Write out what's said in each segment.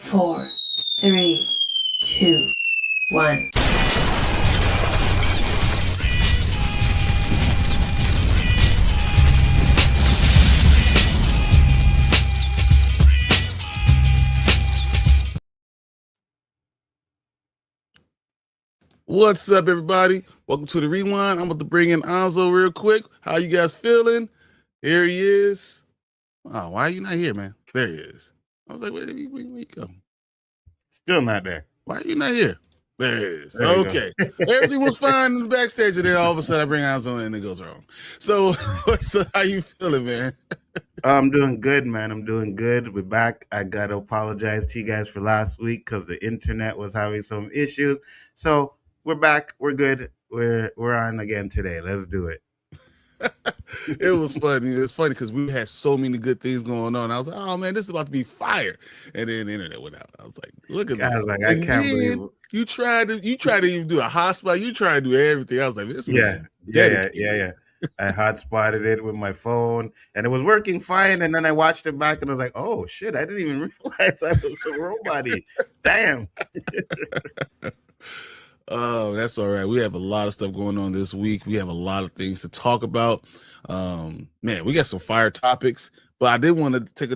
4, 3, 2, 1. What's up, everybody? Welcome to the Rewind. I'm about to bring in Anzo real quick. How you guys feeling? Here he is. Oh, why are you not here, man? There he is. I was like, where you go? Still not there. Why are you not here? There it is. There you Okay. Everything was fine in the backstage, and then all of a sudden I bring Anzo in and it goes wrong. So, how you feeling, man? I'm doing good, man. I'm doing good. We're back. I got to apologize to you guys for last week because the internet was having some issues. So we're back. We're good. We're on again today. Let's do it. It was funny. It's funny because we had so many good things going on. I was like, oh man, this is about to be fire. And then the internet went out. I was like, look at this. I was like, I can't believe it. You tried to even do a hotspot. You tried to do everything. I was like, this man. Yeah. I hotspotted it with my phone and it was working fine. And then I watched it back and I was like, oh shit, I didn't even realize I was a robot. Damn. Oh, that's all right. We have a lot of stuff going on this week. We have a lot of things to talk about. Man, we got some fire topics, but I did want to take the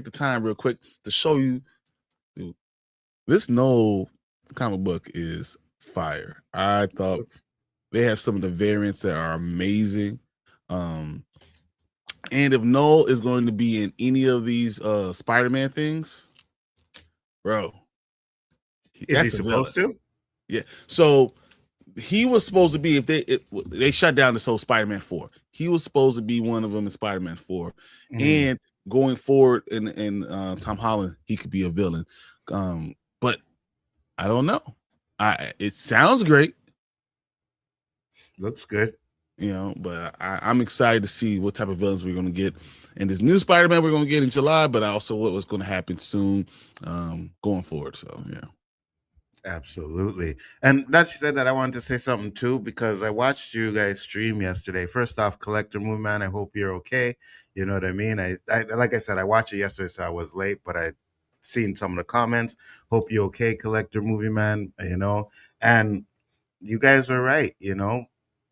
time real quick to show you, dude, this Knoll comic book is fire. I thought they have some of the variants that are amazing. And if Knoll is going to be in any of these Spider-Man things, bro, is he supposed to? Yeah. So he was supposed to be, if they shut down this whole Spider-Man 4, he was supposed to be one of them in Spider-Man 4. Mm-hmm. And going forward in Tom Holland, he could be a villain. But I don't know. It sounds great. Looks good. You know, but I'm excited to see what type of villains we're going to get in this new Spider-Man we're going to get in July, but also what was going to happen soon going forward. So, yeah. Absolutely. And that you said that, I wanted to say something too, because I watched you guys stream yesterday. First off, Collector Movement, I hope you're okay. You know what I mean? I like I said, I watched it yesterday, so I was late, but I seen some of the comments. Hope you're okay, Collector Movie Man, you know. And you guys were right, you know.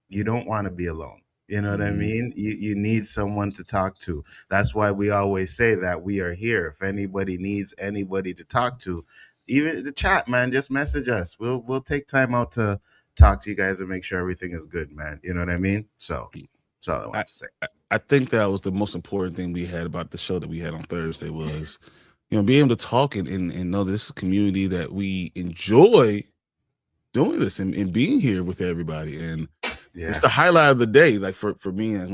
You don't want to be alone. You know what I mean? You need someone to talk to. That's why we always say that we are here. If anybody needs anybody to talk to, even the chat, man, just message us. We'll take time out to talk to you guys and make sure everything is good, man. You know what I mean? So that's all I want to say. I think that was the most important thing we had about the show that we had on Thursday was, you know, being able to talk and know this is a community that we enjoy doing this and being here with everybody. And it's the highlight of the day. Like for me, I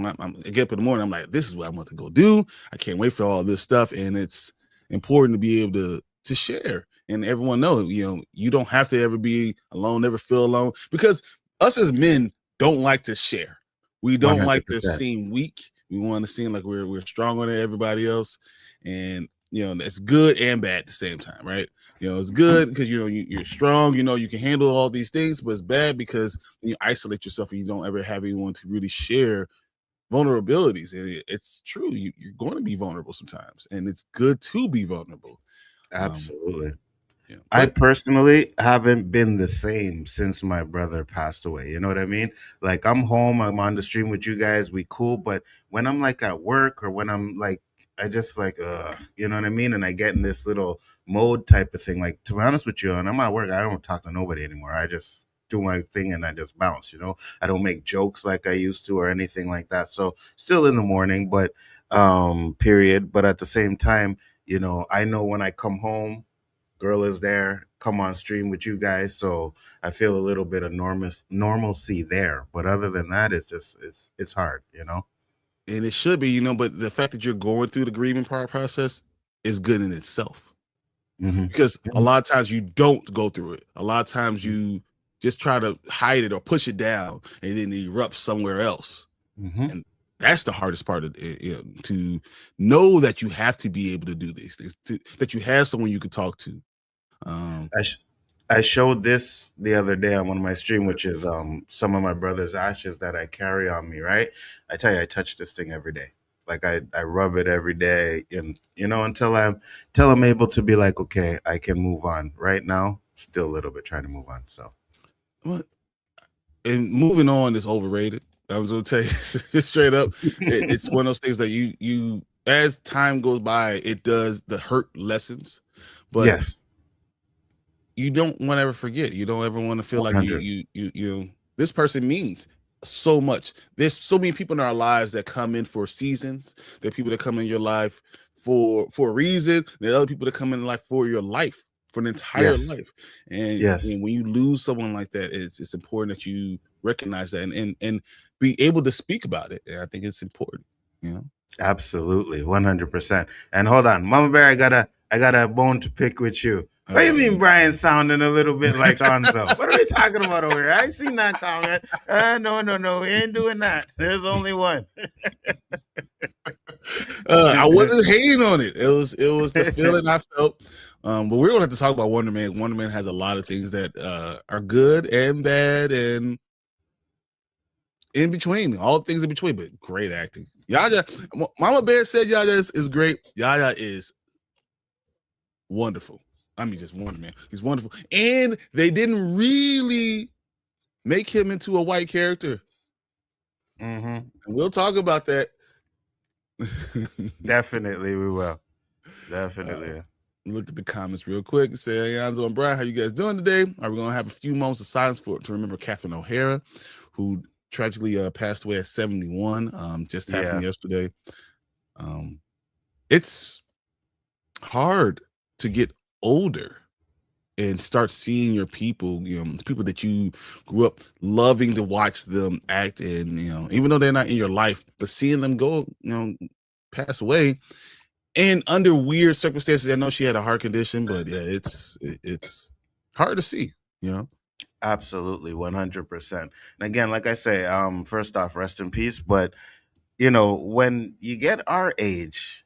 get up in the morning, I'm like, this is what I want to go do. I can't wait for all this stuff. And it's important to be able to share. And everyone know, you know, you don't have to ever be alone, never feel alone, because us as men don't like to share. We don't 100%. Like to seem weak. We want to seem like we're stronger than everybody else. And, you know, that's good and bad at the same time, right? You know, it's good because, you know, you're strong, you know, you can handle all these things, but it's bad because you isolate yourself and you don't ever have anyone to really share vulnerabilities. And it's true. You're going to be vulnerable sometimes, and it's good to be vulnerable. Absolutely. Yeah. I personally haven't been the same since my brother passed away. You know what I mean? Like, I'm home, I'm on the stream with you guys, we cool. But when I'm like at work or when I'm like, I just like, you know what I mean? And I get in this little mode type of thing. Like, to be honest with you, and I'm at work, I don't talk to nobody anymore. I just do my thing and I just bounce, you know? I don't make jokes like I used to or anything like that. So still in the morning, but period. But at the same time, you know, I know when I come home, girl is there, come on stream with you guys. So I feel a little bit of normalcy there. But other than that, it's just, it's hard, you know? And it should be, you know, but the fact that you're going through the grieving process is good in itself. Because a lot of times you don't go through it. A lot of times you just try to hide it or push it down and then it erupts somewhere else. And that's the hardest part of it, you know, to know that you have to be able to do these things, that you have someone you can talk to. I showed this the other day on one of my stream, which is some of my brother's ashes that I carry on me, right? I tell you, I touch this thing every day. Like I rub it every day, and until I'm able to be like, okay, I can move on. Right now, still a little bit trying to move on. So, What? And moving on is overrated. I was gonna tell you straight up. It's one of those things that you as time goes by, it does the hurt lessons, but yes, you don't want to ever forget. You don't ever want to feel like 100. you this person means so much. There's so many people in our lives that come in for seasons. There are people that come in your life for a reason. There are other people that come in life for your life, for an entire Yes, life. And yes. when you lose someone like that, it's important that you recognize that and be able to speak about it. And I think it's important, you know. Absolutely, 100%. And hold on, Mama Bear, I got a bone to pick with you. What do you mean, Bryon sounding a little bit like Hanzo? What are we talking about over here? I seen that comment. No, we ain't doing that. There's only one. I wasn't hating on it. It was the feeling I felt. But we're gonna have to talk about Wonder Man. Wonder Man has a lot of things that are good and bad and in between, all things in between, but great acting. Yaya, Mama Bear said Yaya is great. Yaya is wonderful. I mean, just Wonder Man. He's wonderful. And they didn't really make him into a white character. Mm-hmm. And we'll talk about that. Definitely, we will. Definitely. Look at the comments real quick. Say, hey, Anzo and Brian, how you guys doing today? Are we going to have a few moments of silence to remember Catherine O'Hara, who tragically passed away at 71. Just happened yesterday. It's hard to get older and start seeing your people, the people that you grew up loving to watch them act, and even though they're not in your life, but seeing them go, pass away, and under weird circumstances. I know she had a heart condition, but yeah, it's hard to see, Absolutely, 100%. And again, like I say, first off, rest in peace. But when you get our age,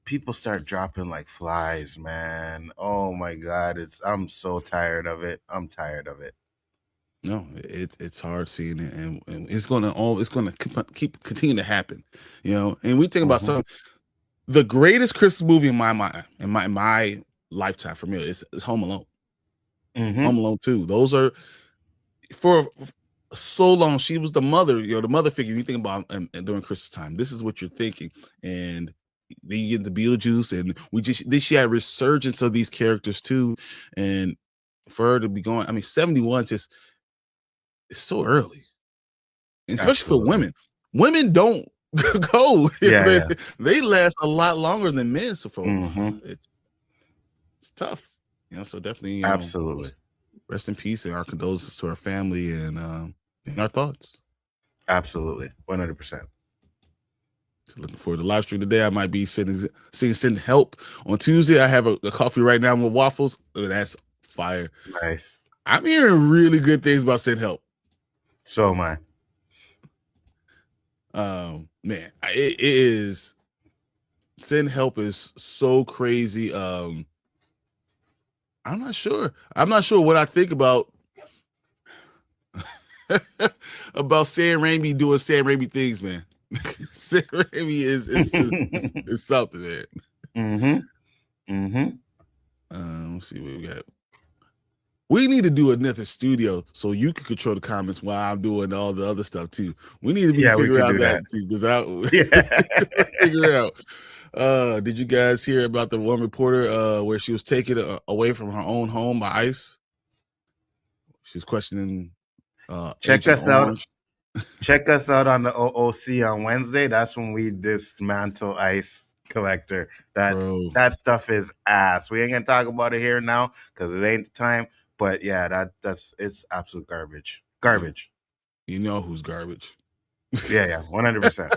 people start dropping like flies, man. Oh my God, I'm so tired of it. I'm tired of it. No, it's hard seeing it, and it's gonna continue to happen, And we think about something. The greatest Christmas movie in my mind, in my lifetime for me, is Home Alone. Home Alone 2. Those are, for so long, she was the mother, the mother figure. You think about during Christmas time. This is what you're thinking, and then you get the Beetlejuice, and she had a resurgence of these characters too, and for her to be going, I mean, 71 just is so early, especially Absolutely. For women. Women don't go. They last a lot longer than men. So for it's tough, So definitely, absolutely. Rest in peace, and our condolences to our family, and our thoughts. Absolutely, 100%. So looking forward to the live stream today. I might be sending help on Tuesday. I have a coffee right now with waffles. Oh, that's fire. Nice. I'm hearing really good things about Send Help. So am I. Man, it is. Send Help is so crazy. I'm not sure. I'm not sure what I think about about Sam Raimi doing Sam Raimi things, man. Sam Raimi is something, man. Let's see what we got. We need to do another studio so you can control the comments while I'm doing all the other stuff too. We need to figure out that too, because figure out. Did you guys hear about the one reporter where she was taken away from her own home by ICE? She was questioning. Check us out. Check us out on the OOC on Wednesday. That's when we dismantle ICE collector. That stuff is ass. We ain't gonna talk about it here now because it ain't the time. But yeah, it's absolute garbage. Garbage. You know who's garbage. Yeah, 100%.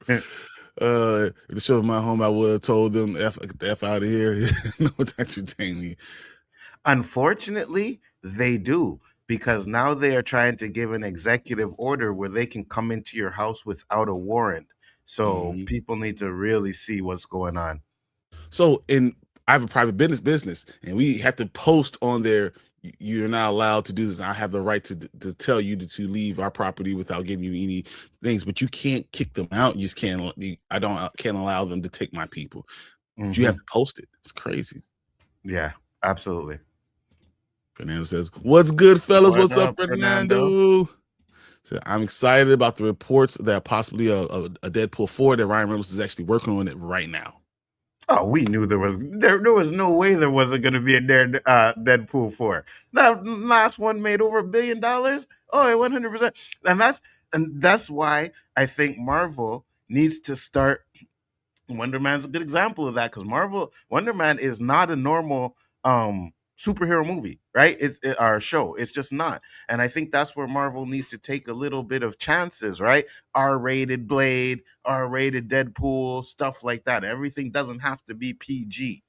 If the show was my home, I would have told them get the F out of here. No one to entertain me. Unfortunately, they do, because now they are trying to give an executive order where they can come into your house without a warrant. So people need to really see what's going on. So I have a private business, and we have to post on there, you're not allowed to do this. I have the right to tell you to leave our property without giving you any things, but you can't kick them out. You just can't. Can't allow them to take my people. But you have to post it. It's crazy. Yeah, absolutely. Fernando says, "What's good, fellas? What's up, Fernando?" So I'm excited about the reports that possibly a Deadpool 4 that Ryan Reynolds is actually working on it right now. Oh, we knew there was no way there wasn't going to be a Deadpool 4. That last one made over $1 billion. Oh, 100%. And that's why I think Marvel needs to start. Wonder Man's a good example of that, because Wonder Man is not a normal superhero movie, right? It's our show. It's just not. And I think that's where Marvel needs to take a little bit of chances, right? R-rated Blade, R-rated Deadpool, stuff like that. Everything doesn't have to be PG.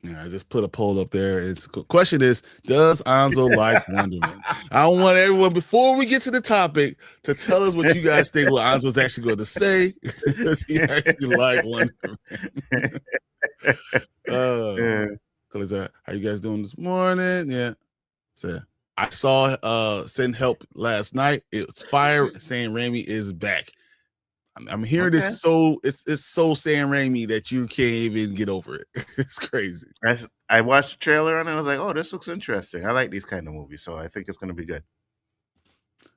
Yeah, I just put a poll up there. It's question is, does Anzo like Wonder Man? I want everyone, before we get to the topic, to tell us what you guys think what Anzo's actually going to say. Does he actually like Wonder Man? How you guys doing this morning? Yeah. So I saw Send Help last night. It's fire. Sam Raimi is back. I'm hearing this it's so Sam Raimi that you can't even get over it. It's crazy. I watched the trailer and I was like, oh, this looks interesting. I like these kind of movies, so I think it's going to be good.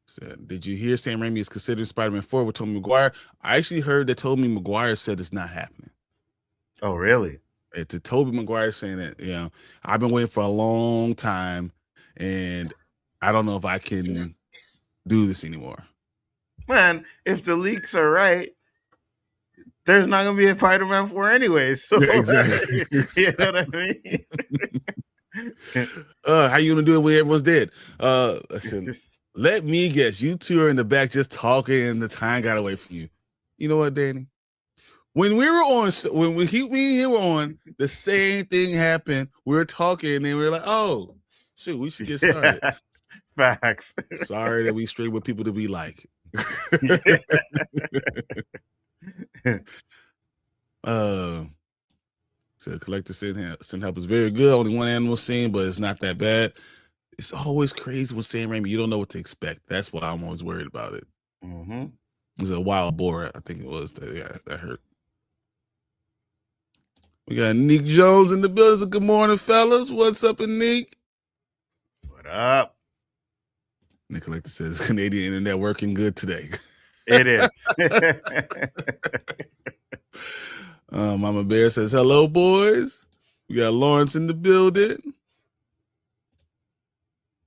So, did you hear Sam Raimi is considering Spider-Man 4 with Tobey Maguire? I actually heard that Tobey Maguire said it's not happening. Oh, really? It's Tobey Maguire saying that, I've been waiting for a long time and I don't know if I can do this anymore. Man, if the leaks are right, there's not going to be a Spider-Man 4 anyway. So, yeah, exactly. You know what I mean? How you going to do it when everyone's dead? Let me guess. You two are in the back just talking and the time got away from you. You know what, Danny? When we were on, when me and him were on, the same thing happened. We were talking and we were like, oh, shoot, we should get started. Yeah, facts. Sorry that we straight with people to be like. So Collector Send Help is very good. Only one animal scene, but it's not that bad. It's always crazy with Sam Raimi. You don't know what to expect. That's why I'm always worried about it. It was a wild boar, I think it was that hurt. We got Nick Jones in the building. So good morning, fellas. What's up, Nick? What up? Nick Collector says Canadian internet working good today. It is. Mama Bear says hello, boys. We got Lawrence in the building.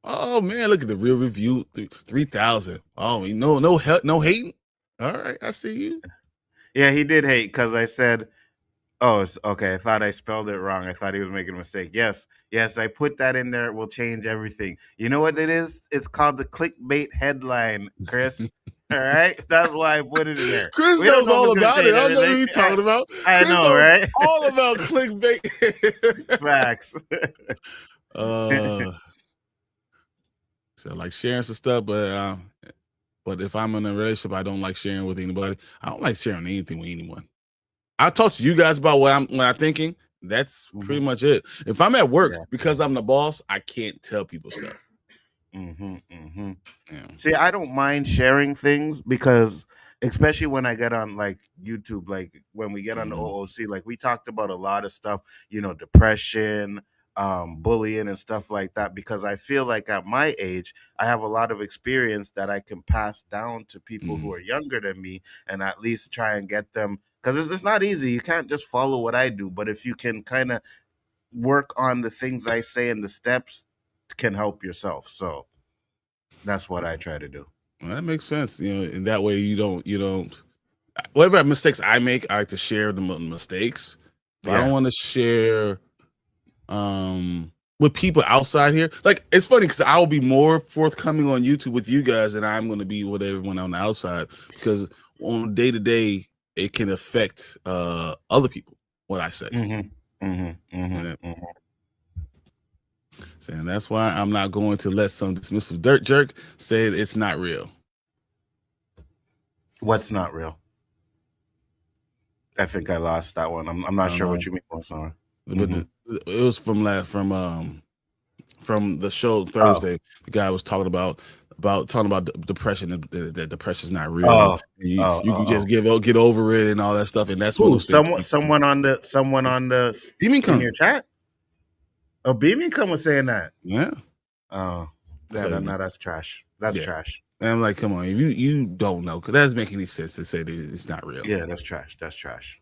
Oh man, look at the real review. 3,000. Oh, no hating. All right, I see you. Yeah, he did hate because I said, oh, okay. I thought I spelled it wrong. I thought he was making a mistake. Yes, I put that in there. It will change everything. You know what it is? It's called the clickbait headline, Chris. All right, that's why I put it in there. Chris knows all about it. I know what you're talking about. I know, right? All about clickbait. Facts. So like sharing some stuff, but if I'm in a relationship, I don't like sharing with anybody. I don't like sharing anything with anyone. I'll talk to you guys about what I'm thinking. That's pretty much it. If I'm at work, because I'm the boss, I can't tell people stuff. Yeah. See, I don't mind sharing things because, especially when I get on like YouTube, like when we get on the OOC, like we talked about a lot of stuff, depression, bullying and stuff like that, because I feel like at my age, I have a lot of experience that I can pass down to people who are younger than me and at least try and get them, because it's not easy. You can't just follow what I do, but if you can kind of work on the things I say and the steps, can help yourself. So that's what I try to do. Well, that makes sense. In that way you don't whatever mistakes I make, I like to share the mistakes. But I don't want to share with people outside here. Like, it's funny because I'll be more forthcoming on YouTube with you guys than I'm going to be with everyone on the outside, because on day to day it can affect other people what I say. And that's why I'm not going to let some dismissive dirt jerk say it's not real. What's not real? I think I lost that one. I'm not sure what you mean. Sorry. But it was from from the show Thursday. The guy was talking about depression. That depression is not real. You can just get over it and all that stuff. And that's one of those things. Someone on the in your chat. Oh, Beaming come was saying that. Yeah. Oh, no, that's trash. That's trash. And I'm like, come on, if you don't know, because that doesn't make any sense to say that it's not real. Yeah, that's trash. That's trash.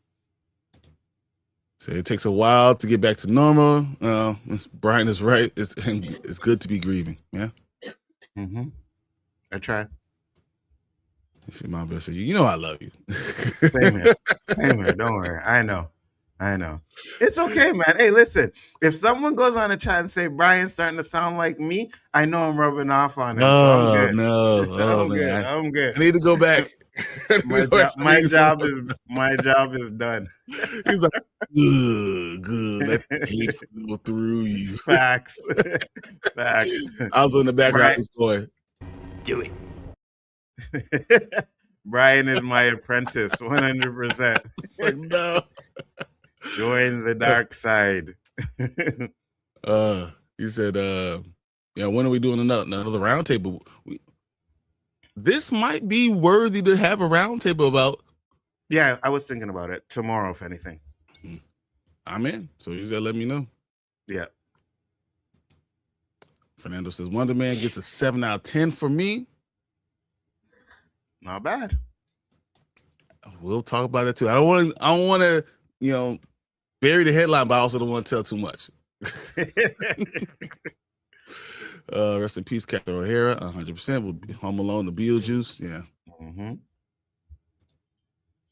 So it takes a while to get back to normal. Bryon is right. It's good to be grieving. Yeah. Mm-hmm. I try. You see, my best. You know I love you. Same here. Same here. Don't worry. I know. It's okay, man. Hey, listen. If someone goes on a chat and say Bryon's starting to sound like me, I know I'm rubbing off on him. So I'm good. I'm good. I need to go back. My job is done. He's like, good. Let the hate flow through you. Facts. I was in the background just going, do it. Bryon is my apprentice, 100%. It's like, no. Join the dark side. He said, when are we doing another roundtable? This might be worthy to have a roundtable about. Yeah, I was thinking about it tomorrow, if anything. I'm in. So you said, let me know. Yeah. Fernando says, Wonder Man gets a 7 out of 10 for me. Not bad. We'll talk about that too. I don't want to, bury the headline, but I also don't want to tell too much. Rest in peace, Captain O'Hara, 100%. Home Alone, the Beetlejuice, yeah. Mm-hmm.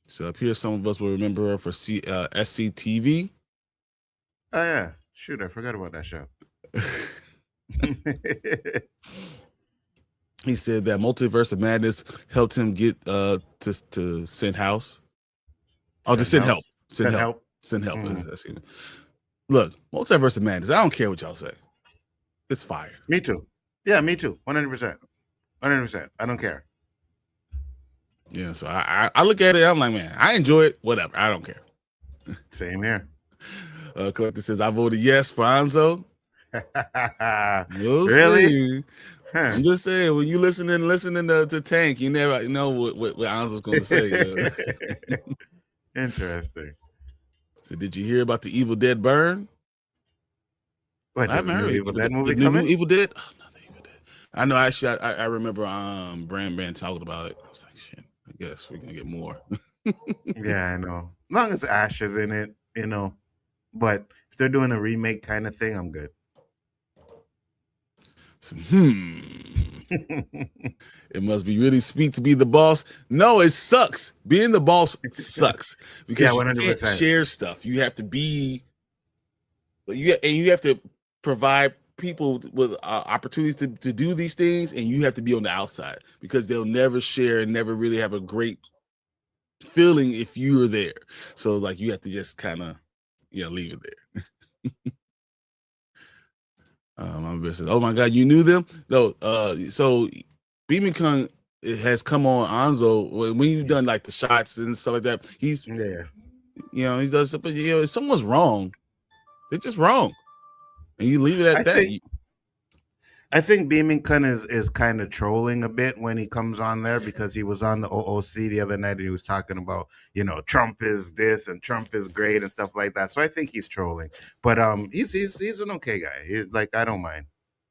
So up here, some of us will remember her for SCTV. Oh yeah, shoot, I forgot about that show. He said that Multiverse of Madness helped him get to Send House. Oh, to Send Help. Send Help. Mm-hmm. Look, Multiverse of Madness. I don't care what y'all say. It's fire. Me too. Yeah, me too. 100%. 100%. I don't care. Yeah, so I look at it. I'm like, man, I enjoy it. Whatever. I don't care. Same here. Collector says I voted yes for Anzo. We'll really? See. Huh. I'm just saying, when you listening to Tank, you never know what Anzo's going to say. Interesting. So, did you hear about the Evil Dead burn? What, I haven't heard Evil Dead movie coming? Evil Dead? Oh, not the Evil Dead. I know. Actually, I remember Brand talking about it. I was like, shit. I guess we're gonna get more. Yeah, I know. As long as Ash is in it, But if they're doing a remake kind of thing, I'm good. So, it must be really sweet to be the boss. No, it sucks. Being the boss sucks because you can't share stuff. You have to be, you have to provide people with opportunities to do these things, and you have to be on the outside because they'll never share and never really have a great feeling if you're there. So like you have to just kind of leave it there. My brother says, "Oh my God, you knew them?" No. So Beaming Kung has come on Anzo when you've done like the shots and stuff like that. He's he does stuff, but if someone's wrong, they're just wrong, and you leave it at that. I think Beaming Kun is kind of trolling a bit when he comes on there because he was on the OOC the other night and he was talking about, Trump is this and Trump is great and stuff like that. So I think he's trolling, but he's an okay guy. I don't mind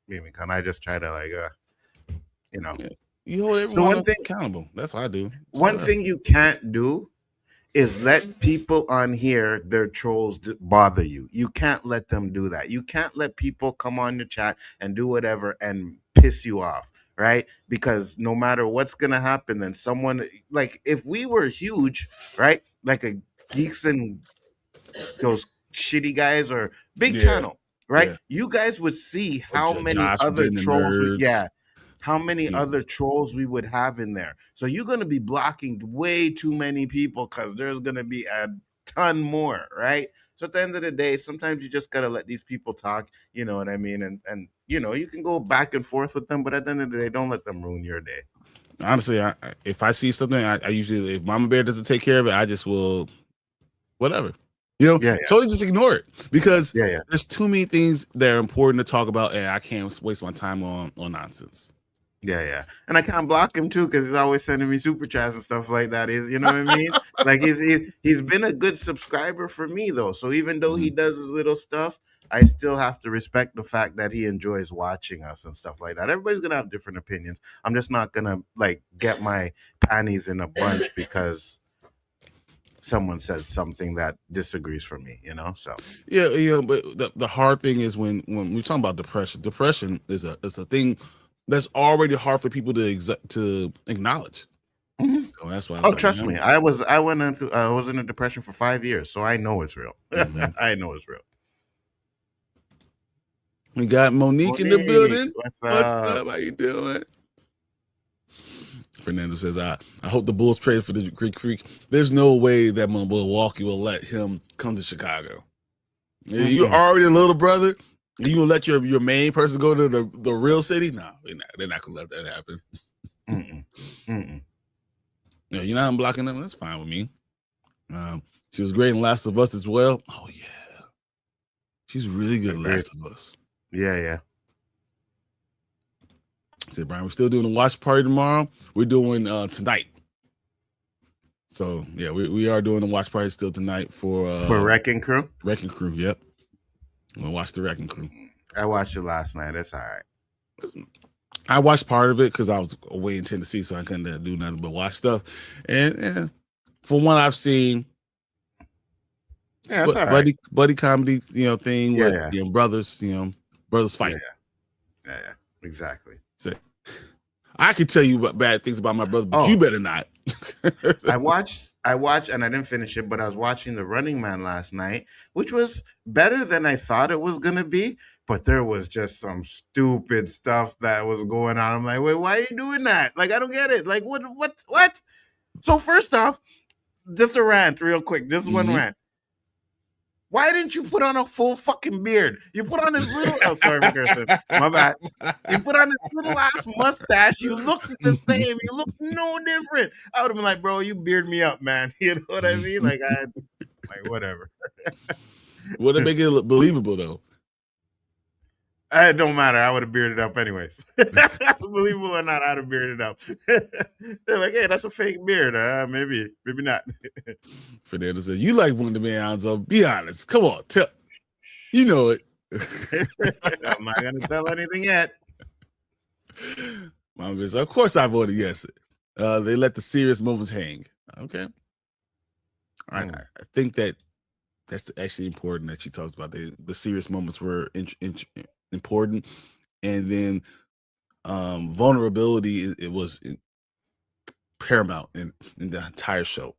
Beaming Kun. I just try to you hold everyone accountable. That's what I do. One thing you can't do is let people on here, their trolls bother you. You can't let them do that. You can't let people come on your chat and do whatever and piss you off, right? Because no matter what's going to happen, then someone, like if we were huge, right? Like a Geeks and those shitty guys or big channel, right? Yeah. You guys would see how many other trolls, how many other trolls we would have in there. So you're going to be blocking way too many people because there's going to be a ton more, right? So at the end of the day, sometimes you just got to let these people talk, you know what I mean? And you can go back and forth with them, but at the end of the day, don't let them ruin your day. Honestly, if I see something, I usually, if Mama Bear doesn't take care of it, I just will, whatever. Totally just ignore it because Yeah. there's too many things that are important to talk about, and I can't waste my time on nonsense. Yeah. And I can't block him too because he's always sending me super chats and stuff like that. You know what I mean? Like he's been a good subscriber for me though. So even though he does his little stuff, I still have to respect the fact that he enjoys watching us and stuff like that. Everybody's gonna have different opinions. I'm just not gonna like get my panties in a bunch because someone said something that disagrees from me, So but the hard thing is when we're talking about depression is a thing that's already hard for people to acknowledge. Mm-hmm. So that's why. Trust me, I was in a depression for 5 years, so I know it's real. I know it's real. We got Monique in the building. What's up? How you doing? Fernando says, I hope the Bulls trade for the Greek Freak. There's no way that Milwaukee will let him come to Chicago. You're already a little brother. You gonna let your main person go to the real city? No, they're not gonna let that happen. You're not blocking them. That's fine with me. She was great in Last of Us as well. Oh yeah, she's really good in Last of Us. Yeah. I said, Bryon, we're still doing a watch party tomorrow. We're doing tonight. So yeah, we are doing a watch party still tonight for Wrecking Crew. Wrecking Crew, yep. I'm gonna watch the Wrecking Crew. I watched it last night. It's all right. I watched part of it because I was away in Tennessee, so I couldn't do nothing but watch stuff. And from what I've seen, it's all right. buddy comedy, thing with brothers, brothers fight. Yeah, exactly. So, I could tell you bad things about my brother, but you better not. I watched, and I didn't finish it, but I was watching The Running Man last night, which was better than I thought it was gonna be. But there was just some stupid stuff that was going on. I'm like, wait, why are you doing that? Like, I don't get it. Like, what? So first off, just a rant, real quick. This is one rant. Why didn't you put on a full fucking beard? You put on this little. Oh, sorry for cursing. My bad. You put on this little ass mustache. You look the same. You look no different. I would have been like, bro, you beard me up, man. You know what I mean? Like whatever. Would it make it look believable though? It don't matter. I would have bearded up anyways. Believable or not, I'd have bearded up. They're like, hey, that's a fake beard. Maybe not. Fernando said, you like one of the man, so be honest. Come on, tell. You know it. I'm not going to tell anything yet. Mom says, of course I voted yes. They let the serious moments hang. Okay. All right. I think that's actually important that she talks about. The serious moments were important, and then vulnerability it was paramount in the entire show.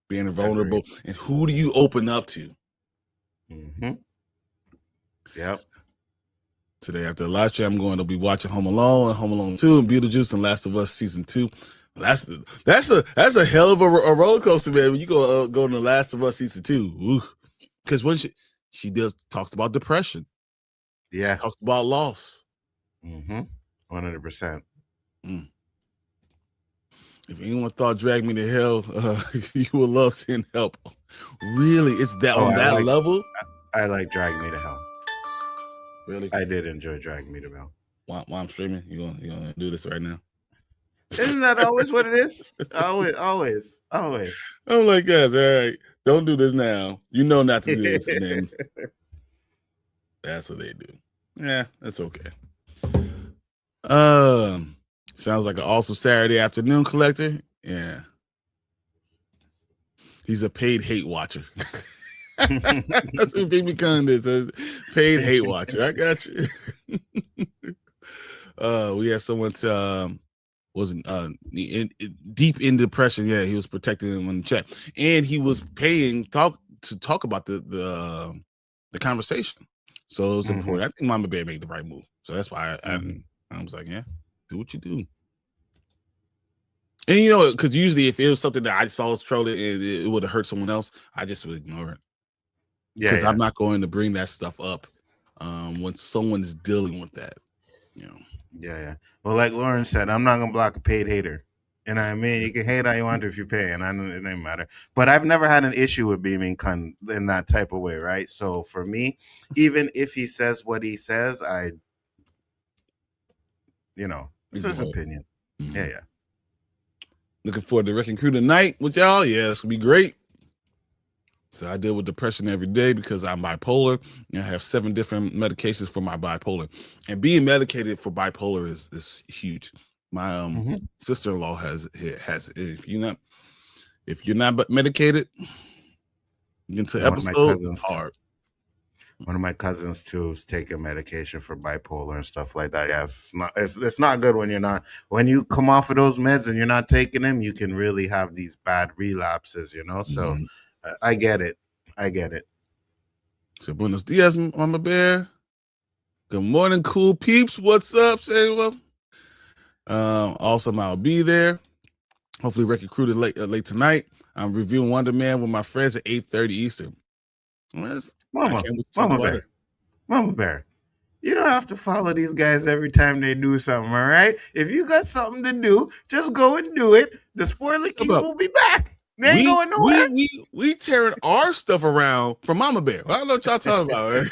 Being vulnerable, and who do you open up to? Yep. Today after the live stream, I'm going to be watching Home Alone and Home Alone 2 and Beetlejuice and Last of Us season 2. That's a hell of a roller coaster, man. When you go to The Last of Us season 2, because when she talks about depression. Yeah. She talks about loss. 100%. If anyone thought Drag Me to Hell, you will love seeing Help. Really? It's that on that level? I like Drag Me to Hell. Really? I did enjoy Drag Me to Hell. While I'm streaming, you gonna do this right now? Isn't that always what it is? Always. I'm like, guys, all right, don't do this now. You know not to do this, and then that's what they do. Yeah, that's okay. Sounds like an awesome Saturday afternoon collector. Yeah. He's a paid hate watcher. That's what Baby Conde says. Paid hate watcher. I got you. We had someone was deep in depression. Yeah, he was protecting him on the chat, and he was paying talk about the conversation. So it was important. I think Mama Bear made the right move. So that's why I was like, yeah, do what you do. And because usually if it was something that I saw was trolling and it would have hurt someone else, I just would ignore it. Yeah, because I'm not going to bring that stuff up when someone's dealing with that. Yeah. Well, like Lauren said, I'm not gonna block a paid hater. You know what I mean? You can hate all you want if you pay, and it doesn't matter. But I've never had an issue with being in that type of way, right? So for me, even if he says what he says, it's his opinion. Mm-hmm. Yeah. Looking forward to Wrecking Crew tonight with y'all. Yeah, it's gonna be great. So I deal with depression every day because I'm bipolar, and I have 7 different medications for my bipolar. And being medicated for bipolar is huge. My sister-in-law has it. If you're not medicated, into episodes, it's hard. One of my cousins too is taking medication for bipolar and stuff like that. Yeah, it's not good when you're not. When you come off of those meds and you're not taking them, you can really have these bad relapses. So I get it. So buenos dias, Mama Bear. Good morning, cool peeps. What's up, Samuel? Also, I'll be there. Hopefully, Wrecking Crew late tonight. I'm reviewing Wonder Man with my friends at 8:30 Eastern. Mama Bear, you don't have to follow these guys every time they do something, all right? If you got something to do, just go and do it. The Spoiler Kings will be back. They ain't going nowhere. We tearing our stuff around for Mama Bear. I don't know what y'all talking about. Right?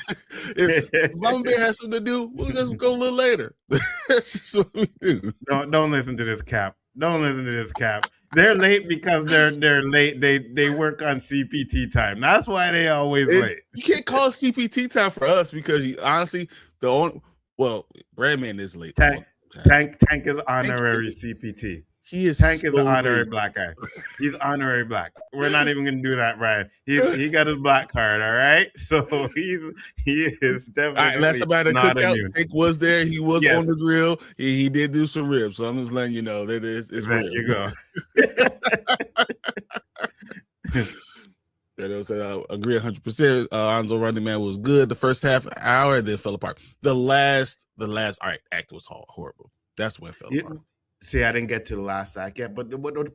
If Mama Bear has something to do, we'll just go a little later. That's just what we do. Don't listen to this cap. Don't listen to this cap. They're late because they're late. They work on CPT time. That's why they always late. You can't call CPT time for us because honestly, Bradman is late. Tank is honorary CPT. Tank is an honorary black guy. He's honorary black. We're not even gonna do that, Brian. He got his black card, all right. So he is definitely. All right, last time I had a cookout, Tank was there. He was on the grill. He did do some ribs. So I'm just letting you know that it's there. You go. I agree 100%. Anzo Running Man was good the first half hour, and then fell apart. The last act was horrible. That's when it fell apart. See, I didn't get to the last act yet, but one of the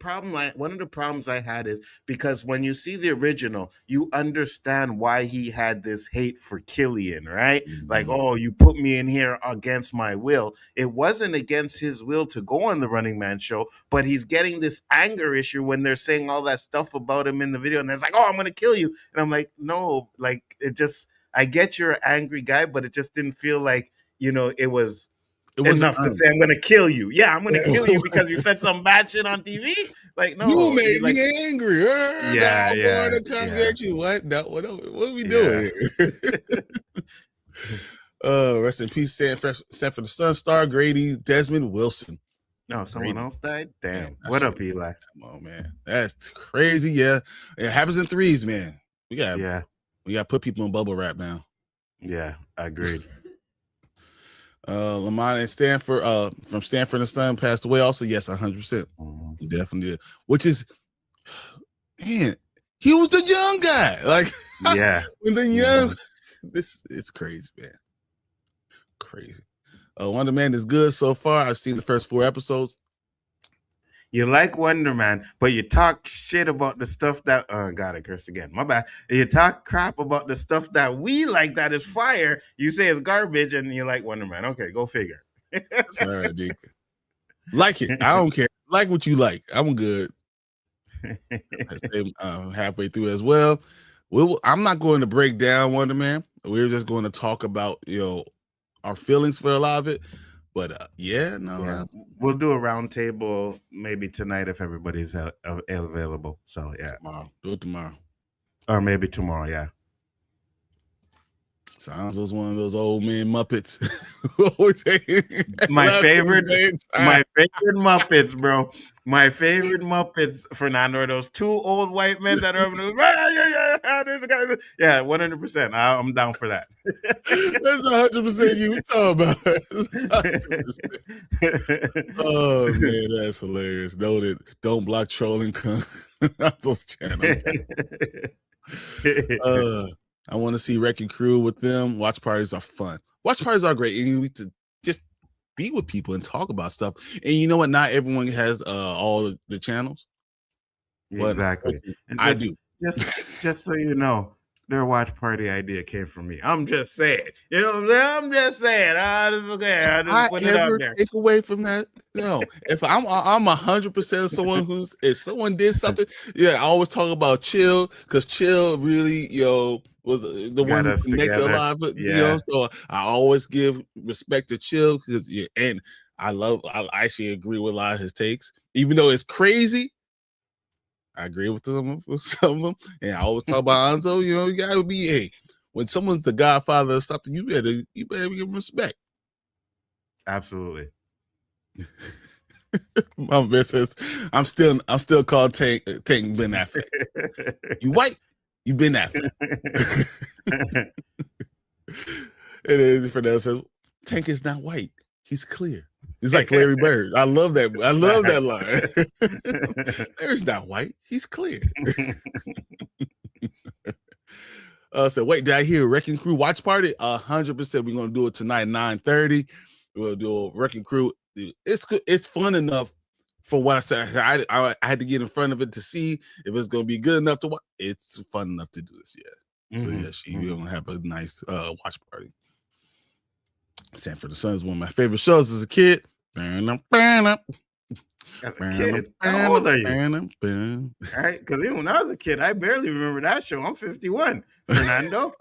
problems I had is because when you see the original, you understand why he had this hate for Killian, right? Mm-hmm. Like, oh, you put me in here against my will. It wasn't against his will to go on the Running Man show, but he's getting this anger issue when they're saying all that stuff about him in the video, and it's like, oh, I'm gonna kill you, and I'm like, no, like I get you're an angry guy, but it just didn't feel like it was enough to say I'm gonna kill you. Yeah, I'm gonna kill you because you said some bad shit on TV. Like, no, you made me angry. Yeah. Get you. What are we doing? Rest in peace, Sanford the Sun Star, Grady, Desmond Wilson. No, someone else died. Damn. What up, Eli? Come on, man. That's crazy. Yeah, it happens in threes, man. We got to put people in bubble wrap now. Yeah, I agreed. Lamont and Stanford from Stanford and Son passed away also. Yes, 100%. He definitely did. Which is, man, he was the young guy. Like, when the young, it's crazy, man. Crazy. Wonder Man is good so far. I've seen the first 4 episodes. You like Wonder Man, but you talk shit about the stuff that God, I cursed again. My bad. You talk crap about the stuff that we like that is fire. You say it's garbage, and you like Wonder Man. Okay, go figure. Sorry, Dick. Like it. I don't care. Like what you like. I'm good. Halfway through as well. I'm not going to break down Wonder Man. We're just going to talk about our feelings for a lot of it. But we'll do a round table maybe tonight if everybody's available. So tomorrow. Do it tomorrow, or maybe tomorrow. Yeah. Sounds was one of those old man Muppets. my favorite Muppets, bro. My favorite Muppets, Fernando, are those 2 old white men that are there's a guy. Yeah, 100%. I'm down for that. That's 100% you talking about. Oh man, that's hilarious. Noted. Don't block trolling on those channels. I want to see Wrecking Crew with them. Watch parties are fun. Watch parties are great. You need to just be with people and talk about stuff. And you know what? Not everyone has all the channels. Exactly. I do. Just so you know, their watch party idea came from me. I'm just saying. You know what I'm saying? I'm just saying. This is okay. I just put it out there. Take away from that? No. If I'm 100% someone who's, if someone did something, I always talk about Chill, because Chill really, was the one Got who us connected a together. lot of it, Yeah. so I always give respect to Chill, because and I actually agree with a lot of his takes, even though it's crazy. I agree with some of them, and I always talk about Anzo. You gotta be when someone's the godfather of something, you better give him respect. Absolutely. My man says, I'm still called Tank Ben Affleck. You white, you Ben Affleck. And then Fernando says, Tank is not white, he's clear. He's like Larry Bird. I love that. I love that line. Larry's not white, he's clear. So wait, did I hear a Wrecking Crew watch party? 100%. We're gonna do it tonight, 9:30. We'll do a Wrecking Crew. It's fun enough for what I said. I had to get in front of it to see if it's gonna be good enough to watch. It's fun enough to do this, So we're gonna have a nice watch party. Sanford the Sun is one of my favorite shows as a kid. As a kid, how old are you? All right, because even when I was a kid, I barely remember that show. I'm 51, Fernando.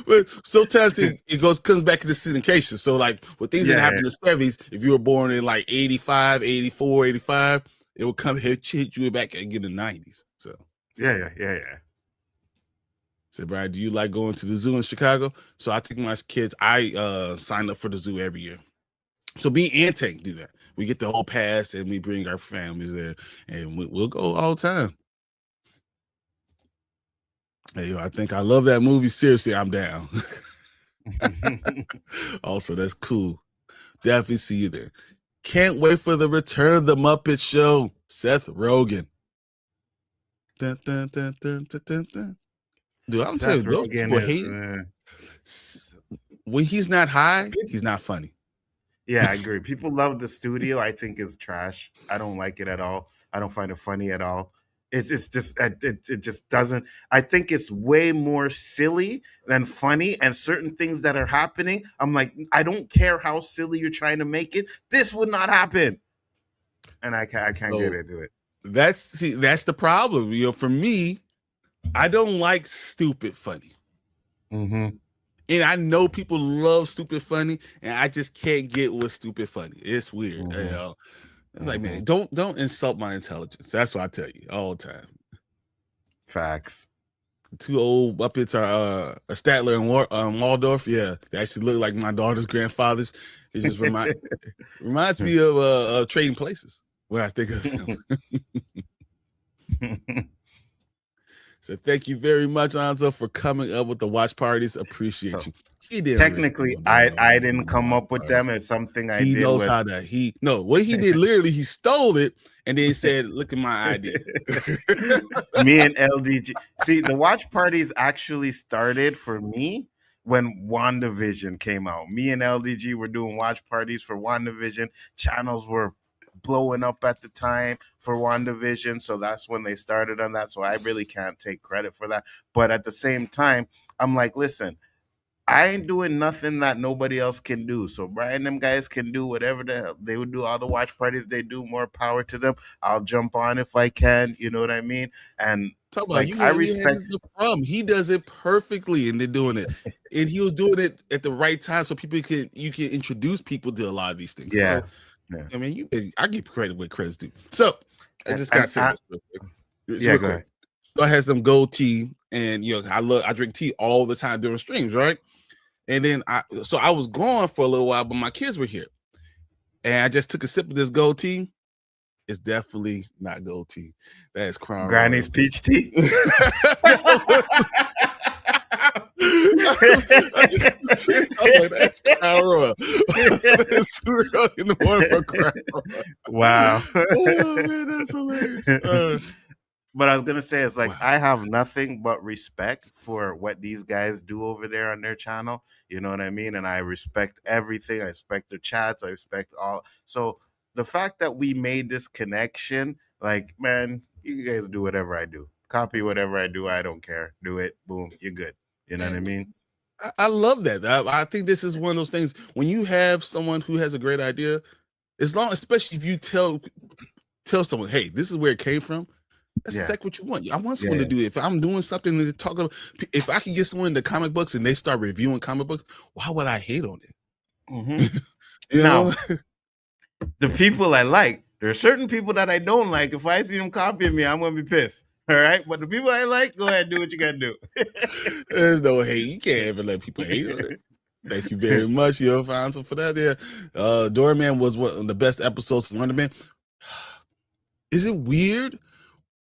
But sometimes it comes back to the syndication. So like with things that happened in the 70s, if you were born in like 85, 84, 85, it will come hit you back again in the 90s. So yeah. Said, Bryon, do you like going to the zoo in Chicago? So I take my kids. I sign up for the zoo every year. So me and Tank do that. We get the whole pass and we bring our families there, and we'll go all the time. Hey, I think I love that movie. Seriously, I'm down. Also, that's cool. Definitely see you there. Can't wait for the return of the Muppet Show. Seth Rogen. Dun, dun, dun, dun, dun, dun, dun. Dude, I'm telling you, those people hate. When he's not high, he's not funny. Yeah, I agree. People love the studio. I think is trash. I don't like it at all. I don't find it funny at all. It just doesn't. I think it's way more silly than funny. And certain things that are happening, I'm like, I don't care how silly you're trying to make it. This would not happen. And I can't get into it. That's the problem. For me, I don't like stupid funny. Mm-hmm. And I know people love stupid funny, and I just can't get with stupid funny. It's weird. Mm-hmm. It's like, man, don't insult my intelligence. That's what I tell you all the time. Facts. Two old Muppets are Statler and Waldorf. Yeah, they actually look like my daughter's grandfathers. It just reminds me of Trading Places when I think of them. So thank you very much, Anzo, for coming up with the watch parties. Appreciate you. He didn't technically, I didn't come up with them. It's something I did. He knows how to. What he did literally, he stole it and then said, "Look at my idea." Me and LDG. See, the watch parties actually started for me when WandaVision came out. Me and LDG were doing watch parties for WandaVision. Channels were blowing up at the time for WandaVision, so that's when they started on that. So I really can't take credit for that. But at the same time, I'm like, listen, I ain't doing nothing that nobody else can do. So Bryon, them guys can do whatever the hell they would do. All the watch parties they do, more power to them. I'll jump on if I can. You know what I mean? And talk about I respect he does it perfectly, and they're doing it, and he was doing it at the right time, so you can introduce people to a lot of these things. Yeah. So, yeah. I mean, I give credit where credit's due. So I just got to say this real quick. Yeah, go ahead. So I had some gold tea, and I drink tea all the time during streams, right? And then I was gone for a little while, but my kids were here, and I just took a sip of this gold tea. It's definitely not gold tea. That is Crown Granny's Royal. peach tea. I was like, that's Crown Royal. It's too early in the morning for Crown Royal. Wow. Oh man, that's hilarious. But I was gonna say, it's like, wow. I have nothing but respect for what these guys do over there on their channel. You know what I mean? And I respect everything. I respect their chats. I respect all. So the fact that we made this connection, like, man, you guys do whatever I do. copy whatever I do. I don't care. Do it. Boom. You're good. You know what I mean? I love that. I think this is one of those things when you have someone who has a great idea, especially if you tell someone, hey, this is where it came from. That's exactly what you want. I want someone to do it. If I'm doing something to talk about, if I can get someone into comic books and they start reviewing comic books, why would I hate on it? Mm-hmm. You know? The people I like, there are certain people that I don't like. If I see them copying me, I'm going to be pissed. All right. But the people I like, go ahead, do what you got to do. There's no hate. You can't ever let people hate on it. Thank you very much. You'll find some for that there. Doorman was one of the best episodes of Wonder Man. Is it weird?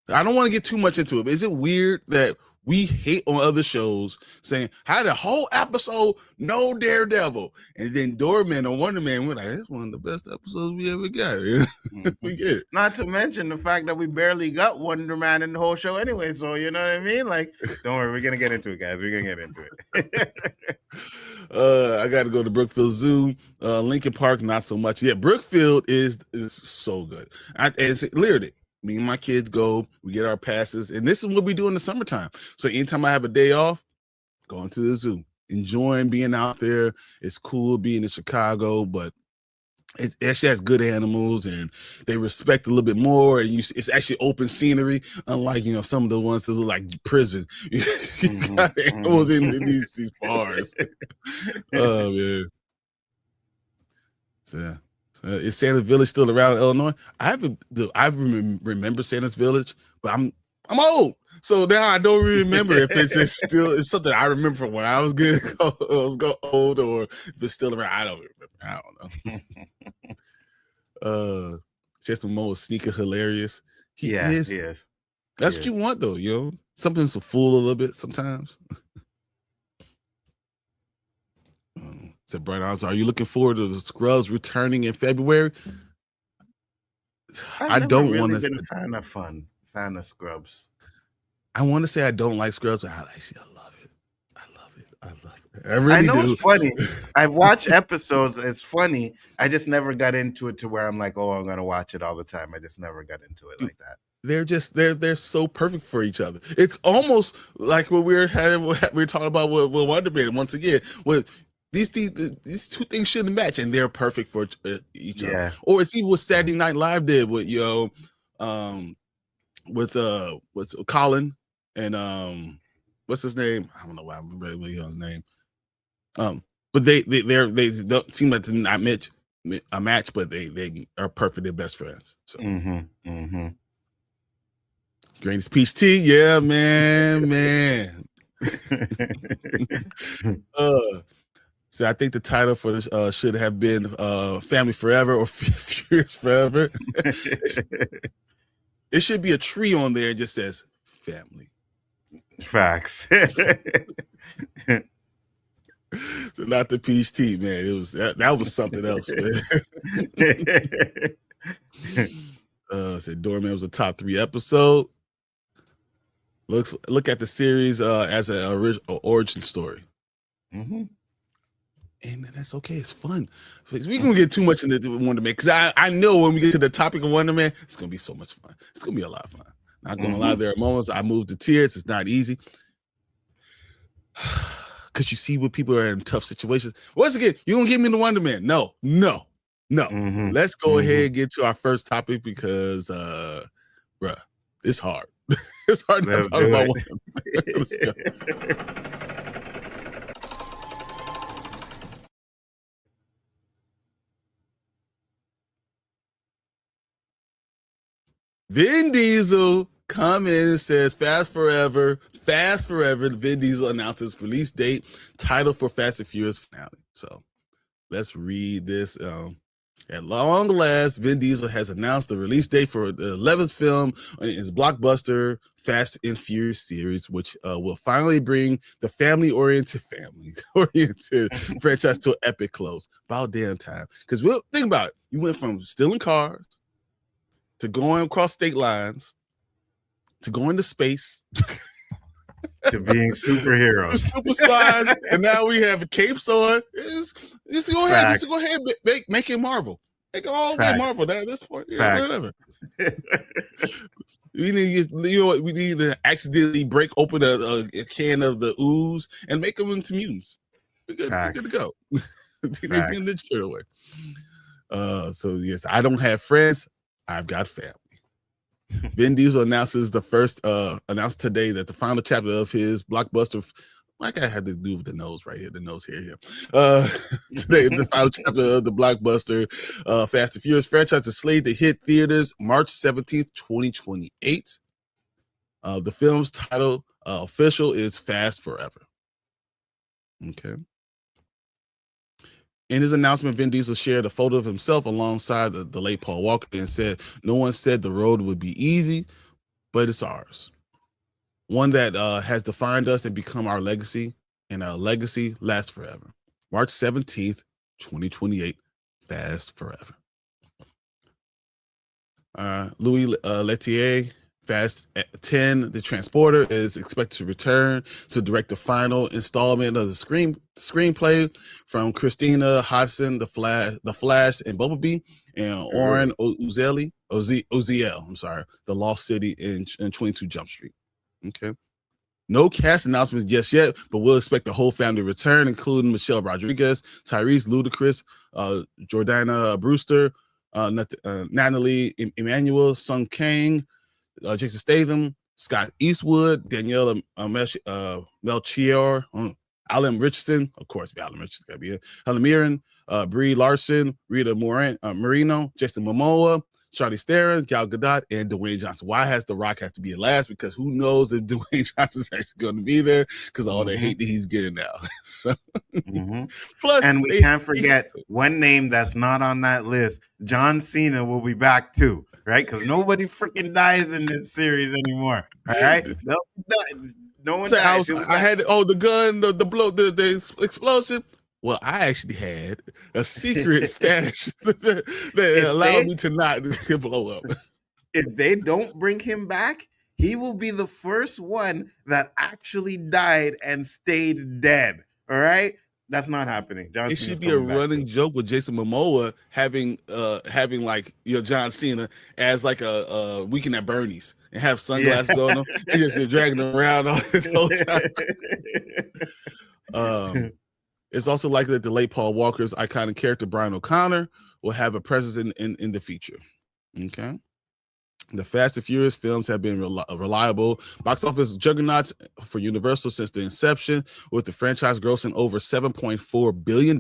I don't want to get too much into it, but is it weird that we hate on other shows saying, how the whole episode, no Daredevil? And then Doorman or Wonder Man, we're like, that's one of the best episodes we ever got. We get it. Not to mention the fact that we barely got Wonder Man in the whole show anyway. So, you know what I mean? Like, don't worry, we're going to get into it, guys. We're going to get into it. I got to go to Brookfield Zoo. Lincoln Park, not so much. Yeah, Brookfield is so good. And it's Lyric. Me and my kids go, we get our passes, and this is what we do in the summertime. So anytime I have a day off, going to the zoo, enjoying being out there. It's cool being in Chicago, but it actually has good animals, and they respect a little bit more. And it's actually open scenery, unlike some of the ones that look like prison. You got animals in these bars. Oh man, so yeah. Is Santa's Village still around in Illinois? I remember Santa's Village, but I'm old, so now I don't really remember if it's something I remember from when I was old, or if it's still around. I don't remember. I don't know. Jason Momoa is sneaker hilarious. He is. That's what you want, though. Something to fool a little bit sometimes. Said Bryon, are you looking forward to the Scrubs returning in February? I don't want to. Been a fan of Scrubs. I want to say I don't like Scrubs, but I love it. I love it. I really know do. It's funny. I've watched episodes. It's funny. I just never got into it to where I'm like, oh, I'm gonna watch it all the time. I just never got into it like that. They're so perfect for each other. It's almost like what we're talking about with Wonder Man once again. With these two things shouldn't match, and they're perfect for each other. Or it's even what Saturday Night Live did with with Colin and what's his name? I don't know why I'm really on his name. But they don't seem like to not a match, but they are perfectly best friends. So. Greatest Peach Tea, yeah, man. So I think the title for this should have been Family Forever or Furious Forever. It should be a tree on there. It just says family. Facts. So not the peach tea, man. It was that was something else, man. Said Doorman was a top 3 episode. Look at the series as an origin story. And that's okay. It's fun. We can get too much into Wonder Man because I know when we get to the topic of Wonder Man, it's gonna be so much fun. It's gonna be a lot of fun. Not gonna lie, there are moments I move to tears. It's not easy because you see when people are in tough situations. Once again, you gonna get me the Wonder Man? No. Let's go ahead and get to our first topic because, bruh, it's hard. It's hard to talk about Wonder Man. Let's go. Vin Diesel come in and says Fast Forever. Vin Diesel announces release date, title for Fast and Furious finale. So let's read this. At long last, Vin Diesel has announced the release date for the 11th film in his blockbuster Fast and Furious series, which will finally bring the family-oriented franchise to an epic close. About damn time. Because we'll think about it. You went from stealing cars to going across state lines, to going to space, to being superheroes, super slides, and now we have capes on. Just go ahead, make it Marvel. Make it all way Marvel. Now at this point, whatever. We need to, you know what? We need to accidentally break open a can of the ooze and make them into mutants. We're good to go. Teenage Mutant Ninja Turtle way. So yes, I don't have friends. I've got family. Vin Diesel announced today that the final chapter of his blockbuster. Like I had to do with the nose right here, the nose here. Today, the final chapter of the blockbuster Fast and Furious franchise is slated to hit theaters March 17th, 2028. The film's title official is Fast Forever. Okay. In his announcement, Vin Diesel shared a photo of himself alongside the late Paul Walker and said, "No one said the road would be easy, but it's ours. One that has defined us and become our legacy, and our legacy lasts forever." March 17th, 2028, Fast Forever. Louis Leterrier, Fast 10, The Transporter, is expected to return to direct the final installment of the screenplay from Christina Hodson, The Flash, and Bumblebee, and Oren Uziel, The Lost City in 22 Jump Street. Okay. No cast announcements just yet, but we'll expect the whole family to return, including Michelle Rodriguez, Tyrese Ludacris, Jordana Brewster, Natalie Emmanuel, Sung Kang, Jason Statham, Scott Eastwood, Danielle Melchior, Alan Richardson, of course, Alan Richardson's got to be it, Helen Mirren, Brie Larson, Rita Moreno, Jason Momoa, Charlize Theron, Gal Gadot, and Dwayne Johnson. Why has The Rock have to be last? Because who knows if Dwayne Johnson's actually going to be there because of all the hate that he's getting now. So, plus, and we can't forget one name that's not on that list. John Cena will be back too, right? Because nobody freaking dies in this series anymore. All right, no one dies. I had the gun, the blow, the explosion. Well, I actually had a secret stash that allowed me to not blow up. If they don't bring him back, he will be the first one that actually died and stayed dead. All right? That's not happening. It should be a running joke with Jason Momoa having like John Cena as like a Weekend at Bernie's and have sunglasses on him and just dragging him around all the whole time. It's also likely that the late Paul Walker's iconic character, Bryon O'Connor, will have a presence in the future. Okay. The Fast and Furious films have been reliable box office juggernauts for Universal since the inception, with the franchise grossing over $7.4 billion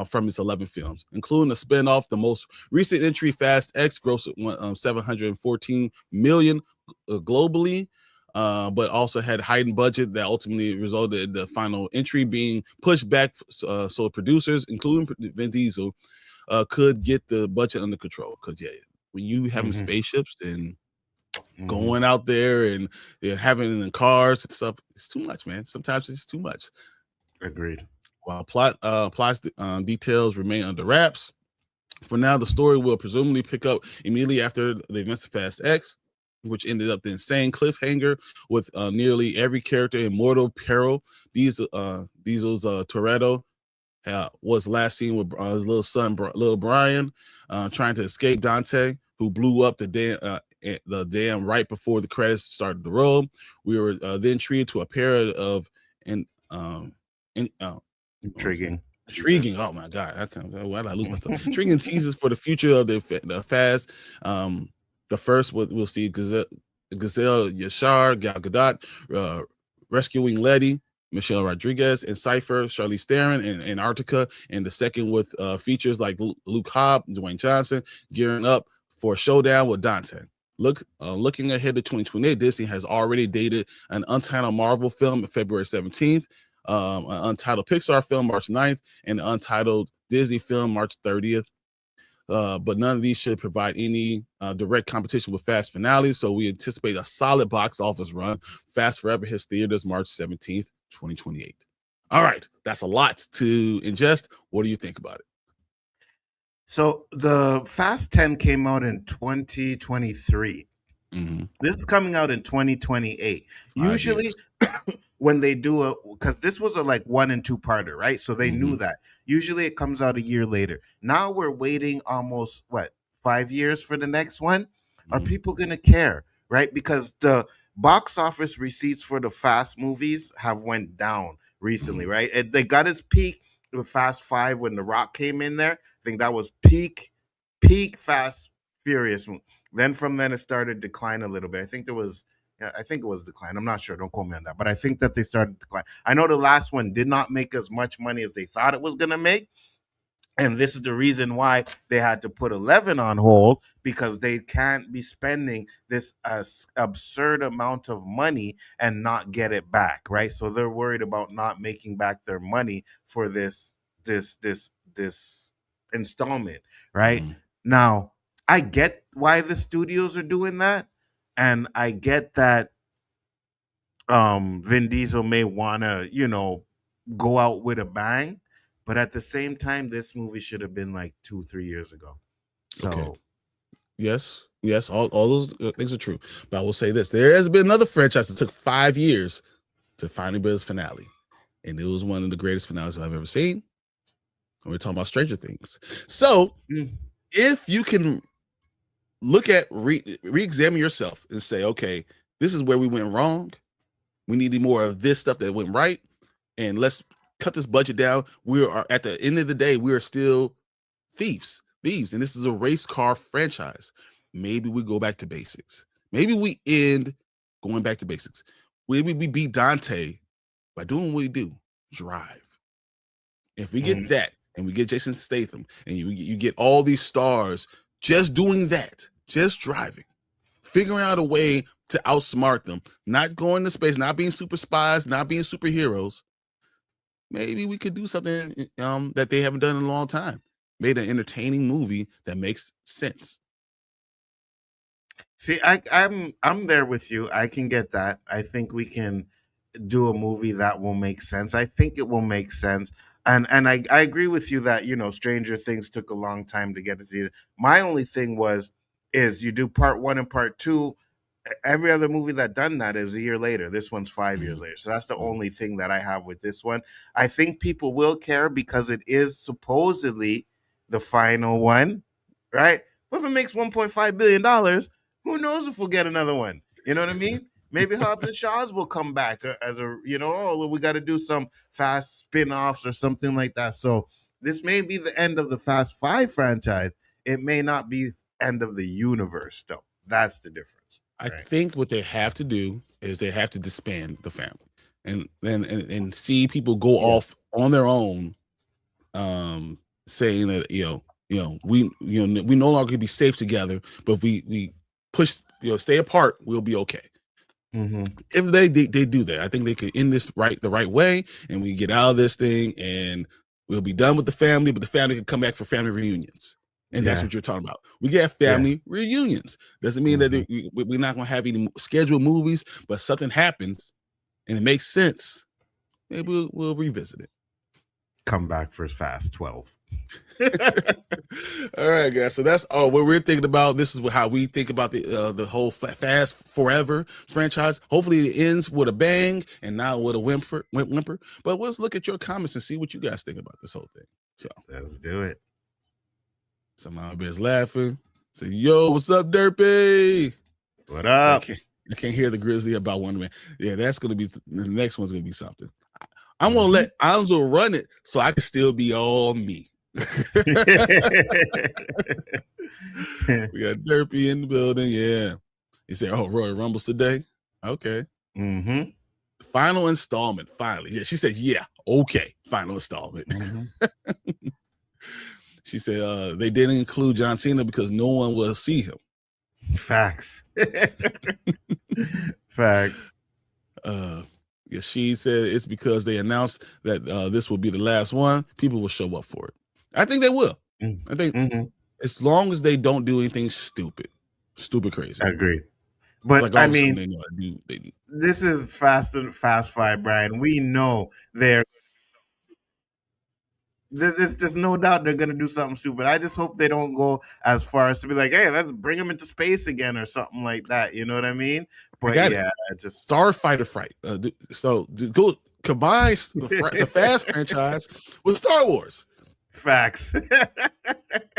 from its 11 films, including the spinoff. The most recent entry, Fast X, grossed $714 million globally. But also had heightened budget that ultimately resulted in the final entry being pushed back, so producers, including Vin Diesel, could get the budget under control. Because when you having spaceships and going out there and having in cars and stuff, it's too much, man. Sometimes it's too much. Agreed. While plot details remain under wraps, for now the story will presumably pick up immediately after the events of Fast X, which ended up the insane cliffhanger with nearly every character in mortal peril. Diesel's Toretto was last seen with his little son, little Bryon, trying to escape Dante, who blew up the dam right before the credits started to roll. We were then treated to a pair of intriguing. Oh my God! Why did I lose myself? Intriguing teasers for the future of the Fast. The first, we'll see Gazelle Yashar, Gal Gadot, rescuing Letty, Michelle Rodriguez, and Cypher, Charlize Theron, and Antarctica. And the second with features like Luke Hobb, Dwayne Johnson, gearing up for a showdown with Dante. Looking ahead to 2028, Disney has already dated an untitled Marvel film on February 17th, an untitled Pixar film March 9th, and an untitled Disney film March 30th. But none of these should provide any direct competition with Fast finales, so we anticipate a solid box office run. Fast Forever hits theaters March 17th, 2028. All right, that's a lot to ingest. What do you think about it? So the Fast 10 came out in 2023. This is coming out in 2028. Usually when they do because this was a like 1 and 2 parter, right? So they knew that. Usually it comes out a year later. Now we're waiting almost 5 years for the next one. are people going to care, right? Because the box office receipts for the Fast movies have went down recently, right? They got its peak with Fast 5 when The Rock came in there. I think that was peak Fast Furious. Then from then it started to decline a little bit. I think it was decline. I'm not sure. Don't quote me on that. But I think that they started to decline. I know the last one did not make as much money as they thought it was going to make. And this is the reason why they had to put 11 on hold, because they can't be spending this absurd amount of money and not get it back, right? So they're worried about not making back their money for this installment, right? Now, I get why the studios are doing that, and I get that Vin Diesel may want to, go out with a bang, but at the same time, this movie should have been like 2-3 years ago. So, okay. Yes, all those things are true. But I will say this: there has been another franchise that took 5 years to finally build its finale, and it was one of the greatest finales I've ever seen. And we're talking about Stranger Things. So, if you can look at re-examine yourself and say, okay, this is where we went wrong. We needed more of this stuff that went right, and let's cut this budget down. We are at the end of the day, we are still thieves, and this is a race car franchise. Maybe we go back to basics. Maybe we end going back to basics. Maybe we beat Dante by doing what we do: drive. If we get that, and we get Jason Statham, and you get all these stars just doing that, just driving, figuring out a way to outsmart them, not going to space, not being super spies, not being superheroes. Maybe we could do something that they haven't done in a long time. Made an entertaining movie that makes sense. See, I'm there with you. I can get that. I think we can do a movie that will make sense. I think it will make sense. And I agree with you that, Stranger Things took a long time to get to see it. My only thing is you do part 1 and part 2. Every other movie that done that is a year later. This one's 5 years later. So that's the only thing that I have with this one. I think people will care because it is supposedly the final one, right? But if it makes $1.5 billion, who knows if we'll get another one? You know what I mean? Maybe Hobbs and Shaws will come back as a, we got to do some Fast spin-offs or something like that. So this may be the end of the Fast 5 franchise. It may not be end of the universe, though. That's the difference. I think what they have to do is they have to disband the family and see people go off on their own, saying that we no longer can be safe together, but if we push stay apart, we'll be okay. If they do that, I think they could end this the right way, and we get out of this thing, and we'll be done with the family. But the family can come back for family reunions. And that's what you're talking about. We get family reunions. Doesn't mean that we're not going to have any scheduled movies, but something happens and it makes sense. Maybe we'll revisit it. Come back for Fast 12. All right, guys. So that's what we're thinking about. This is how we think about the whole Fast Forever franchise. Hopefully it ends with a bang and not with a whimper. But let's look at your comments and see what you guys think about this whole thing. So let's do it. Somehow everybody's laughing. Say, yo, what's up, Derpy? What up? So I can't hear the Grizzly about Wonder Man. Yeah, that's going to be, the next one's going to be something. I'm going to let Anzo run it so I can still be all me. We got Derpy in the building. Yeah. He said, oh, Royal Rumbles today. Okay. Final installment. Finally. Yeah. She said, yeah. Okay. Final installment. She said they didn't include John Cena because no one will see him. Facts. Facts. Yeah, she said it's because they announced that this will be the last one. People will show up for it. I think they will. I think as long as they don't do anything stupid crazy. I agree. But like, I mean, this is Fast 5, Brian. We know there's no doubt they're going to do something stupid. I just hope they don't go as far as to be like, hey, let's bring them into space again or something like that. You know what I mean? But just Starfighter Fright. Go combine the Fast franchise with Star Wars. Facts.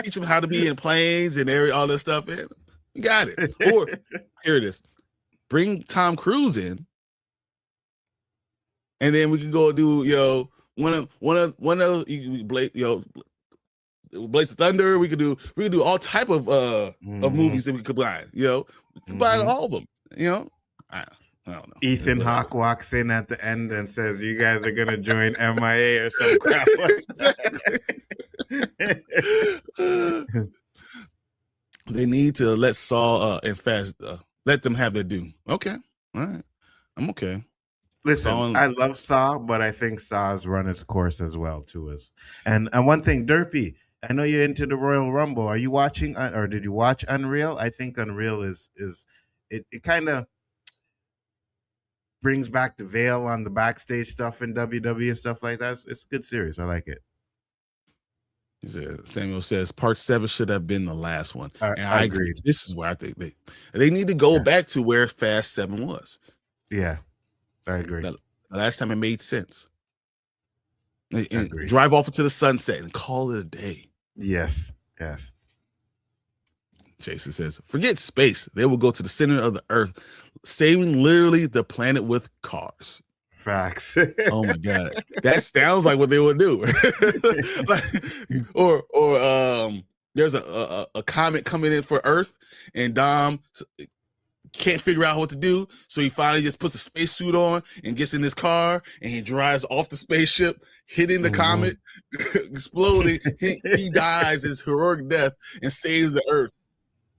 Teach them how to be in planes and all this stuff. Man. You got it. Or here it is. Bring Tom Cruise in, and then we can go do one of Blaze of Thunder. We could do all type of movies that we could combine. We could combine all of them. I don't know. Ethan Hawke walks in at the end and says, "You guys are gonna join MIA or some crap." They need to let Saw and Fast let them have their due. Okay, all right, I'm okay. Listen, I love Saw, but I think Saw's run its course as well to us. And one thing, Derpy, I know you're into the Royal Rumble. Are you watching, or did you watch Unreal? I think Unreal is it kind of brings back the veil on the backstage stuff in WWE and stuff like that. It's a good series. I like it. Samuel says Part 7 should have been the last one. And I agree. Agreed. This is where I think they need to go back to where Fast 7 was. Yeah, I agree. The last time it made sense. And drive off into the sunset and call it a day. Yes. Jason says, forget space. They will go to the center of the earth, saving literally the planet with cars. Facts. Oh my God. That sounds like what they would do. or there's a comet coming in for Earth, and Dom can't figure out what to do. So he finally just puts a spacesuit on and gets in his car, and he drives off the spaceship, hitting the comet, exploding. He dies his heroic death and saves the Earth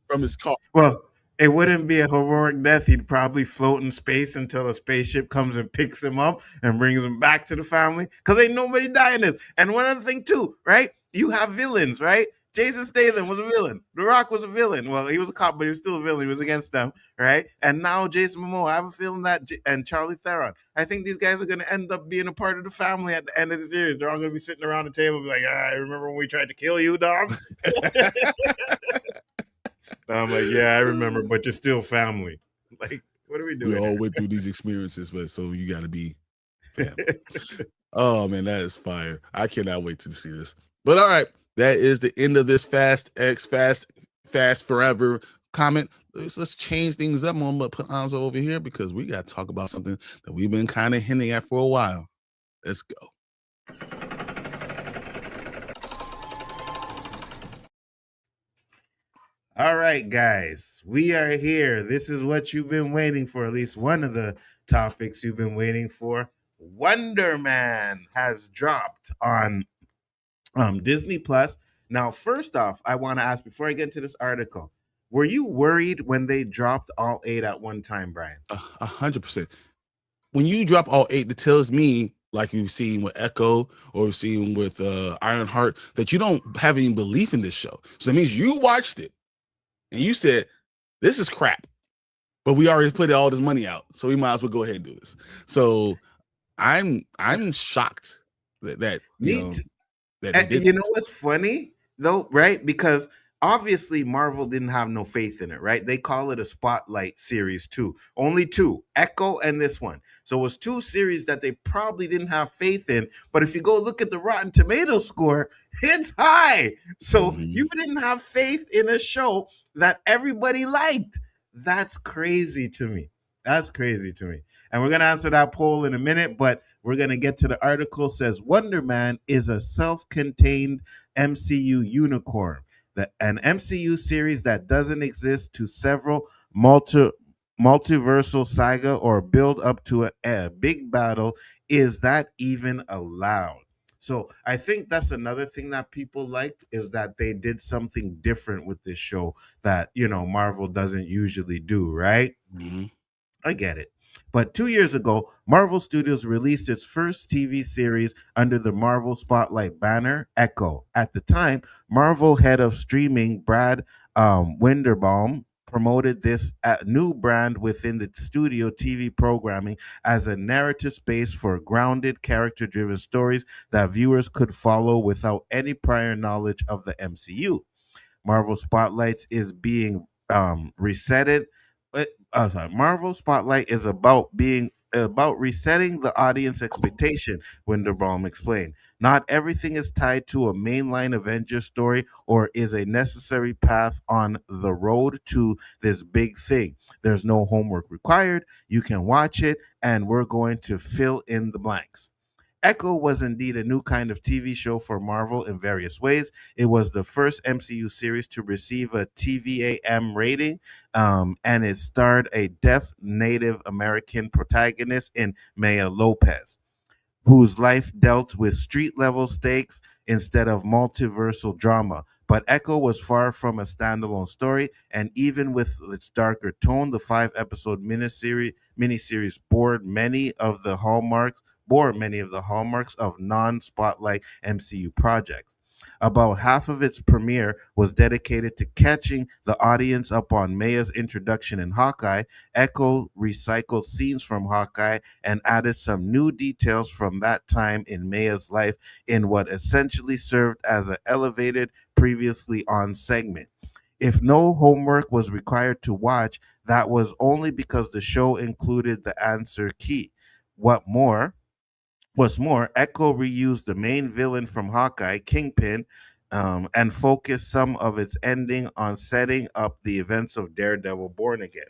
from his car. Well, it wouldn't be a heroic death. He'd probably float in space until a spaceship comes and picks him up and brings him back to the family. Because ain't nobody dying this. And one other thing too, right? You have villains, right? Jason Statham was a villain. The Rock was a villain. Well, he was a cop, but he was still a villain. He was against them, right? And now Jason Momoa, I have a feeling that, and Charlie Theron, I think these guys are going to end up being a part of the family at the end of the series. They're all going to be sitting around the table and be like, I remember when we tried to kill you, Dom? I'm like, yeah, I remember, but you're still family. Like, what are we doing? We all went through these experiences, but so you got to be family. Oh, man, that is fire. I cannot wait to see this. But all right, that is the end of this Fast Forever comment. Let's change things up. I'm going to put Anzo over here because we got to talk about something that we've been kind of hinting at for a while. Let's go. All right, guys, we are here. This is what you've been waiting for, at least one of the topics you've been waiting for. Wonder Man has dropped on Disney Plus. Now, first off, I want to ask, before I get into this article, were you worried when they dropped all 8 at one time, Bryon? 100%. When you drop all 8, it tells me, like you've seen with Echo or you've seen with Ironheart, that you don't have any belief in this show. So that means you watched it and you said, this is crap, but we already put all this money out, so we might as well go ahead and do this. So I'm shocked that you know what's funny though, right? Because obviously Marvel didn't have no faith in it, right? They call it a Spotlight series 2. Only 2, Echo and this one. So it was 2 series that they probably didn't have faith in. But if you go look at the Rotten Tomatoes score, it's high. So you didn't have faith in a show that everybody liked. That's crazy to me. That's crazy to me. And we're going to answer that poll in a minute, but we're going to get to the article. It says Wonder Man is a self-contained MCU unicorn. An MCU series that doesn't exist to several multiversal saga or build up to a big battle. Is that even allowed? So I think that's another thing that people liked, is that they did something different with this show that, Marvel doesn't usually do, right? Mm-hmm. I get it. But 2 years ago, Marvel Studios released its first TV series under the Marvel Spotlight banner, Echo. At the time, Marvel head of streaming Brad Winderbaum promoted this new brand within the studio TV programming as a narrative space for grounded, character-driven stories that viewers could follow without any prior knowledge of the MCU. Marvel Spotlights is being resetted. Marvel Spotlight is about being about resetting the audience expectation, Winterbaum explained. Not everything is tied to a mainline Avengers story or is a necessary path on the road to this big thing. There's no homework required. You can watch it, and we're going to fill in the blanks. Echo was indeed a new kind of TV show for Marvel in various ways. It was the first MCU series to receive a TVAM rating, and it starred a deaf Native American protagonist in Maya Lopez, whose life dealt with street level stakes instead of multiversal drama. But Echo was far from a standalone story, and even with its darker tone, the five-episode miniseries bore many of the hallmarks of non-spotlight MCU projects. About half of its premiere was dedicated to catching the audience up on Maya's introduction in Hawkeye. Echo recycled scenes from Hawkeye and added some new details from that time in Maya's life in what essentially served as an elevated previously on segment. If no homework was required to watch, that was only because the show included the answer key. What more? What's more, Echo reused the main villain from Hawkeye, Kingpin, and focused some of its ending on setting up the events of Daredevil Born Again.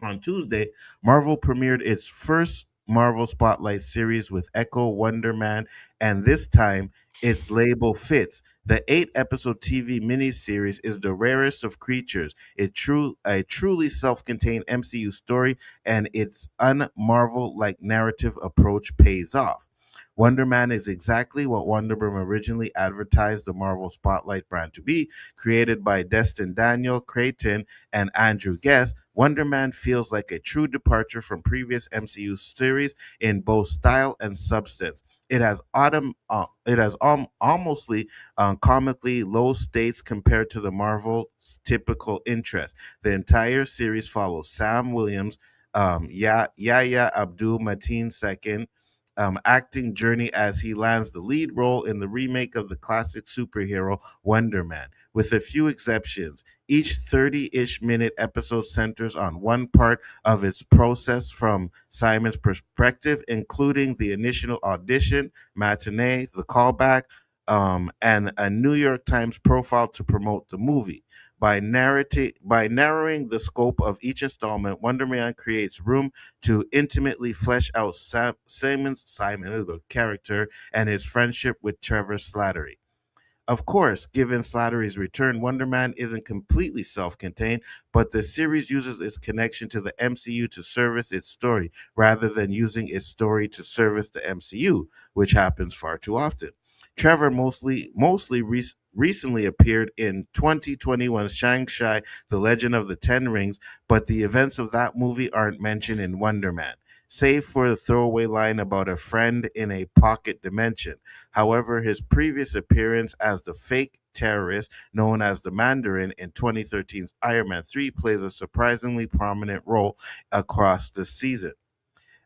On Tuesday, Marvel premiered its first Marvel Spotlight series with Echo Wonder Man, and this time its label fits. The eight-episode TV miniseries is the rarest of creatures, a truly self-contained MCU story, and its un-Marvel-like narrative approach pays off. Wonder Man is exactly what Wonder Woman originally advertised the Marvel Spotlight brand to be. Created by Destin Daniel Creighton and Andrew Guest, Wonder Man feels like a true departure from previous MCU series in both style and substance. It has almostly comically low stakes compared to the Marvel typical interest. The entire series follows Sam Williams, Yahya Abdul Mateen II, acting journey as he lands the lead role in the remake of the classic superhero Wonder Man. With a few exceptions, each 30-ish minute episode centers on one part of its process from Simon's perspective, including the initial audition, matinee, the callback, and a New York Times profile to promote the movie. By narrowing the scope of each installment, Wonder Man creates room to intimately flesh out Simon, the character, and his friendship with Trevor Slattery. Of course, given Slattery's return, Wonder Man isn't completely self contained, but the series uses its connection to the MCU to service its story rather than using its story to service the MCU, which happens far too often. Trevor recently appeared in 2021's Shang-Chi, The Legend of the Ten Rings, but the events of that movie aren't mentioned in Wonder Man, save for the throwaway line about a friend in a pocket dimension. However, his previous appearance as the fake terrorist known as the Mandarin in 2013's Iron Man 3 plays a surprisingly prominent role across the season.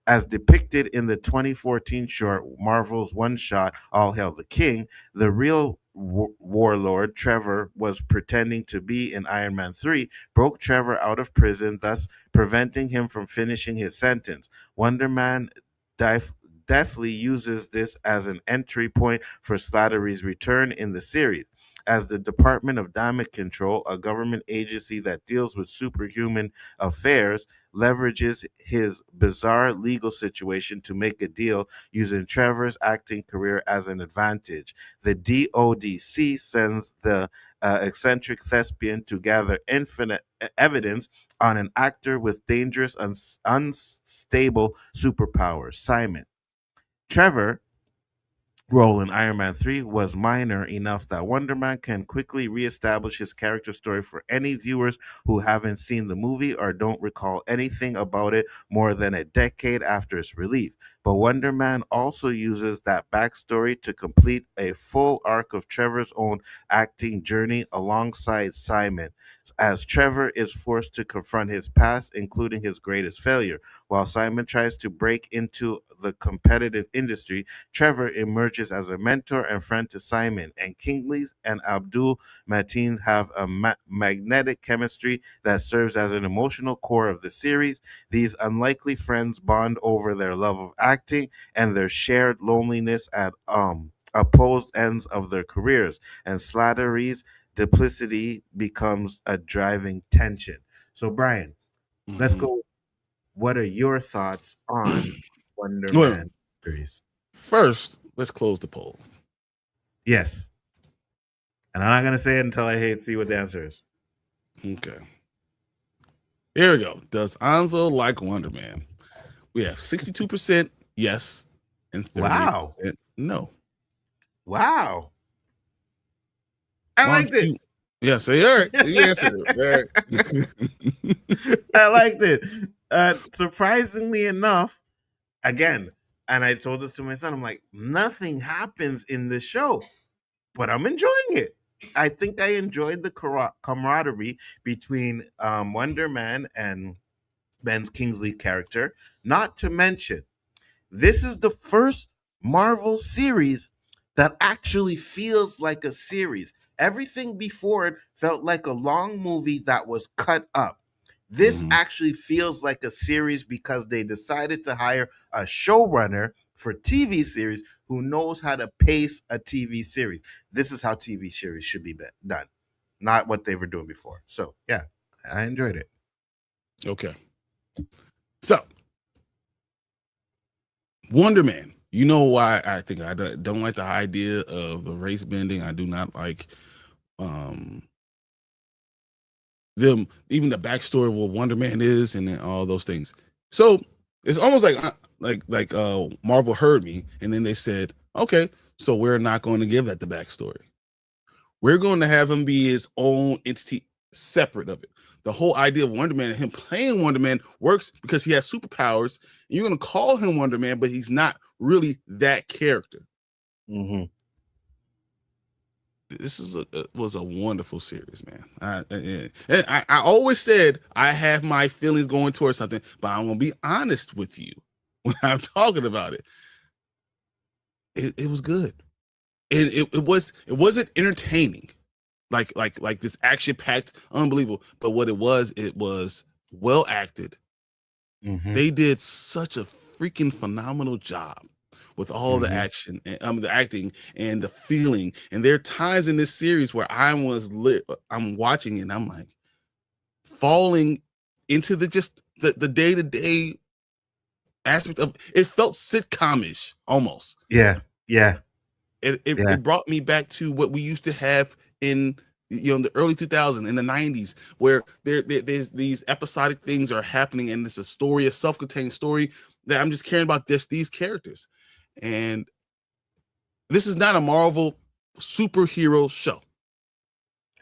As depicted in the 2014 short Marvel's one shot All Hail the King, the real warlord Trevor was pretending to be in Iron Man 3 broke Trevor out of prison, thus preventing him from finishing his sentence. Wonder Man def- deftly uses this as an entry point for Slattery's return in the series. As the Department of Damage Control, a government agency that deals with superhuman affairs, leverages his bizarre legal situation to make a deal using Trevor's acting career as an advantage. The DODC sends the eccentric thespian to gather infinite evidence on an actor with dangerous, unstable superpowers, Simon. Trevor role in Iron Man 3 was minor enough that Wonder Man can quickly reestablish his character story for any viewers who haven't seen the movie or don't recall anything about it more than a decade after its release. but Wonder Man also uses that backstory to complete a full arc of Trevor's own acting journey alongside Simon, as Trevor is forced to confront his past, including his greatest failure. While Simon tries to break into the competitive industry, Trevor emerges as a mentor and friend to Simon, and Kingsley and Abdul Mateen have a magnetic chemistry that serves as an emotional core of the series. These unlikely friends bond over their love of acting and their shared loneliness at opposed ends of their careers, and Slattery's duplicity becomes a driving tension. So, Brian, let's Mhm. go. What are your thoughts on Wonder Well, Man series? first, let's close the poll. Yes. And I'm not going to say it until I see what the answer is. Okay. Here we go. Does Anzo like Wonder Man? We have 62% yes and 38% Wow. no. Wow. I Why liked don't it. you? Yeah, so all right. You answered it. All right. I liked it. Surprisingly enough, again, and I told this to my son, I'm like, nothing happens in this show, but I'm enjoying it. I think I enjoyed the camaraderie between Wonder Man and Ben Kingsley character. Not to mention, this is the first Marvel series that actually feels like a series. Everything before it felt like a long movie that was cut up. This Mhm. actually feels like a series because they decided to hire a showrunner for TV series who knows how to pace a TV series. This is how TV series should be done, not what they were doing before. So, yeah, I enjoyed it. Okay. So, Wonder Man. You know why I think I don't like the idea of the race bending. I do not like um them, even the backstory of what Wonder Man is, and then all those things. So it's almost like Marvel heard me, and then they said, okay, so we're not going to give that the backstory. We're going to have him be his own entity, separate of it. The whole idea of Wonder Man and him playing Wonder Man works because he has superpowers. And you're going to call him Wonder Man, but he's not really that character. Mm-hmm. This was a wonderful series, man. I always said I have my feelings going towards something, but I'm gonna be honest with you when I'm talking about it. It was good, and it wasn't entertaining, like this action packed, unbelievable. But what it was well acted. Mm-hmm. They did such a freaking phenomenal job with all the action and the acting and the feeling. And there are times in this series where I'm watching it and I'm like falling into the day-to-day aspect of it. Felt sitcomish almost. Yeah. It brought me back to what we used to have in the early 2000s, in the 90s, where there's these episodic things are happening, and it's a self-contained story that I'm just caring about just these characters. And this is not a Marvel superhero show.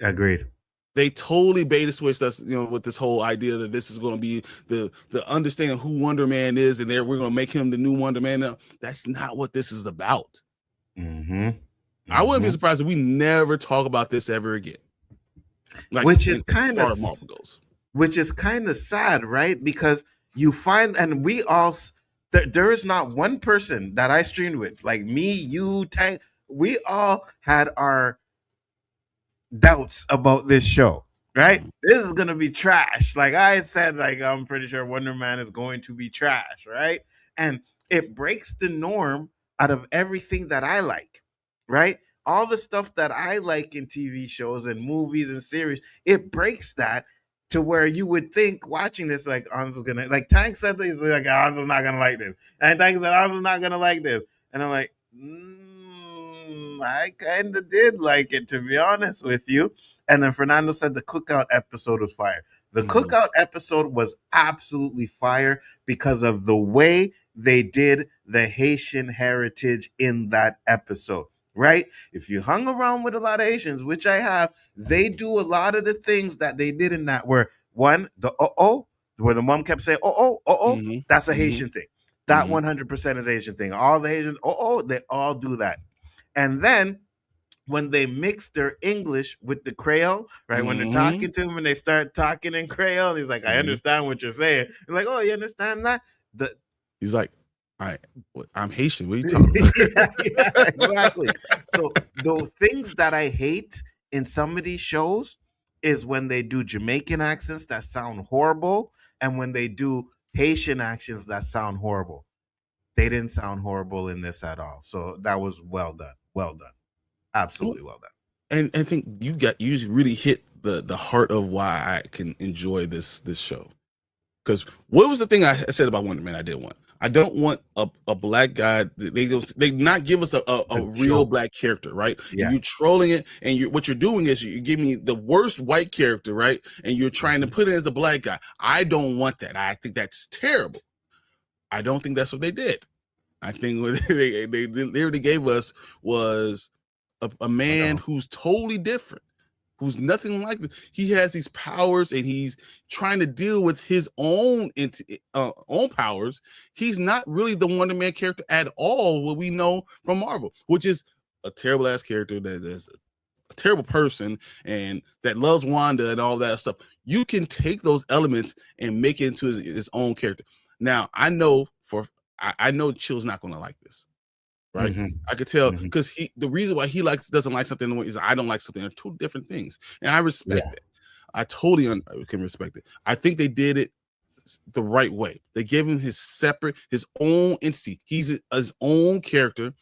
Agreed. They totally beta switched us, with this whole idea that this is going to be the understanding who Wonder Man is, and we're going to make him the new Wonder Man. Now, that's not what this is about. Mm-hmm. I wouldn't be surprised if we never talk about this ever again. Which is kind of Marvel goes. Which is kind of sad, right? Because you find, and we all, there is not one person that I streamed with, like me, you, Tank. We all had our doubts about this show, right? Mhm. This is gonna be trash. Like I said, like I'm pretty sure Wonder Man is going to be trash, right? And it breaks the norm out of everything that I like, right? All the stuff that I like in TV shows and movies and series, it breaks that to where you would think watching this, like Anzo's gonna, like Tank said, he's like Anzo's not gonna like this, and Tank said Anzo's not gonna like this, and I'm like, I kind of did like it, to be honest with you. And then Fernando said the cookout episode was fire. The cookout episode was absolutely fire because of the way they did the Haitian heritage in that episode, right? If you hung around with a lot of Haitians, which I have, they do a lot of the things that they did in that, where one, the where the mom kept saying, that's a Haitian thing. That 100% is Asian thing. All the Asians, they all do that. And then when they mix their English with the Creole, right? When they're talking to him and they start talking in Creole, he's like, I understand what you're saying. You're like, oh, you understand that? He's like, I'm Haitian. What are you talking about? yeah, exactly. So the things that I hate in some of these shows is when they do Jamaican accents that sound horrible, and when they do Haitian accents that sound horrible. They didn't sound horrible in this at all. So that was well done. Well done. Absolutely well done. And I think you really hit the heart of why I can enjoy this show. Because what was the thing I said about Wonder Man I didn't want? I don't want a black guy. They not give us a real black character, right? Yeah. You're trolling it, and what you're doing is you give me the worst white character, right? And you're trying to put it as a black guy. I don't want that. I think that's terrible. I don't think that's what they did. I think what they literally gave us was a man who's totally different, who's nothing like this. He has these powers, and he's trying to deal with his own powers. He's not really the Wonder Man character at all, what we know from Marvel, which is a terrible ass character that is a terrible person and that loves Wanda and all that stuff. You can take those elements and make it into his own character. Now, I know Chill's not going to like this. Right, I could tell because the reason why he doesn't like something is I don't like something. They're two different things, and I respect it. I totally can respect it. I think they did it the right way. They gave him his own entity. He's his own character.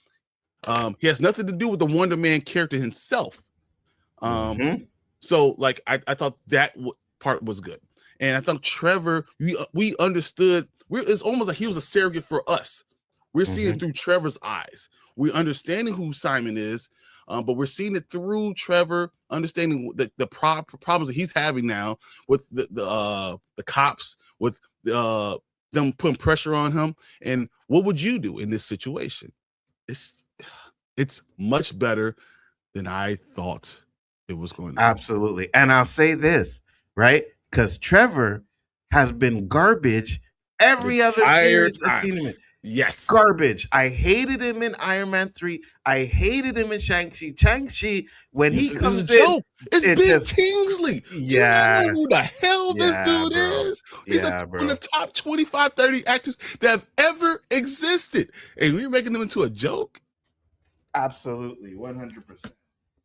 He has nothing to do with the Wonder Man character himself. So like I thought that part was good, and I thought Trevor, we understood. It's almost like he was a surrogate for us. We're seeing it through Trevor's eyes. We're understanding who Simon is, but we're seeing it through Trevor, understanding the problems that he's having now with the cops, with them putting pressure on him. And what would you do in this situation? It's much better than I thought it was going to be. Absolutely. And I'll say this, right? Because Trevor has been garbage every other series I've seen him in. Yes. Garbage. I hated him in Iron Man 3. I hated him in Shang-Chi. Shang-Chi, when he comes in, it's Ben Kingsley. Yeah. Do you know who the hell this dude is? He's one of the top 25, 30 actors that have ever existed. And we're making him into a joke? Absolutely. 100%.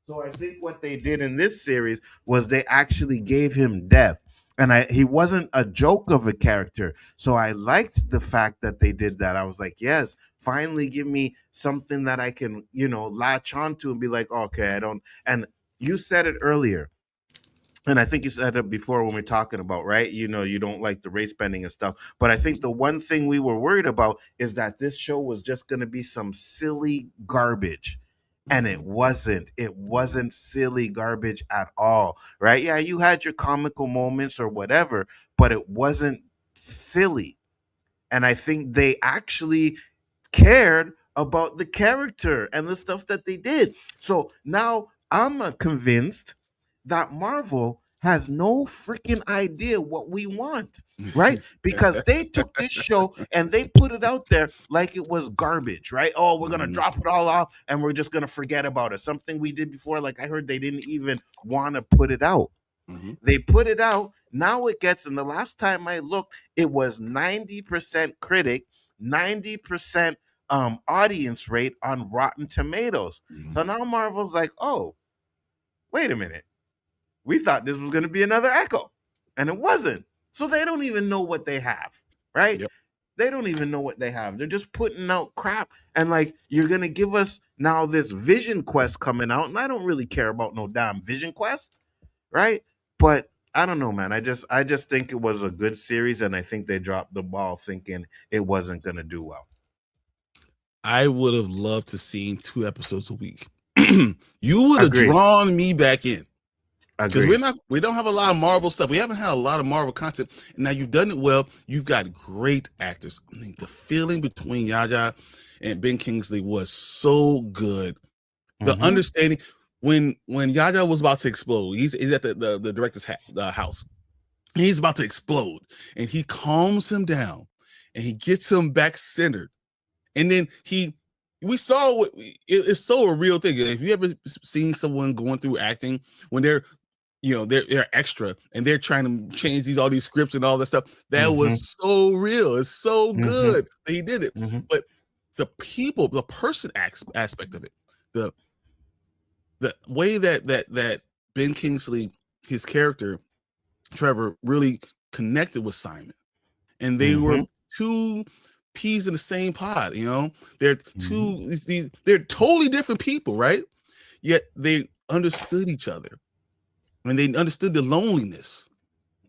So I think what they did in this series was they actually gave him depth. And he wasn't a joke of a character. So I liked the fact that they did that. I was like, yes, finally give me something that I can, latch onto and be like, okay, I don't. And you said it earlier. And I think you said it before when we we're talking about, right? You don't like the race bending and stuff. But I think the one thing we were worried about is that this show was just going to be some silly garbage. And it wasn't silly garbage at all, right? Yeah, you had your comical moments or whatever, but it wasn't silly. And I think they actually cared about the character and the stuff that they did. So now I'm convinced that Marvel has no freaking idea what we want, right? Because they took this show and they put it out there like it was garbage, right? Oh, we're gonna drop it all off and we're just gonna forget about it. Something we did before, like I heard they didn't even want to put it out. They put it out. Now it gets, and the last time I looked, it was 90% critic, 90% audience rate on Rotten Tomatoes. So now Marvel's like, oh, wait a minute. We thought this was going to be another Echo, and it wasn't. So they don't even know what they have, right? Yep. They don't even know what they have. They're just putting out crap. And like, you're going to give us now this Vision Quest coming out, and I don't really care about no damn Vision Quest, right? But I don't know, man. I just think it was a good series, and I think they dropped the ball thinking it wasn't going to do well. I would have loved to seen 2 episodes a week. You would have drawn me back in. Because we don't have a lot of Marvel stuff. We haven't had a lot of Marvel content. And now you've done it well. You've got great actors. I mean, the feeling between Yaya and Ben Kingsley was so good. The understanding when Yaya was about to explode, he's at the director's house. He's about to explode, and he calms him down, and he gets him back centered. And then we saw it's so a real thing. If you ever seen someone going through acting when they're extra and they're trying to change all these scripts and all that stuff, that was so real. It's so good that he did it. But the person aspect of it, the way that Ben Kingsley, his character Trevor, really connected with Simon, and they were two peas in the same pod. They're they're totally different people, right? Yet they understood each other, and they understood the loneliness.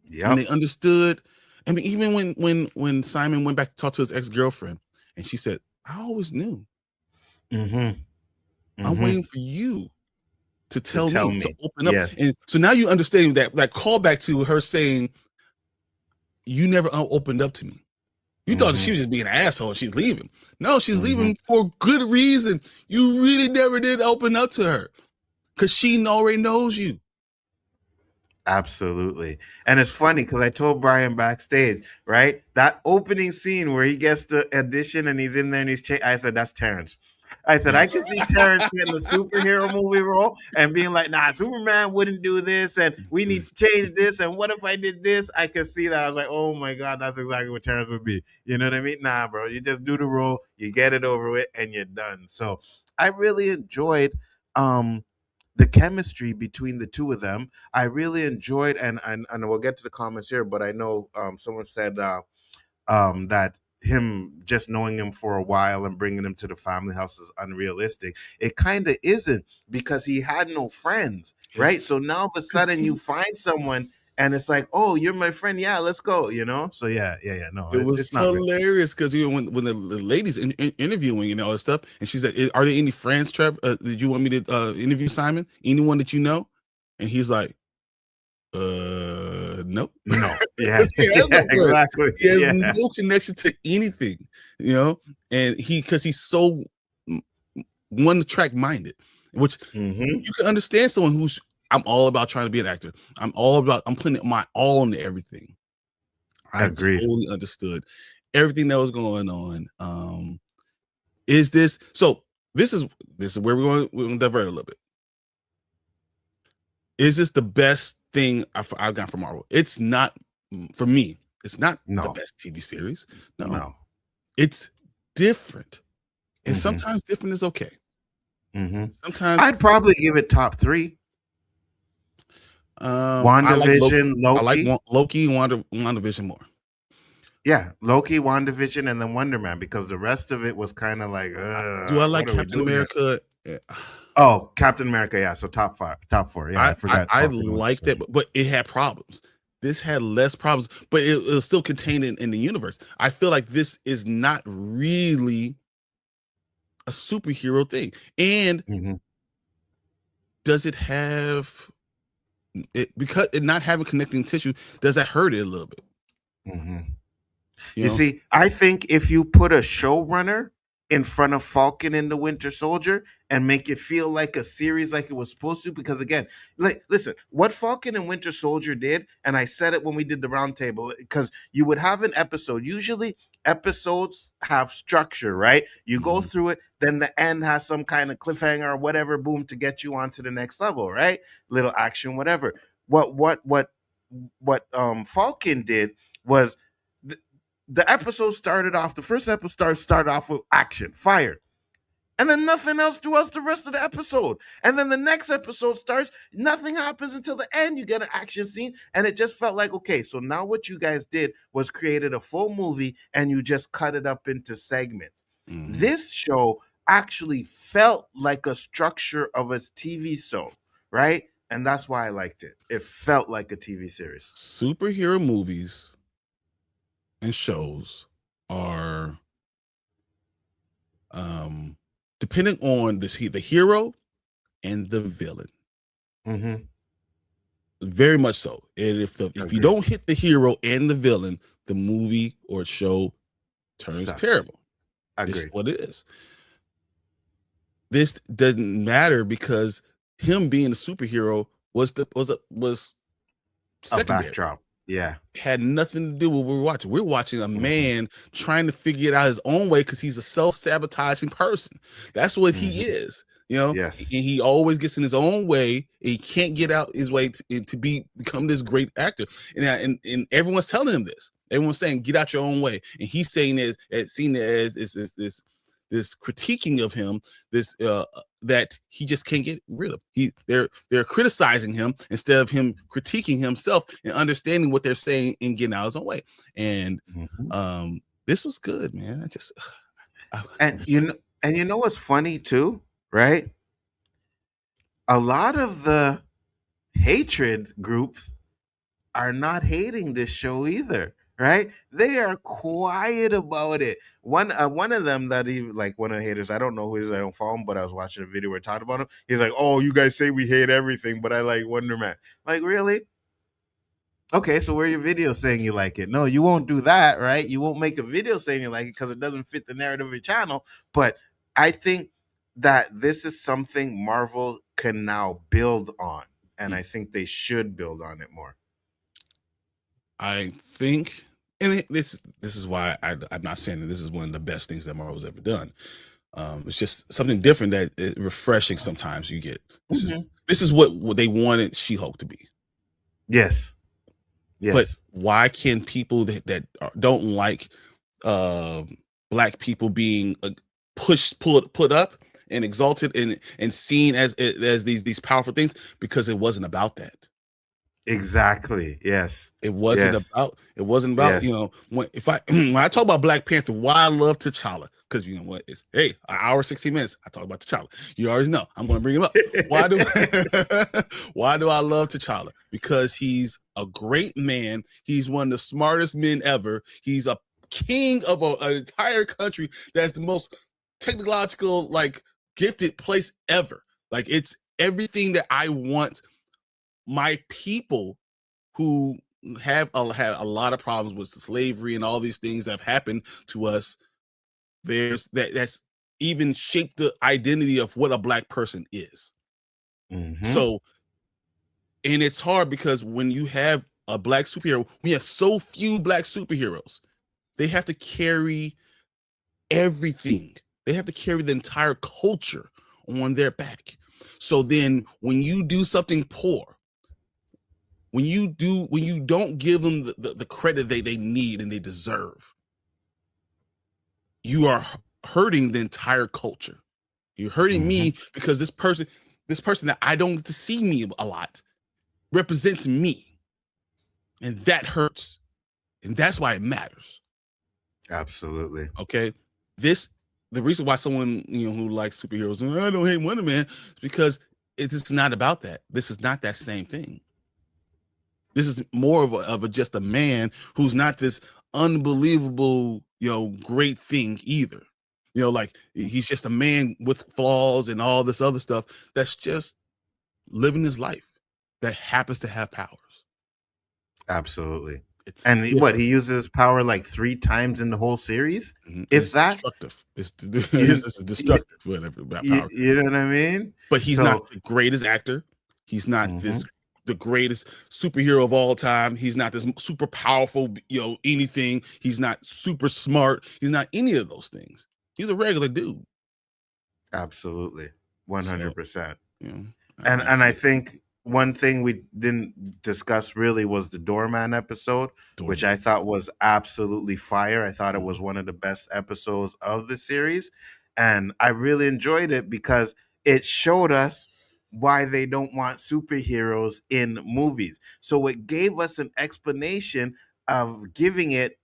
Yeah, and they understood. I mean, even when Simon went back to talk to his ex-girlfriend, and she said, "I always knew. I'm waiting for you to tell me to open up." Yes. And so now you understand that callback to her saying, "You never opened up to me." You thought she was just being an asshole and she's leaving. No, she's leaving for good reason. You really never did open up to her because she already knows you. Absolutely. And it's funny because I told Bryon backstage, right? That opening scene where he gets the audition and he's in there and I said, that's Terrence. I said, I can see Terrence getting a superhero movie role and being like, nah, Superman wouldn't do this and we need to change this. And what if I did this? I could see that. I was like, oh my God, that's exactly what Terrence would be. You know what I mean? Nah, bro, you just do the role, you get it over with, and you're done. So I really enjoyed the chemistry between the two of them. I really enjoyed, and we'll get to the comments here, but I know someone said that him just knowing him for a while and bringing him to the family house is unrealistic. It kind of isn't, because he had no friends, right? So now all of a sudden you find someone and it's like, oh, you're my friend, yeah, let's go, So yeah, no, it was hilarious because when the ladies interviewing and all that stuff, and she said, are there any friends, Trev, did you want me to interview Simon, anyone that you know? And he's like, nope. No. Yeah, exactly. He has no connection to anything, and because he's so one track minded, which you can understand someone who's, I'm all about trying to be an actor. I'm putting my all into everything. I totally understood everything that was going on. This is where we're going to divert a little bit. Is this the best thing I've got from Marvel? It's not, for me. It's not the best TV series. No. It's different. And sometimes different is okay. Sometimes I'd probably give it top 3. WandaVision, Loki. I like Loki and WandaVision more. Yeah, Loki, WandaVision, and then Wonder Man, because the rest of it was kind of like, do I like Captain America? Oh, Captain America, yeah. So top 4. Yeah, I forgot. I liked it, but it had problems. This had less problems, but it was still contained in the universe. I feel like this is not really a superhero thing. And does it have it, because it not having connecting tissue, does that hurt it a little bit? You see, I think if you put a showrunner in front of Falcon and the Winter Soldier and make it feel like a series like it was supposed to, because again, like, listen, what Falcon and Winter Soldier did, and I said it when we did the roundtable, because you would have an episode, usually episodes have structure, right? You go through it, then the end has some kind of cliffhanger or whatever, boom, to get you on to the next level, right? Little action, whatever. What Falcon did was the first episode started off with action, fire. And then nothing else to us the rest of the episode. And then the next episode starts, nothing happens until the end. You get an action scene, and it just felt like, okay, so now what you guys did was created a full movie, and you just cut it up into segments. This show actually felt like a structure of a TV show, right? And that's why I liked it. It felt like a TV series. Superhero movies and shows are depending on the hero and the villain. Very much so. And if you don't hit the hero and the villain, the movie or show turns terrible. This is what it is. This doesn't matter because him being a superhero was secondary. A backdrop. Yeah. had nothing to do with what we're watching. We're watching a man trying to figure it out his own way because he's a self-sabotaging person. That's what he is. Yes. And he always gets in his own way. He can't get out his way to become this great actor. And everyone's telling him this. Everyone's saying, "Get out your own way," and he's saying it, seeing it as this critiquing of him, this that he just can't get rid of. They're criticizing him instead of him critiquing himself and understanding what they're saying and getting out of his own way. And this was good, man. And you know what's funny too, right? A lot of the hatred groups are not hating this show either, right? They are quiet about it. One of them that even like one of the haters, I don't know who it is, I don't follow him, but I was watching a video where it talked about him. He's like, "Oh, you guys say we hate everything, but I like Wonder Man." Like, really? Okay, so where are your videos saying you like it? No, you won't do that, right? You won't make a video saying you like it because it doesn't fit the narrative of your channel. But I think that this is something Marvel can now build on, and I think they should build on it more. I think, and this is why I'm not saying that this is one of the best things that Marvel's ever done. It's just something different that is refreshing. Sometimes you get this is what they wanted She-Hulk to be. Yes. But why can people that don't like black people being pushed, put up, and exalted and seen as these powerful things? Because it wasn't about that. Exactly. Yes. It wasn't about. It wasn't about. When I talk about Black Panther, why I love T'Challa, because you know what? It's an hour 60 minutes. I talk about T'Challa. You already know. I'm going to bring him up. Why do I love T'Challa? Because he's a great man. He's one of the smartest men ever. He's a king of an entire country that's the most technological, gifted place ever. Like, it's everything that I want my people who had a lot of problems with slavery and all these things that have happened to us. That's even shaped the identity of what a black person is. So, and it's hard because when you have a black superhero, we have so few black superheroes. They have to carry everything. They have to carry the entire culture on their back. So then when you do something poor, when you don't give them the credit they need and they deserve, you are hurting the entire culture. You're hurting me because this person that I don't get to see me a lot represents me, and that hurts, and that's why it matters. Absolutely. Okay, the reason why someone who likes superheroes, I don't hate Wonder Man, is because it's not about that. This is not that same thing. This is more of just a man who's not this unbelievable, great thing either. He's just a man with flaws and all this other stuff that's just living his life that happens to have powers. Absolutely. He uses power like 3 times in the whole series. If that destructive, this is destructive. Whatever about power. You know what I mean? But he's not the greatest actor. He's not the greatest superhero of all time. He's not this super powerful, anything. He's not super smart. He's not any of those things. He's a regular dude. Absolutely. 100%. And I think one thing we didn't discuss really was the Doorman episode, which I thought was absolutely fire. I thought it was one of the best episodes of the series. And I really enjoyed it because it showed us why they don't want superheroes in movies. So it gave us an explanation of giving it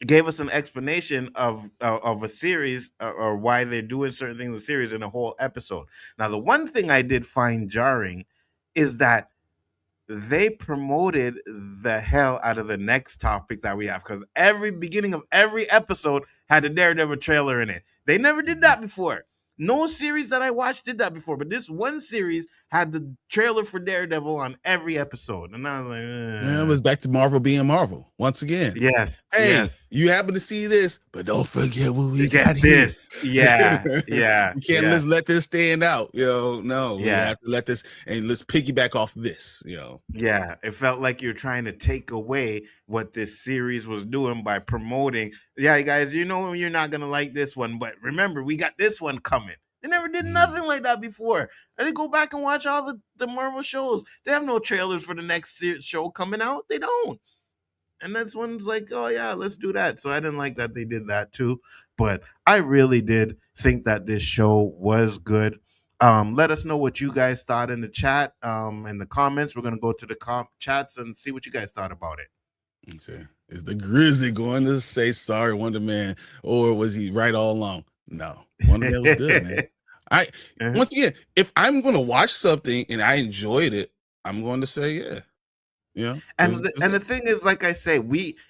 gave us an explanation of a series or why they're doing certain things in the series in a whole episode. Now, the one thing I did find jarring is that they promoted the hell out of the next topic that we have, because every beginning of every episode had a Daredevil trailer in it. They never did that before. No series that I watched did that before, but this one series had the trailer for Daredevil on every episode, and I was like, it was back to Marvel being Marvel once again. yes, Hey, yes. you happen to see this, but don't forget what we Get got this, here. yeah. We can't just let this stand out, no, we Yeah. have to let this, and let's piggyback off this, Yeah, it felt like you're trying to take away what this series was doing by promoting. Yeah, guys, you're not gonna like this one, but remember, we got this one coming. They never did nothing like that before. And they go back and watch all the Marvel shows. They have no trailers for the next show coming out. They don't. And that's when it's like, oh yeah, let's do that. So I didn't like that they did that too, but I really did think that this show was good. Let us know what you guys thought in the chat, in the comments. We're gonna go to the chats and see what you guys thought about it. Okay. Is the Grizzly going to say sorry, Wonder Man, or was he right all along? No, Wonder Man was good, man. Once again, if I'm going to watch something and I enjoyed it, I'm going to say yeah. Yeah. And the thing is, like I say,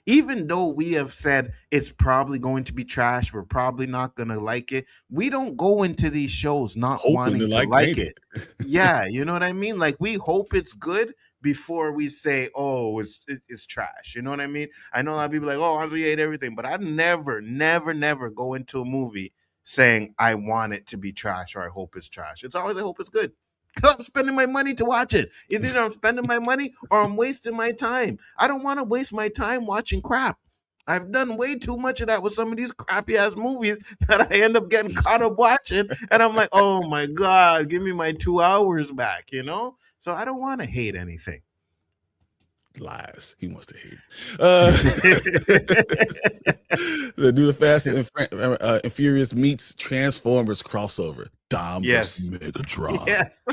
even though we have said it's probably going to be trash, we're probably not going to like it. We don't go into these shows not hoping wanting to like it. Yeah, you know what I mean? Like, we hope it's good before we say, oh, it's trash. You know what I mean? I know a lot of people are like, oh, Andre ate everything, but I never go into a movie saying I want it to be trash or I hope it's trash. It's always I hope it's good. Because I'm spending my money to watch it. Either I'm spending my money or I'm wasting my time. I don't want to waste my time watching crap. I've done way too much of that with some of these crappy ass movies that I end up getting caught up watching. And I'm like, oh my God, give me my 2 hours back, So I don't want to hate anything. Lies. He wants to hate. Do the Fast and Furious meets Transformers crossover. Dom versus Megatron. Yes.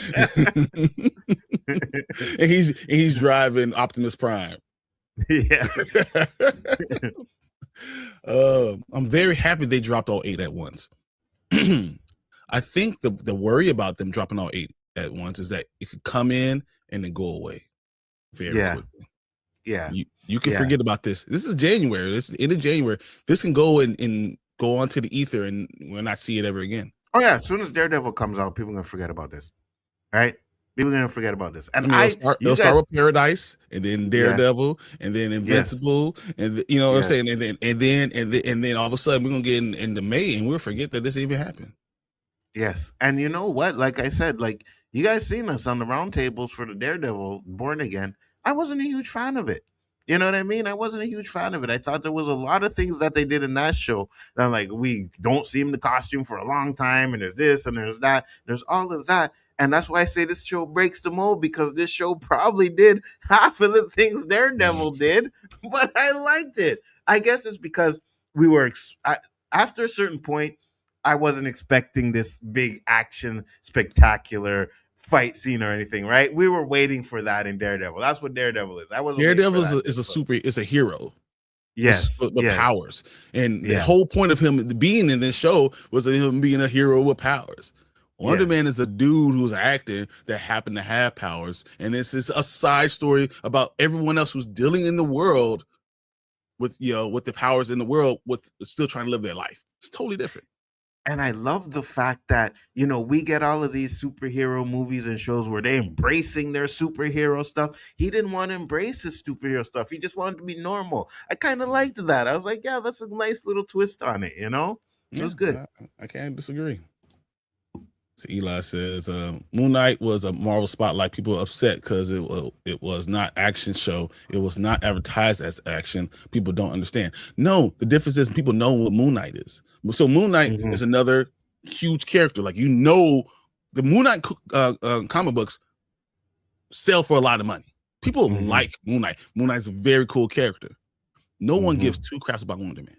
and he's driving Optimus Prime. Yes. I'm very happy they dropped all 8 at once. I think the worry about them dropping all 8 at once is that it could come in and then go away very quickly. Yeah. You can forget about this. This is January. This is the end of January. This can go and go onto the ether and we'll not see it ever again. Oh yeah, as soon as Daredevil comes out, people are gonna forget about this. Right? People are gonna forget about this. And they'll start with Paradise and then Daredevil and then Invincible and what I'm saying, and then all of a sudden we're gonna get into May and we'll forget that this even happened. Yes. And you know what? Like I said, like you guys seen us on the roundtables for the Daredevil Born Again. I wasn't a huge fan of it. You know what I mean? I wasn't a huge fan of it. I thought there was a lot of things that they did in that show that like we don't see him in the costume for a long time, and there's this and there's that, there's all of that. And that's why I say this show breaks the mold, because this show probably did half of the things Daredevil did, but I liked it. I guess it's because we were after a certain point, I wasn't expecting this big action spectacular fight scene or anything, right? We were waiting for that in Daredevil. That's what Daredevil is. Daredevil is a hero. Yes, with powers, and the whole point of him being in this show was him being a hero with powers. Wonder Man is the dude who's acting that happened to have powers, and this is a side story about everyone else who's dealing in the world with with the powers in the world, with still trying to live their life. It's totally different. And I love the fact that, we get all of these superhero movies and shows where they're embracing their superhero stuff. He didn't want to embrace his superhero stuff. He just wanted to be normal. I kind of liked that. I was like, yeah, that's a nice little twist on it, It was good. I can't disagree. So Eli says, Moon Knight was a Marvel spotlight. People were upset because it was not action show. It was not advertised as action. People don't understand. No, the difference is people know what Moon Knight is. So Moon Knight is another huge character. Like, the Moon Knight comic books sell for a lot of money. People like Moon Knight. Moon Knight's a very cool character. No one gives 2 craps about Wonder Man.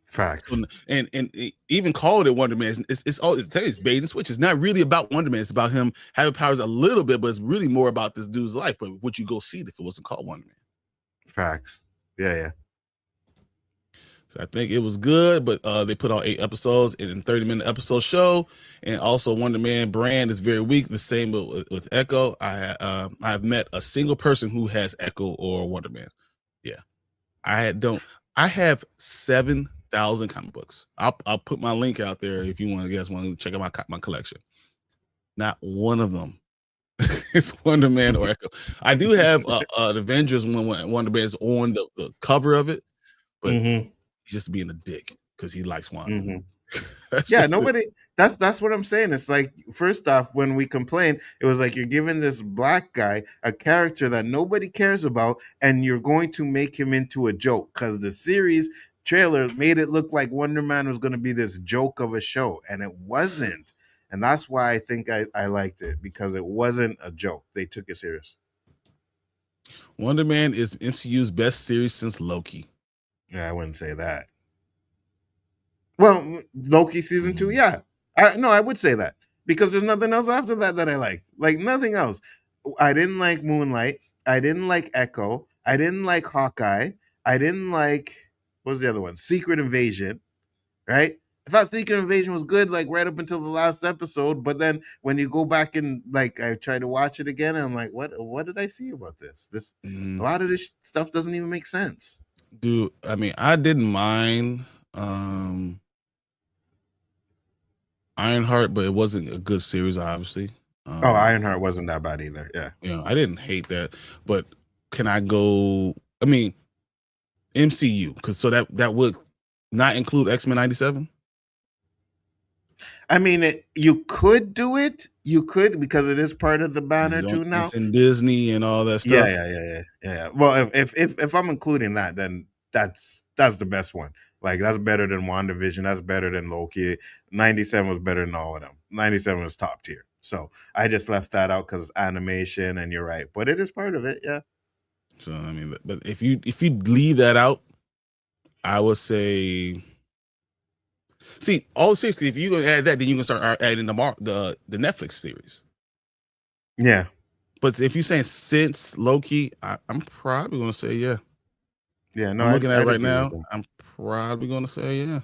Facts. And even called it Wonder Man. It's bait and switch. It's not really about Wonder Man. It's about him having powers a little bit, but it's really more about this dude's life. But would you go see it if it wasn't called Wonder Man? Facts. Yeah. So I think it was good, but they put out 8 episodes in a 30-minute episode show, and also Wonder Man brand is very weak. The same with Echo. I've met a single person who has Echo or Wonder Man. Yeah, I have 7,000 comic books. I'll put my link out there if you guys want to check out my collection. Not one of them It's Wonder Man or Echo. I do have the Avengers when Wonder Man is on the cover of it, but he's just being a dick because he likes Wanda. Yeah, nobody. That's what I'm saying. It's like, first off, when we complained, it was like you're giving this black guy a character that nobody cares about, and you're going to make him into a joke because the series trailer made it look like Wonder Man was going to be this joke of a show, and it wasn't. And that's why I think I liked it, because it wasn't a joke. They took it serious. Wonder Man is MCU's best series since Loki. Yeah, I wouldn't say that. Well, Loki season 2, yeah. I would say that, because there's nothing else after that I liked. Like, nothing else. I didn't like Moonlight. I didn't like Echo. I didn't like Hawkeye. I didn't like, what was the other one? Secret Invasion, right? I thought Secret Invasion was good, like, right up until the last episode. But then when you go back and, like, I try to watch it again, and I'm like, what did I see about this? A lot of this stuff doesn't even make sense. Dude, I mean, I didn't mind Ironheart, but it wasn't a good series, obviously. Ironheart wasn't that bad either. Yeah. You know, I didn't hate that, but can I go? I mean, MCU, because so that would not include X-Men 97. I mean, you could do it. You could, because it is part of the banner too now. It's in Disney and all that stuff. Yeah. Well, if I'm including that, then that's the best one. Like, that's better than WandaVision. That's better than Loki. 97 was better than all of them. 97 was top tier. So I just left that out because animation, and you're right, but it is part of it. Yeah. So I mean, but if you leave that out, I would say. See, all seriously, if you're gonna add that, then you can start adding the Netflix series. Yeah. But if you're saying since Loki, I'm probably gonna say yeah. Yeah, no, I'm looking at it right now. I'm probably gonna say yeah.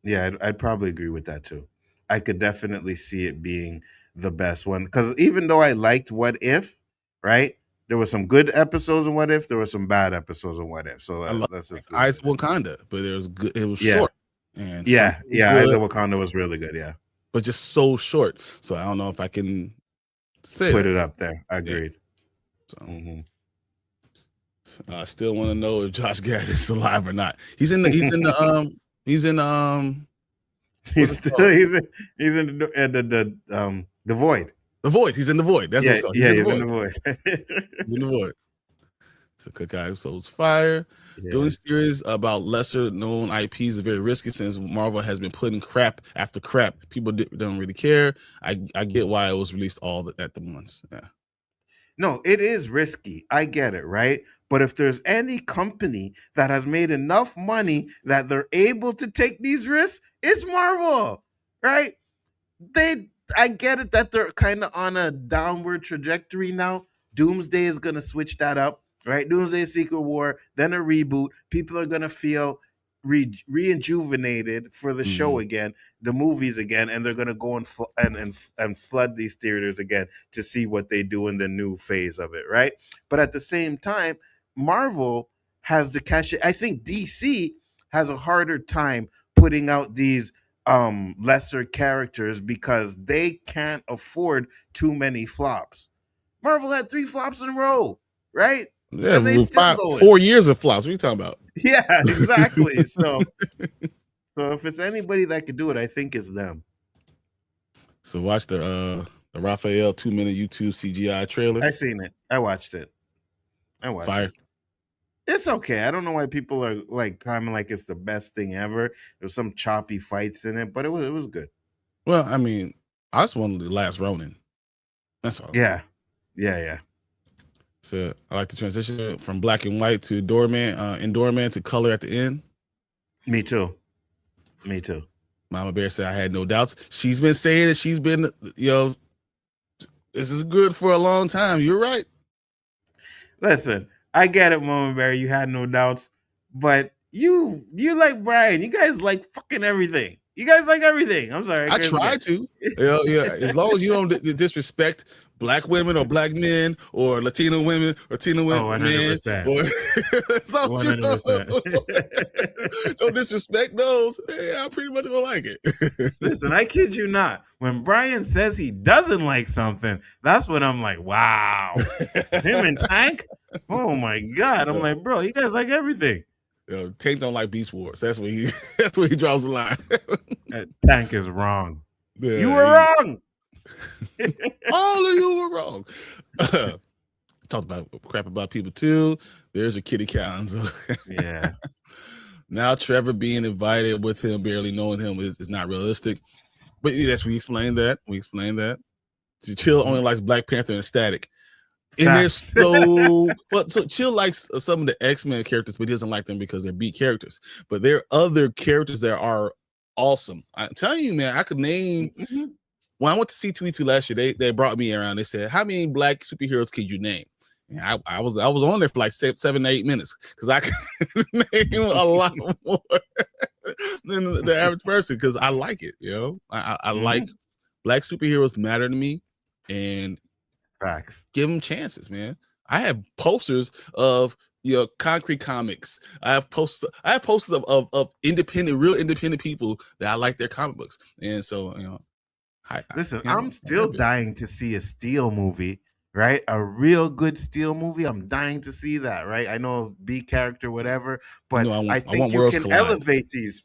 Yeah, I'd probably agree with that too. I could definitely see it being the best one, because even though I liked What If, right? There were some good episodes in What If. There were some bad episodes in What If. So that's just Eyes Wakanda, but it was good. It was short. And Eyes of Wakanda was really good. Yeah, but just so short. So I don't know if I can put it up there. Agreed. Yeah. So I still want to know if Josh Gad is alive or not. He's in the Void. He's in the Void. The Void. He's in the Void. That's what it's called. He's in the Void. He's in the Void. So Cookout episode's fire. Yeah. Doing series about lesser known IPs is very risky, since Marvel has been putting crap after crap. People don't really care. I get why it was released all at the once. Yeah. No, it is risky. I get it, right? But if there's any company that has made enough money that they're able to take these risks, it's Marvel, right? I get it that they're kind of on a downward trajectory now. Doomsday is going to switch that up, right? Doomsday, Secret War, then a reboot. People are going to feel rejuvenated for the show again, the movies again, and they're going to go and flood these theaters again to see what they do in the new phase of it, right? But at the same time, Marvel has the cash. I think DC has a harder time putting out these lesser characters because they can't afford too many flops. Marvel had 3 flops in a row, right? Yeah, and they still 4 years of flops. What are you talking about? Yeah, exactly. So if it's anybody that could do it, I think it's them. So watch the Raphael 2-minute YouTube CGI trailer. I seen it. I watched it. Fire. It's okay. I don't know why people are like kind of like it's the best thing ever. There's some choppy fights in it, but it was good. Well, I mean, I just wanted the last Ronin. That's all. Yeah. So I like the transition from black and white to Doorman to color at the end. Me too. Mama Bear said I had no doubts. She's been saying that she's been, this is good for a long time. You're right. Listen, I get it, Mama Bear. You had no doubts, but you like Bryon. You guys like fucking everything. You guys like everything. I'm sorry. I try to. Yeah. As long as you don't disrespect black women or black men or Latino women or Latino Oh, men 100%. or so, 100%. don't disrespect those. Yeah, I pretty much gonna like it. Listen, I kid you not. When Bryon says he doesn't like something, that's when I'm like, wow. Him and Tank? Oh my God. I'm like, bro, you guys like everything. Tank don't like Beast Wars. That's where he draws the line. Tank is wrong. Yeah, you were wrong. All of you were wrong. Talked about crap about people too. There's a kitty cat. Yeah. Now Trevor being invited with him, barely knowing him, is not realistic. But yes, we explained that. Chill only likes Black Panther and Static. And they're so Chill likes some of the X-Men characters, but he doesn't like them because they're B characters. But there are other characters that are awesome. I'm telling you, man, I could name. When I went to C2E2 last year, they brought me around. They said, "How many black superheroes could you name?" And I was on there for like 7 to 8 minutes because I could name a lot more than the average person because I like it. I like black superheroes matter to me, and facts. Give them chances, man. I have posters of Concrete Comics. I have posters of real independent people that I like their comic books, and so Listen, I'm still dying to see a Steel movie, right? A real good Steel movie. I'm dying to see that, right? I know B character, whatever, but I think you can elevate these.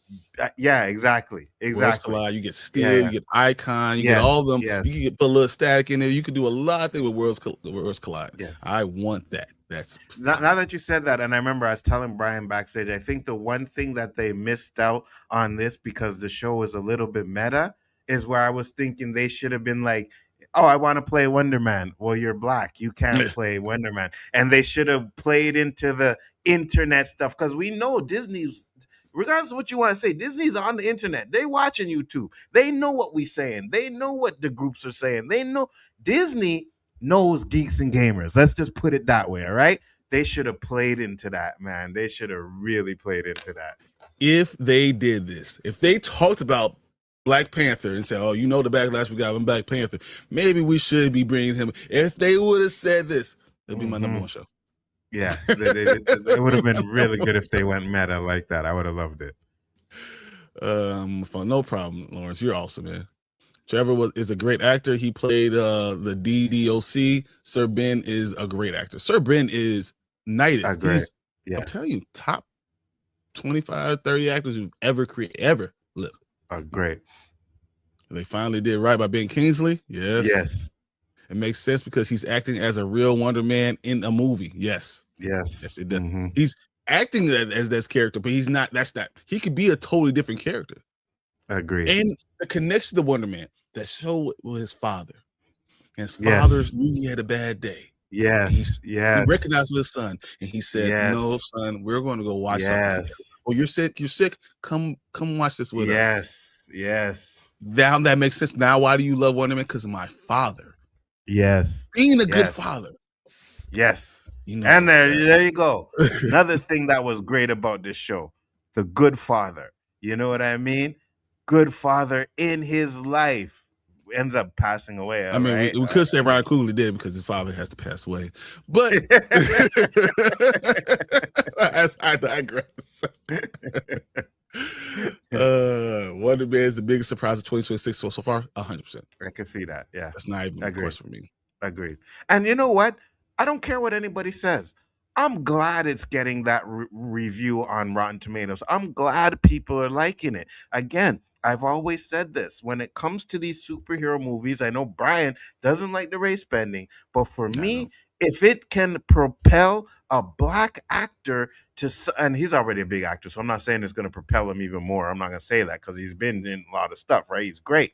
Yeah, exactly. Worlds Collide. You get Steel, you get Icon, you get all of them. You can put a little Static in there. You can do a lot of things with Worlds Collide. Yes, I want that. That's now that you said that, and I remember I was telling Bryon backstage, I think the one thing that they missed out on this because the show is a little bit meta is where I was thinking they should have been like, oh, I want to play Wonder Man. Well, you're black. You can't play Wonder Man. And they should have played into the internet stuff because we know Disney's, regardless of what you want to say, Disney's on the internet. They watching YouTube. They know what we saying. They know what the groups are saying. They know Disney knows geeks and gamers. Let's just put it that way, all right? They should have played into that, man. They should have really played into that. If they did this, if they talked about Black Panther and say, "Oh, the backlash we got on Black Panther. Maybe we should be bringing him." If they would have said this, it'd be my number one show. Yeah, it would have been really good if they went meta like that. I would have loved it. No problem, Lawrence. You're awesome, man. Trevor is a great actor. He played the DDOC. Sir Ben is a great actor. Sir Ben is knighted. I'm telling you, top 25, 30 actors who've ever lived. Great. They finally did right by Ben Kingsley. Yes. It makes sense because he's acting as a real Wonder Man in a movie. Yes, it does. He's acting as this character, but he's not. That's not. He could be a totally different character. Agreed. And the connection to Wonder Man, that show with his father. And his father knew he had a bad day. Yes. He recognized his son, and he said, "No, son, we're going to go watch something. Oh, you're sick. You're sick. Come watch this with us." Yes. Now that makes sense. Now, why do you love Wonder Man? Because of my father. Yes. Being a good father. Yes. And there you go. Another thing that was great about this show, the good father. You know what I mean? Good father in his life. Ends up passing away. I mean, we could say Ryan Coogler did because his father has to pass away, but I digress. Wonder Man is the biggest surprise of 2026 so far. 100%. I can see that. Yeah, that's not even a question for me. Agreed. And you know what? I don't care what anybody says. I'm glad it's getting that review on Rotten Tomatoes. I'm glad people are liking it. Again, I've always said this. When it comes to these superhero movies, I know Bryon doesn't like the race bending, but for me, if it can propel a black actor and he's already a big actor, so I'm not saying it's going to propel him even more. I'm not going to say that because he's been in a lot of stuff, right? He's great.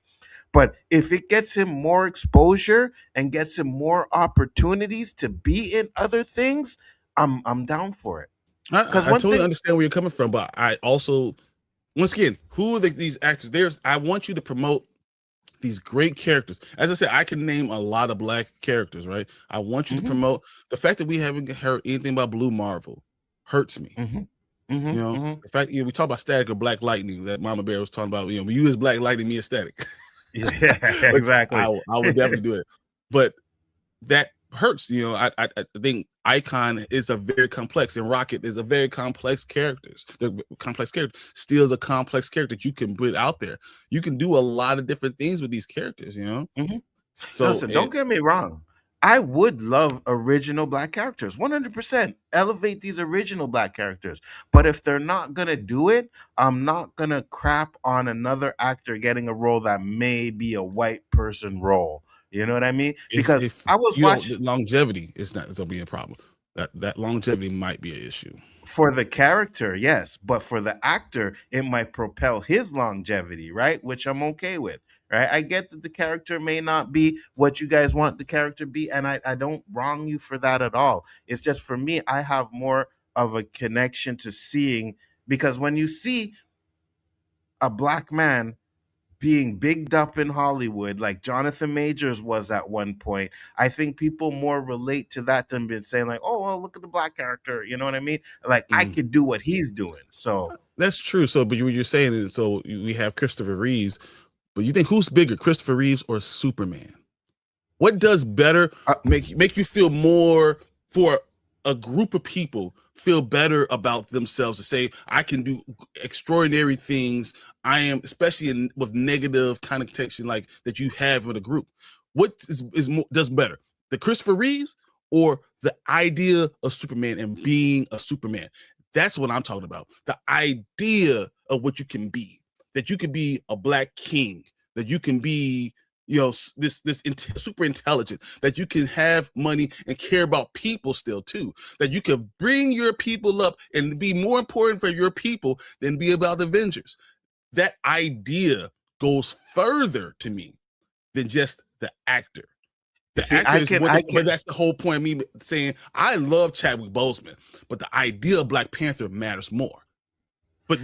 But if it gets him more exposure and gets him more opportunities to be in other things, I'm down for it. I totally understand where you're coming from, but I also, once again, who are these actors? I want you to promote these great characters. As I said, I can name a lot of black characters, right? I want you to promote the fact that we haven't heard anything about Blue Marvel hurts me. The fact we talk about Static or Black Lightning that Mama Bear was talking about. You as Black Lightning, me as Static. Yeah, exactly. I would definitely do it. But that hurts. I think Icon is a very complex, and Rocket is a very complex character. The complex character Steel is a complex character that you can put out there. You can do a lot of different things with these characters. Mhm. So Listen, don't get me wrong. I would love original black characters, 100%. Elevate these original black characters. But if they're not going to do it, I'm not going to crap on another actor getting a role that may be a white person role. You know what I mean? Because if I was you don't, watching. the longevity is not going to be a problem. That longevity might be an issue. For the character, yes, but for the actor, it might propel his longevity, right? Which I'm okay with, right? I get that the character may not be what you guys want the character to be, and I don't wrong you for that at all. It's just for me, I have more of a connection to seeing, because when you see a black man being bigged up in Hollywood, like Jonathan Majors was at one point, I think people more relate to that than been saying like, "Oh, well, look at the black character." You know what I mean? Like I Mm. could do what he's doing. So That's true. So, but what you're saying is, so we have Christopher Reeves, but you think who's bigger, Christopher Reeves or Superman? What does better uh, make you feel more for a group of people feel better about themselves to say I can do extraordinary things. I am, especially with negative connotation like that you have with a group. What is more, does better, the Christopher Reeves or the idea of Superman and being a Superman? That's what I'm talking about. The idea of what you can be, that you can be a black king, that you can be this super intelligent, that you can have money and care about people still too, that you can bring your people up and be more important for your people than be about the Avengers. That idea goes further to me than just the actor. The see, actor is what, but that's the whole point of me saying I love Chadwick Boseman, but the idea of Black Panther matters more. But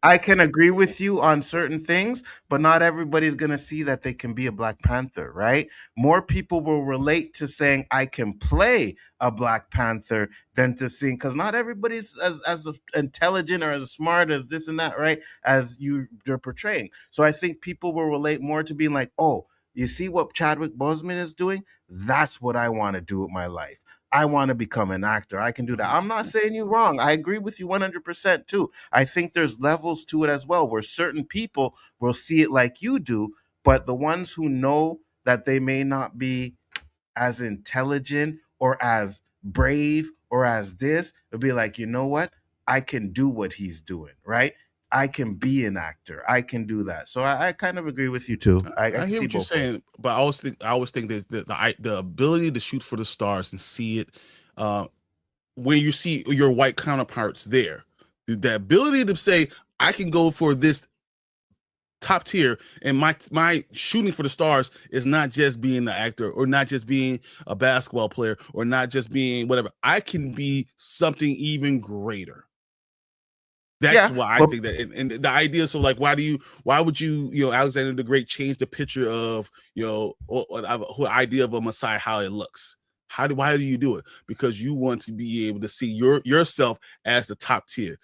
I can agree with you on certain things, but not everybody's gonna see that they can be a Black Panther, right? More people will relate to saying I can play a Black Panther than to seeing, because not everybody's as intelligent or as smart as this and that, right? As you're portraying. So I think people will relate more to being like, oh, you see what Chadwick Boseman is doing? That's what I want to do with my life. I want to become an actor. I can do that. I'm not saying you wrong. I agree with you 100% too. I think there's levels to it as well, where certain people will see it like you do, but the ones who know that they may not be as intelligent or as brave or as this, will be like, you know what? I can do what he's doing, right? I can be an actor. I can do that. So I kind of agree with you too. I I can hear see what you're both ways. saying, but I always think there's the ability to shoot for the stars and see it when you see your white counterparts there. The ability to say I can go for this top tier, and my shooting for the stars is not just being the actor or not just being a basketball player or not just being whatever. I can be something even greater. That's Yeah, why I but think that, and the idea. So, like, why would you, Alexander the Great change the picture of, whole idea of a Messiah, how it looks? Why do you do it? Because you want to be able to see yourself as the top tier.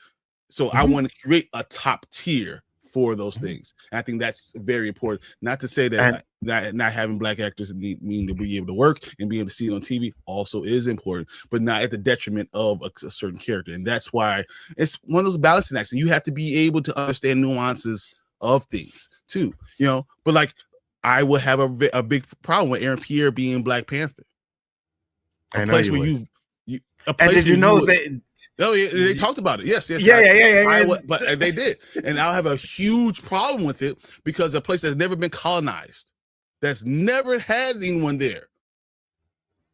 So I mhm, want to create a top tier for those mhm. things. And I think that's very important. Not to say that And not having black actors mean to be able to work and be able to see it on TV also is important, but not at the detriment of a certain character. And that's why it's one of those balancing acts. And you have to be able to understand nuances of things too, But like, I would have a big problem with Aaron Pierre being Black Panther. A I know place you where would. a And place did where you you know would. that? Oh, yeah, they talked about it. Yes, Yeah, yeah, yeah, yeah, yeah. but they did, and I'll have a huge problem with it because a place that's never been colonized, that's never had anyone there,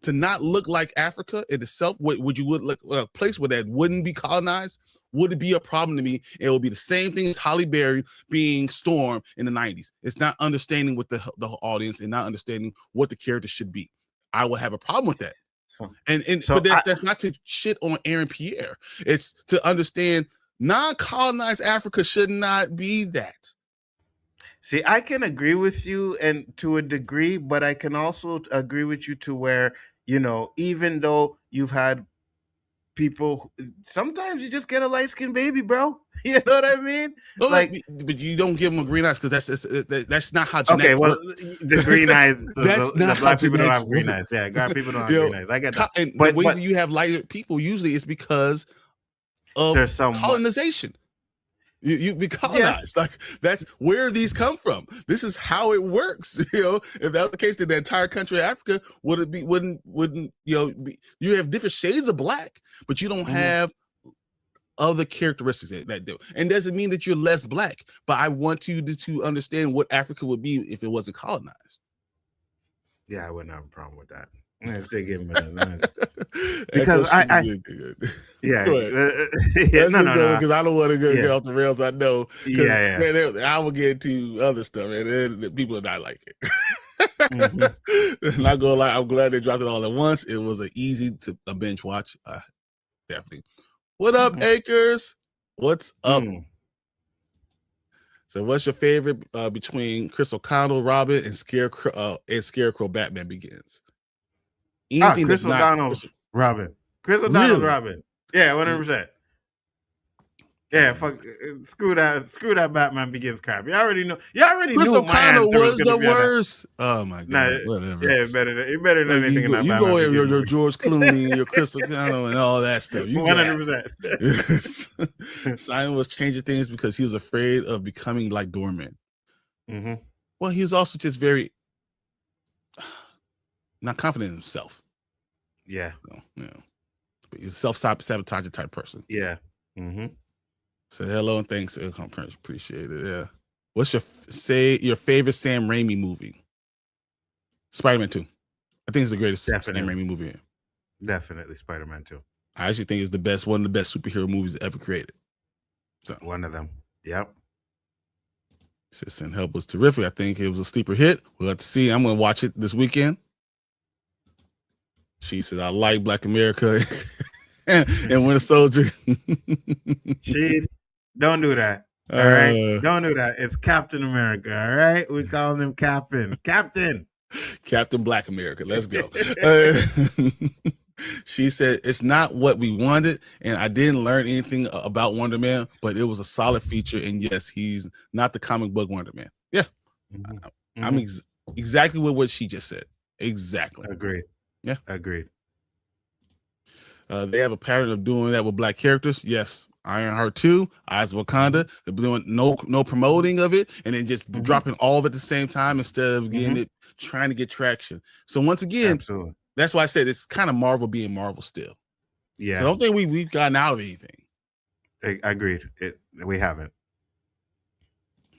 to not look like Africa in itself. Would you look a place where that wouldn't be colonized? Would it be a problem to me? It would be the same thing as Halle Berry being Storm in the '90s. It's not understanding what the audience and not understanding what the character should be. I would have a problem with that. So, But so that's not to shit on Aaron Pierre. It's to understand non-colonized Africa should not be that. see, I can agree with you and to a degree, but I can also agree with you to where, even though you've had people. Sometimes you just get a light skinned baby, bro. You know what I mean? Oh, Like, but you don't give them a green eyes because that's not how genetics okay, well, work. the green eyes. That's The not how black people don't genetics have green work. eyes. Yeah, black people don't have You know, green eyes. I get that. and the But reason you have lighter people usually is because of there's some colonization. You be colonized. Yes. Like that's where these come from. This is how it works. You know, if that was the case, then the entire country of Africa wouldn't you have different shades of black, but you don't have other characteristics that do. And doesn't mean that you're less black, but I want you to understand what Africa would be if it wasn't colonized. Yeah, I wouldn't have a problem with that. If they give me that, because no, because I don't want to get off the rails. I know, man, I will get into other stuff, and people are not like it. Not gonna lie, I'm glad they dropped it all at once. It was an easy to a binge watch. Definitely. What up, Acres? What's up? So, what's your favorite between Chris O'Connell, Robin, and Scarecrow? Batman Begins. Chris O'Donnell, Robin. Chris O'Donnell, really? Robin. Yeah, 100%. Yeah, fuck. Screw that. Batman Begins crap. You already know. Chris knew O'Connell was the worst. Oh my god. Nah, whatever. Yeah, better than anything in that. You go over your George Clooney, your Chris O'Connell, and all that stuff. 100%. Simon was changing things because he was afraid of becoming like Dorman. Well, he was also just very not confident in himself. Yeah. So, but he's a self-sabotaging type person. Yeah. So hello and thanks. I appreciate it. Yeah. What's your favorite Sam Raimi movie? Spider-Man 2. I think it's the greatest Sam Raimi movie. Definitely Spider-Man 2. I actually think it's one of the best superhero movies ever created. So one of them. Yep. Assistant Help was terrific. I think it was a sleeper hit. We'll have to see. I'm going to watch it this weekend. She says, I like Black America and Winter Soldier. Don't do that. All right. Don't do that. It's Captain America. All right. We call him Captain. Captain Black America. Let's go. She said, it's not what we wanted. And I didn't learn anything about Wonder Man, but it was a solid feature. And yes, he's not the comic book Wonder Man. Yeah. I'm exactly what she just said. Exactly. Agreed. Yeah. Agreed. They have a pattern of doing that with black characters. Yes. Ironheart 2, Eyes of Wakanda. They're doing no promoting of it and then just dropping all of it at the same time instead of getting it, trying to get traction. So once again, absolutely. That's why I said it's kind of Marvel being Marvel still. Yeah. So I don't think we've gotten out of anything. Agreed. We haven't.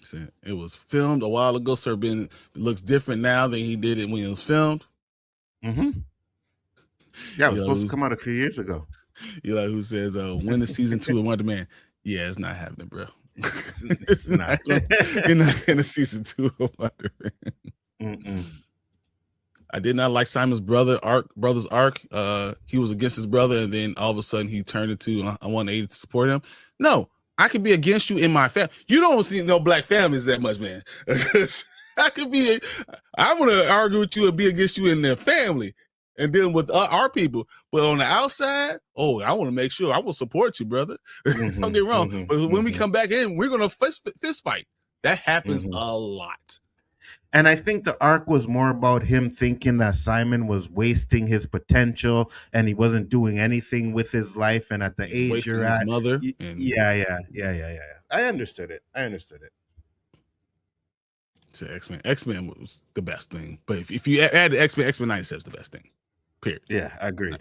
So it was filmed a while ago, sir. It looks different now than he did it when it was filmed. Yeah, it was supposed to come out a few years ago. Eli, who says, when is season 2 of Wonder Man? Yeah, it's not happening, bro. It's not. You're not in a season 2 of Wonder Man. I did not like Simon's brother's arc. He was against his brother, and then all of a sudden he turned into 180 to support him. No, I could be against you in my family. You don't see no black families that much, man. I want to argue with you and be against you in their family. And then with our people, but on the outside, I want to make sure I will support you, brother. Don't get wrong. But when we come back in, we're gonna fist fight. That happens a lot. And I think the arc was more about him thinking that Simon was wasting his potential and he wasn't doing anything with his life. And at the age you're at, mother. Yeah. I understood it. So X-Men was the best thing. But if you add the X-Men 97 is the best thing. Period. Yeah, I agree.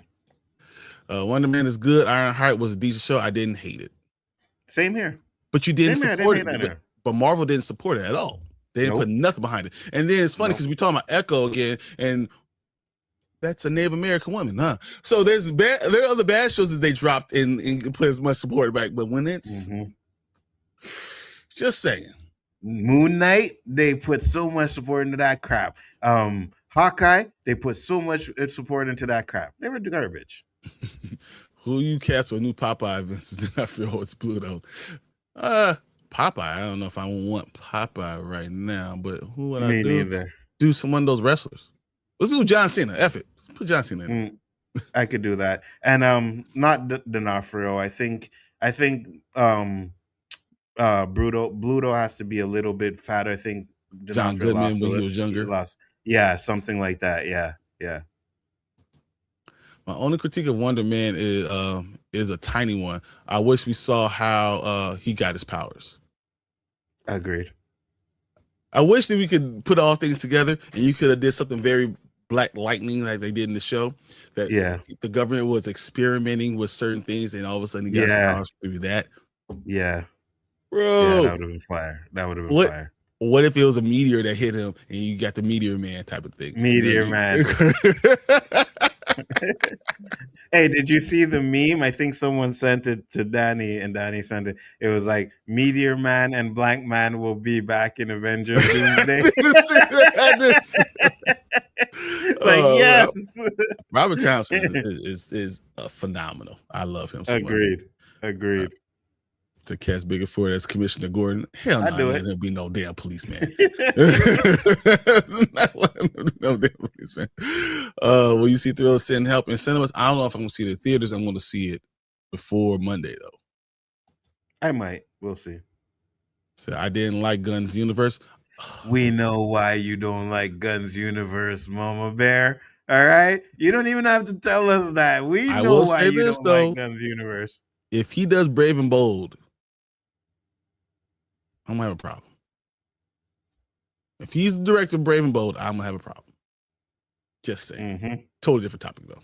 Wonder Man is good. Ironheart was a decent show. I didn't hate it. Same here. But you didn't support it. But Marvel didn't support it at all. They didn't put nothing behind it. And then it's funny because we're talking about Echo again, and that's a Native American woman, huh? So there are other bad shows that they dropped and put as much support back. But when it's just saying. Moon Knight, they put so much support into that crap. Hawkeye, they put so much support into that crap. They were garbage. Who you cast for new Popeye events? Do not feel it's Pluto. Popeye. I don't know if I want Popeye right now, but who would I do? Me neither. Do one of those wrestlers. Let's do John Cena. F it. Let's put John Cena in. I could do that. And not D'Onofrio. I think Bluto has to be a little bit fatter. I think John D'Onofrio Goodman lost when he a was younger. lost. Yeah, something like that. Yeah, yeah. My only critique of Wonder Man is a tiny one. I wish we saw how he got his powers. Agreed. I wish that we could put all things together and you could have did something very Black Lightning like they did in the show. That the government was experimenting with certain things and all of a sudden he got his powers through that. Yeah. Bro. Yeah, that would have been fire. That would have been fire. What if it was a meteor that hit him and you got the Meteor Man type of thing? Meteor Man. Hey, did you see the meme? I think someone sent it to Danny, and Danny sent it. It was like Meteor Man and Blank Man will be back in Avengers Doomsday. Yes, Robert Townsend is phenomenal. I love him. So Agreed. Much. To cast Bigger Ford as Commissioner Gordon, hell no, there'll be no damn policeman. No damn policeman. Will you see Thrill Send Help in cinemas? I don't know if I'm going to see it in theaters. I'm going to see it before Monday, though. I might. We'll see. So I didn't like Guns Universe. We know why you don't like Guns Universe, Mama Bear. All right? You don't even have to tell us that. We know why you don't like Guns Universe. If he does Brave and Bold, I'm gonna have a problem. If he's the director of Brave and Bold, I'm gonna have a problem. Just saying. Mm-hmm. Totally different topic though.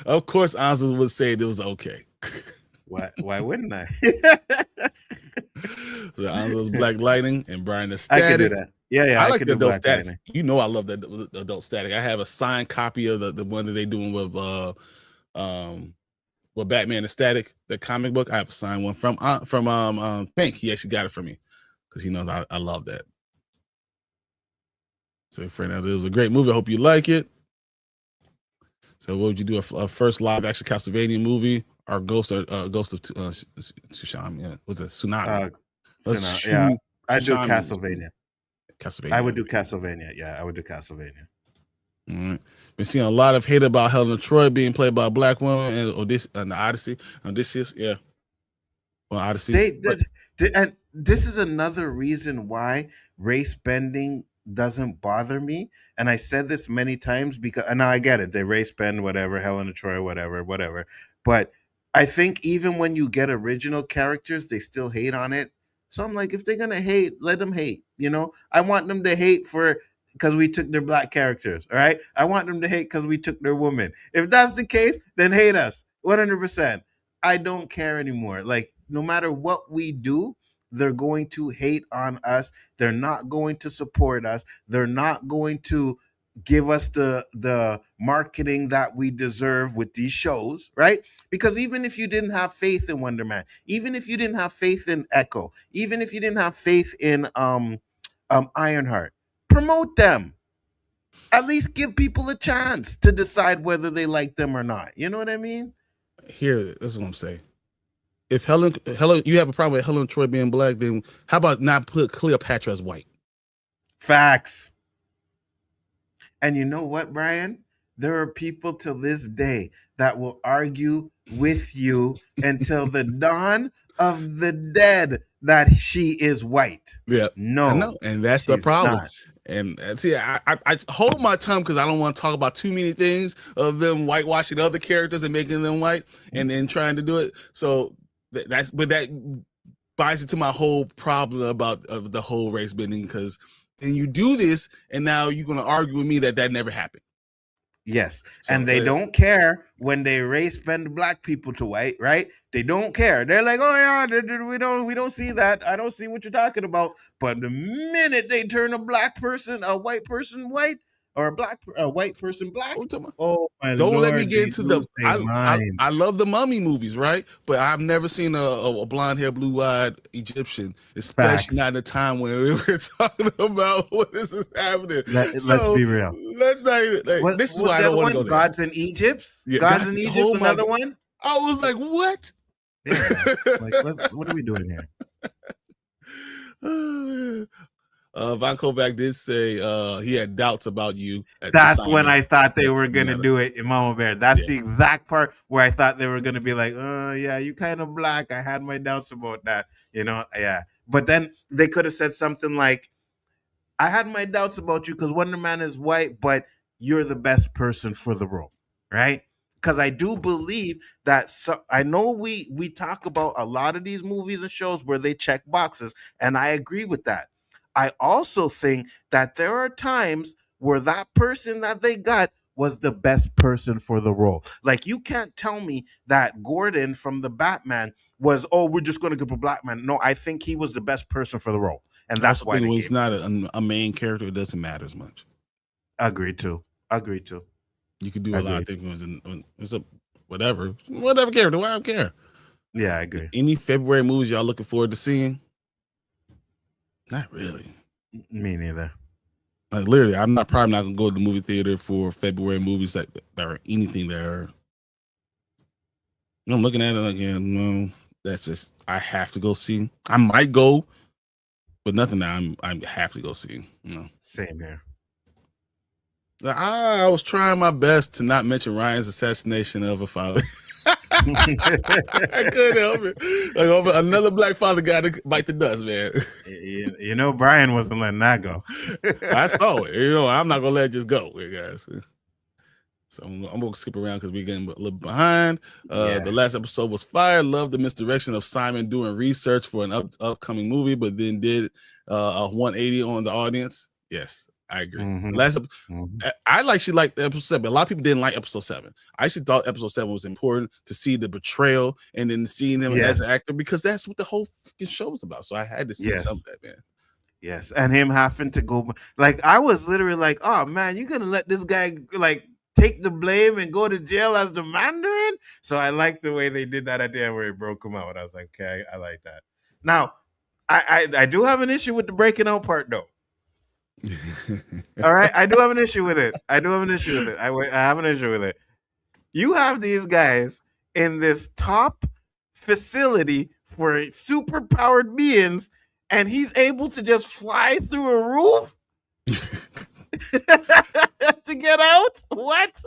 Of course, Ansel would say it was okay. Why wouldn't I? So Ansel's Black Lightning and Bryon the Static. I could do that. Yeah. I like the Adult Static. Lightning. You know I love the Adult Static. I have a signed copy of the one that they doing with Batman the Static, the comic book. I have a signed one from Pink. He actually got it for me because he knows I love that. So, friend, it was a great movie. I hope you like it. So, what would you do? A first live action Castlevania movie or Ghost of Tsushima? Yeah, was it Tsunami? Yeah, I do Castlevania. Castlevania. I would do Castlevania. Yeah, I would do Castlevania. All right. Been seeing a lot of hate about Helen of Troy being played by a black woman and the Odyssey. Odysseus, yeah. Well, Odyssey. And this is another reason why race bending doesn't bother me. And I said this many times because, and now I get it. They race bend, whatever, Helen of Troy, whatever. But I think even when you get original characters, they still hate on it. So I'm like, if they're going to hate, let them hate. You know, I want them to hate because we took their black characters, all right? I want them to hate because we took their woman. If that's the case, then hate us, 100%. I don't care anymore. Like, no matter what we do, they're going to hate on us. They're not going to support us. They're not going to give us the marketing that we deserve with these shows, right? Because even if you didn't have faith in Wonder Man, even if you didn't have faith in Echo, even if you didn't have faith in Ironheart, promote them. At least give people a chance to decide whether they like them or not. You know what I mean? Here, that's what I'm saying. If Helen, you have a problem with Helen of Troy being black, then how about not put Cleopatra as white? Facts. And you know what, Bryon? There are people till this day that will argue with you until the dawn of the dead that she is white. Yeah. No. And that's the problem. Not. And see, I hold my tongue because I don't want to talk about too many things of them whitewashing other characters and making them white and then trying to do it. So that buys into my whole problem about the whole race bending, because then you do this and now you're going to argue with me that never happened. Yes. So, and they don't care when they race bend black people to white, right? They don't care. They're like, oh yeah, we don't see that. I don't see what you're talking about. But the minute they turn a white person white, or a white person black, oh my don't Lord, let me get into the I love the mummy movies, right? But I've never seen a blonde hair, blue eyed Egyptian, especially not in the time when we were talking about what this is happening. Let's be real. Let's not even this is why I don't want to go there. Gods in Egypt? Yeah, Gods in Egypt, another one? I was like, what? Yeah. Like, what are we doing here? Von Kovac did say he had doubts about you. That's when I thought they were going to do it in Mama Bear. That's the exact part where I thought they were going to be like, oh, yeah, you kind of black. I had my doubts about that, yeah. But then they could have said something like, I had my doubts about you because Wonder Man is white, but you're the best person for the role, right? Because I do believe that I know we talk about a lot of these movies and shows where they check boxes, and I agree with that. I also think that there are times where that person that they got was the best person for the role. Like, you can't tell me that Gordon from the Batman was, oh, we're just going to give a black man. No, I think he was the best person for the role. And that's why when he's not a main character, it doesn't matter as much. Agreed too. You could do a lot of things when it's a whatever character. I don't care. Yeah, I agree. Any February movies y'all looking forward to seeing? Not really. Me neither. Like, literally, probably not gonna go to the movie theater for February movies that are anything that are. I'm looking at it again. No, that's just I have to go see. I might go. But nothing that I have to go see. Same here. I was trying my best to not mention Ryan's assassination of a father. I couldn't help it. Like, another black father got to bite the dust, man. Bryon wasn't letting that go. I saw it. I'm not gonna let it just go, guys. So I'm gonna skip around because we're getting a little behind. The last episode was fire. Loved the misdirection of Simon doing research for an upcoming movie, but then did a 180 on the audience. Yes, I agree. She liked episode 7. A lot of people didn't like episode 7. I actually thought episode 7 was important to see the betrayal and then seeing him as an actor, because that's what the whole freaking show was about. So I had to see some of that, man. Yes, and him having to go, like, I was literally like, oh man, you're gonna let this guy like take the blame and go to jail as the Mandarin? So I like the way they did that at the end where he broke him out. I was like, okay, I like that. Now, I do have an issue with the breaking out part, though. All right, I do have an issue with it. I have an issue with it. You have these guys in this top facility for super powered beings, and he's able to just fly through a roof to get out? What?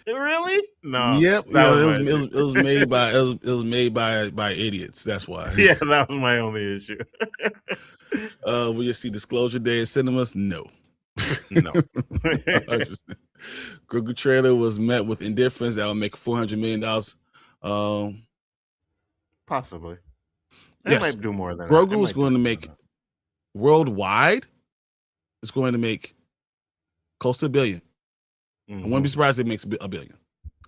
Really? No. Yep. It was made by idiots. That's why. Yeah, that was my only issue. Will you see Disclosure Day in cinemas? No. Grogu trailer was met with indifference. That will make $400 million. Possibly. It might do more than Grogu is going to make worldwide. It's going to make close to $1 billion. I wouldn't be surprised if it makes $1 billion.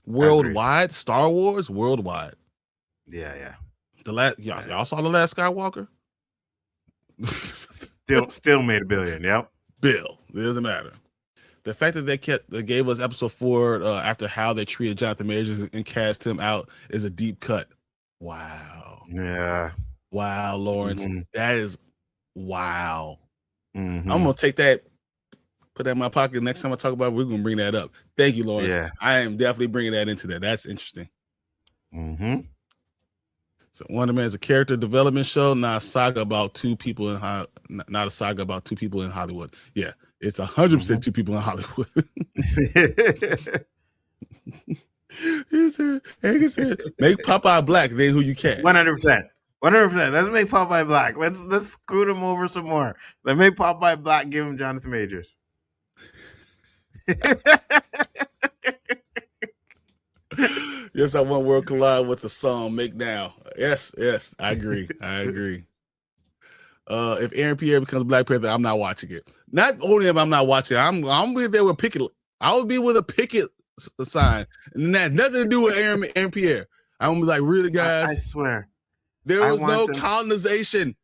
Worldwide, Star Wars, worldwide. Yeah. Y'all saw The Last Skywalker? Still made $1 billion. Yep. Bill. It doesn't matter. The fact that they gave us episode 4 after how they treated Jonathan Majors and cast him out is a deep cut. Wow. Yeah. Wow, Lawrence. That is wow. I'm gonna take that, put that in my pocket. Next time I talk about it, we're gonna bring that up. Thank you, Lawrence. Yeah. I am definitely bringing that into that. That's interesting. So Wonder Man is a character development show, not a saga about two people in Hollywood. Yeah, it's 100% two people in Hollywood. He said, make Popeye black, then who you can. 100%. Let's make Popeye black. Let's screw him over some more. Let's make Popeye black. Give him Jonathan Majors. Yes, I want World Collide with the song Make Now. Yes, I agree. If Aaron Pierre becomes Black Panther, I'm not watching it. Not only am I not watching it, I'm be there with picket. I would be with a picket sign, and that nothing to do with Aaron Pierre. I'm gonna be like, really, guys? I swear, there was no colonization.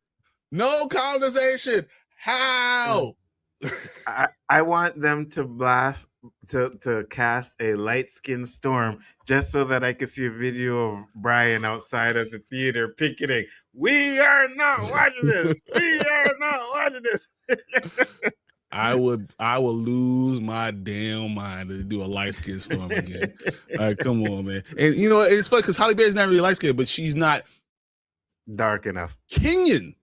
No colonization. How? I want them to blast to cast a light-skinned Storm just so that I can see a video of Bryon outside of the theater picketing. We are not watching this. We are not watching this. I would lose my damn mind to do a light-skinned Storm again. All right, come on, man. And you know, it's funny because Halle Berry's not really light-skinned, but she's not dark enough. Kenyan.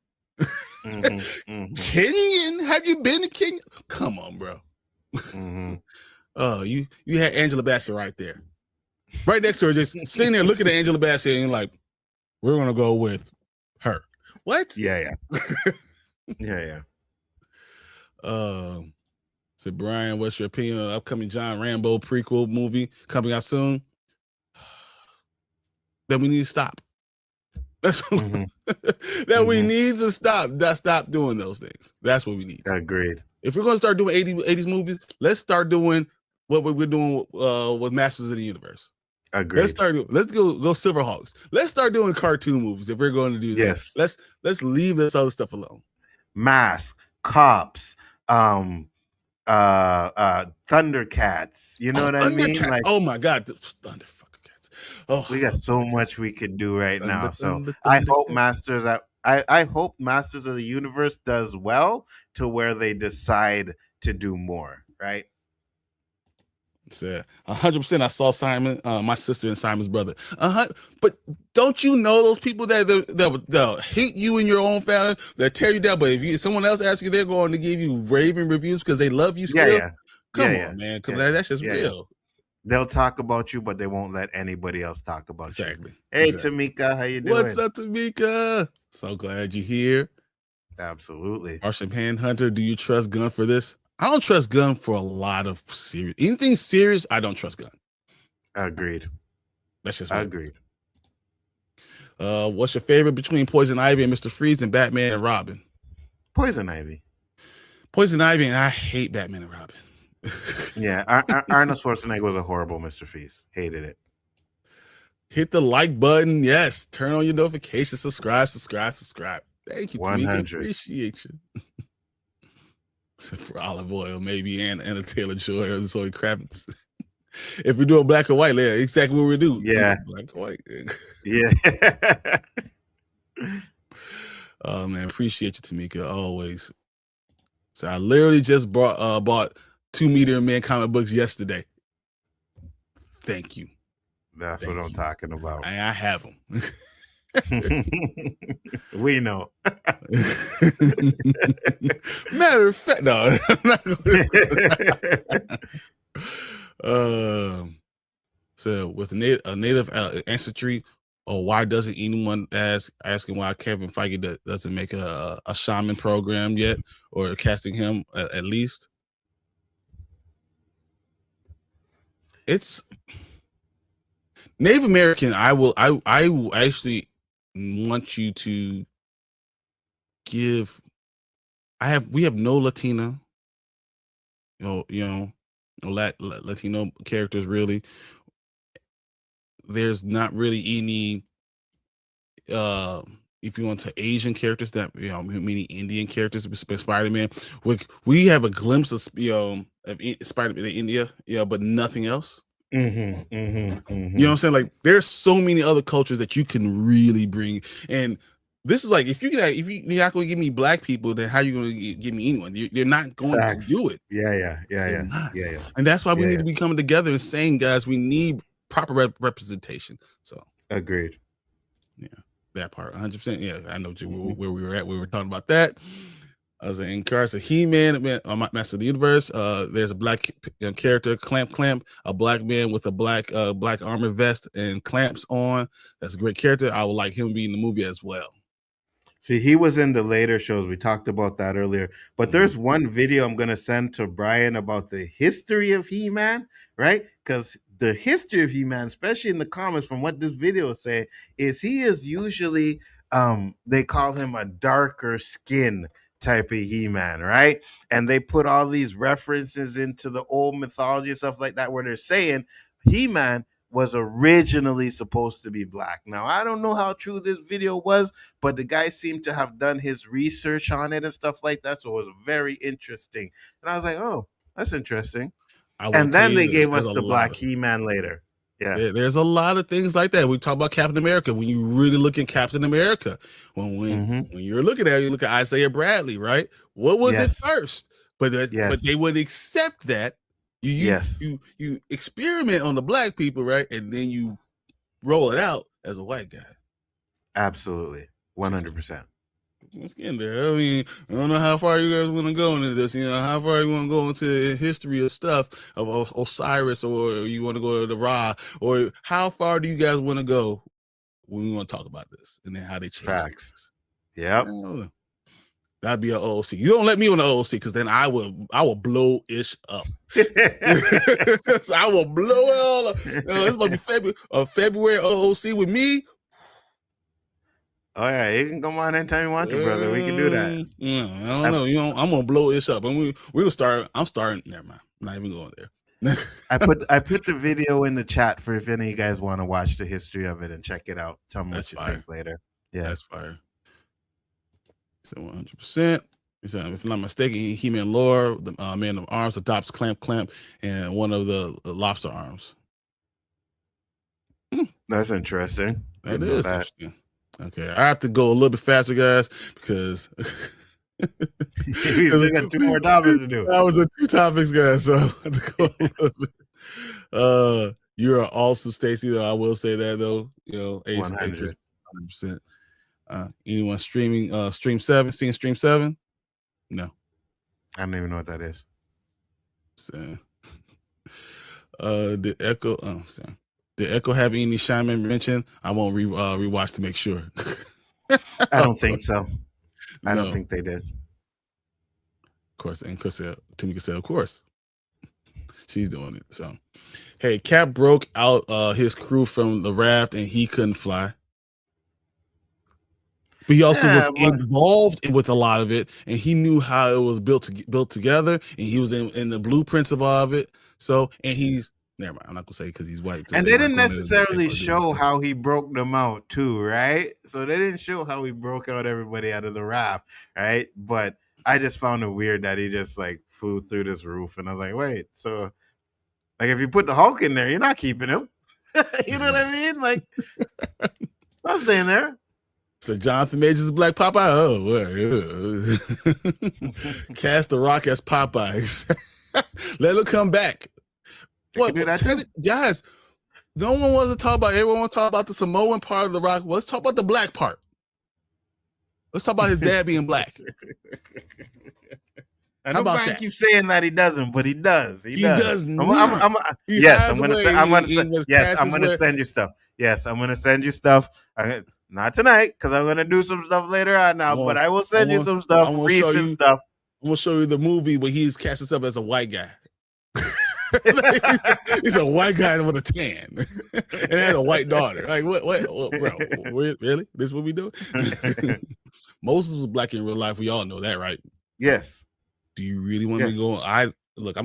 Kenyan? Have you been to Kenya? Come on, bro. Oh, you had Angela Bassett right there. Right next to her, just sitting there looking at Angela Bassett and like, we're gonna go with her. What? Yeah. So Bryon, what's your opinion on the upcoming John Rambo prequel movie coming out soon? That we need to stop. That's that we need to stop. Stop doing those things. That's what we need. Agreed. If we're gonna start doing 80s movies, let's start doing what we're doing with Masters of the Universe. Agreed. Let's go Silverhawks. Let's start doing cartoon movies if we're going to do that. Yes. Let's leave this other stuff alone. Mask, Cops, Thundercats. You know what I mean? Like, oh my God, Thunder fucking Cats. Oh, we got so much we could do right now. So I hope Masters I hope Masters of the Universe does well to where they decide to do more, right? Yeah, 100%. I saw Simon, my sister and Simon's brother. But don't you know those people that hate you in your own family, that tear you down? But if someone else asks you, they're going to give you raving reviews because they love you still. Come on, man, because that's just real. They'll talk about you, but they won't let anybody else talk about you. Exactly. Hey, Tamika, how you doing? What's up, Tamika? So glad you're here. Absolutely. Martian Panhunter, do you trust Gunn for this? I don't trust Gunn for a lot of serious. Anything serious, I don't trust Gunn. Agreed. That's just agreed. What's your favorite between Poison Ivy and Mr. Freeze and Batman and Robin? Poison Ivy. Poison Ivy, and I hate Batman and Robin. Yeah, Arnold Schwarzenegger was a horrible Mr. Freeze. Hated it. Hit the like button. Yes. Turn on your notifications. Subscribe. Thank you, 100. Tamika. Appreciate you. Except for olive oil, maybe, and a Taylor Joy or Zoe Kravitz. If we do a black and white layer, exactly what we do. Yeah. Black and white. Yeah. Oh, man. Appreciate you, Tamika. Always. So I literally just bought 2 Meteor Man comic books yesterday. Thank you. That's what I'm talking about. I have them. We know. Matter of fact, no. So with a native ancestry, or why doesn't anyone asking why Kevin Feige doesn't make a shaman program yet, or casting him at least? It's Native American. I actually want you to give. We have no Latina, Latino characters really. There's not really any if you want to Asian characters that many Indian characters, Spider-Man. We have a glimpse of Spider-Man in India, but nothing else. You know what I'm saying? Like, there's so many other cultures that you can really bring. And this is like, if you're not going to give me black people, then how are you going to give me anyone? You're not going to do it. Yeah. And that's why we need to be coming together and saying, guys, we need proper representation. So agreed. Yeah, that part 100%. Yeah, I know where we were at. We were talking about that. I was in cars, He-Man, Master of the Universe. There's a black character, Clamp, a black man with a black armor vest and clamps on. That's a great character. I would like him to be in the movie as well. See, he was in the later shows. We talked about that earlier. But there's one video I'm going to send to Bryon about the history of He-Man, right? Because the history of He-Man, especially in the comics, from what this video is saying, is he is usually, they call him a darker skin type of He-Man, right? And they put all these references into the old mythology and stuff like that, where they're saying He-Man was originally supposed to be black. Now, I don't know how true this video was, but the guy seemed to have done his research on it and stuff like that, so it was very interesting. And I was like, oh, that's interesting. And then they gave us the black He-Man later. Yeah, there's a lot of things like that. We talk about Captain America. When you really look at Captain America, when you're looking at it, you look at Isaiah Bradley, right? What was it first? But they would accept that. You experiment on the black people, right? And then you roll it out as a white guy. Absolutely. 100%. Let's get in there. I mean, I don't know how far you guys want to go into this. How far you want to go into the history of stuff of Osiris, or you want to go to the Ra, or how far do you guys want to go when we want to talk about this and then how they change Facts. things? Yep. That'd be an OOC. You don't let me on the OOC because then I will blow ish up. So I will blow it all up. This might be February OOC with me. Oh yeah, you can come on anytime you want to, brother. We can do that. I don't know. I'm gonna blow ish up, and we'll start. I'm starting. Never mind. I'm not even going there. I put the video in the chat for if any of you guys want to watch the history of it and check it out. Tell me what you think later. Yeah, that's fire. So 100%. If I'm not mistaken, He-Man lore, the Man of Arms adopts Clamp, and one of the lobster arms. That's interesting. That is interesting. Okay, I have to go a little bit faster, guys, because we still got 2 more topics to do. That was 2 topics, guys. So I have to go a little bit. You are awesome, Stacy. Though I will say that though, 100%. Anyone streaming Stream 7? Seeing Stream 7? No. I don't even know what that is. So, did Echo have any Shaman mention? I won't rewatch to make sure. I don't think so. I don't think they did. Of course, and Tamika said, of course. She's doing it. So, hey, Cap broke out his crew from the raft and he couldn't fly. But he also was involved with a lot of it, and he knew how it was built together, and he was in the blueprints of all of it. So, and he's never mind. I'm not gonna say because he's white. So and they didn't necessarily show how he broke them out, too, right? So they didn't show how he broke out everybody out of the raft, right? But I just found it weird that he just flew through this roof, and I was like, wait, so if you put the Hulk in there, you're not keeping him. You know what I mean? I'm staying there. So Jonathan Majors is Black Popeye. Cast the Rock as Popeye. Let him come back. Guys, no one wants to talk about. Everyone wants to talk about the Samoan part of the Rock. Let's talk about the black part. Let's talk about his dad being black. I know Brian keeps saying that he doesn't, but he does. He does. I'm gonna send you stuff. Yes, I'm gonna send you stuff. Not tonight, because I'm gonna do some stuff later on now. But I will send you some stuff, recent stuff. I'm gonna show you the movie where he's cast himself as a white guy. he's a white guy with a tan and has a white daughter. What bro? Really? This is what we do? Moses was black in real life. We all know that, right? Yes. Do you really want me to go? I'm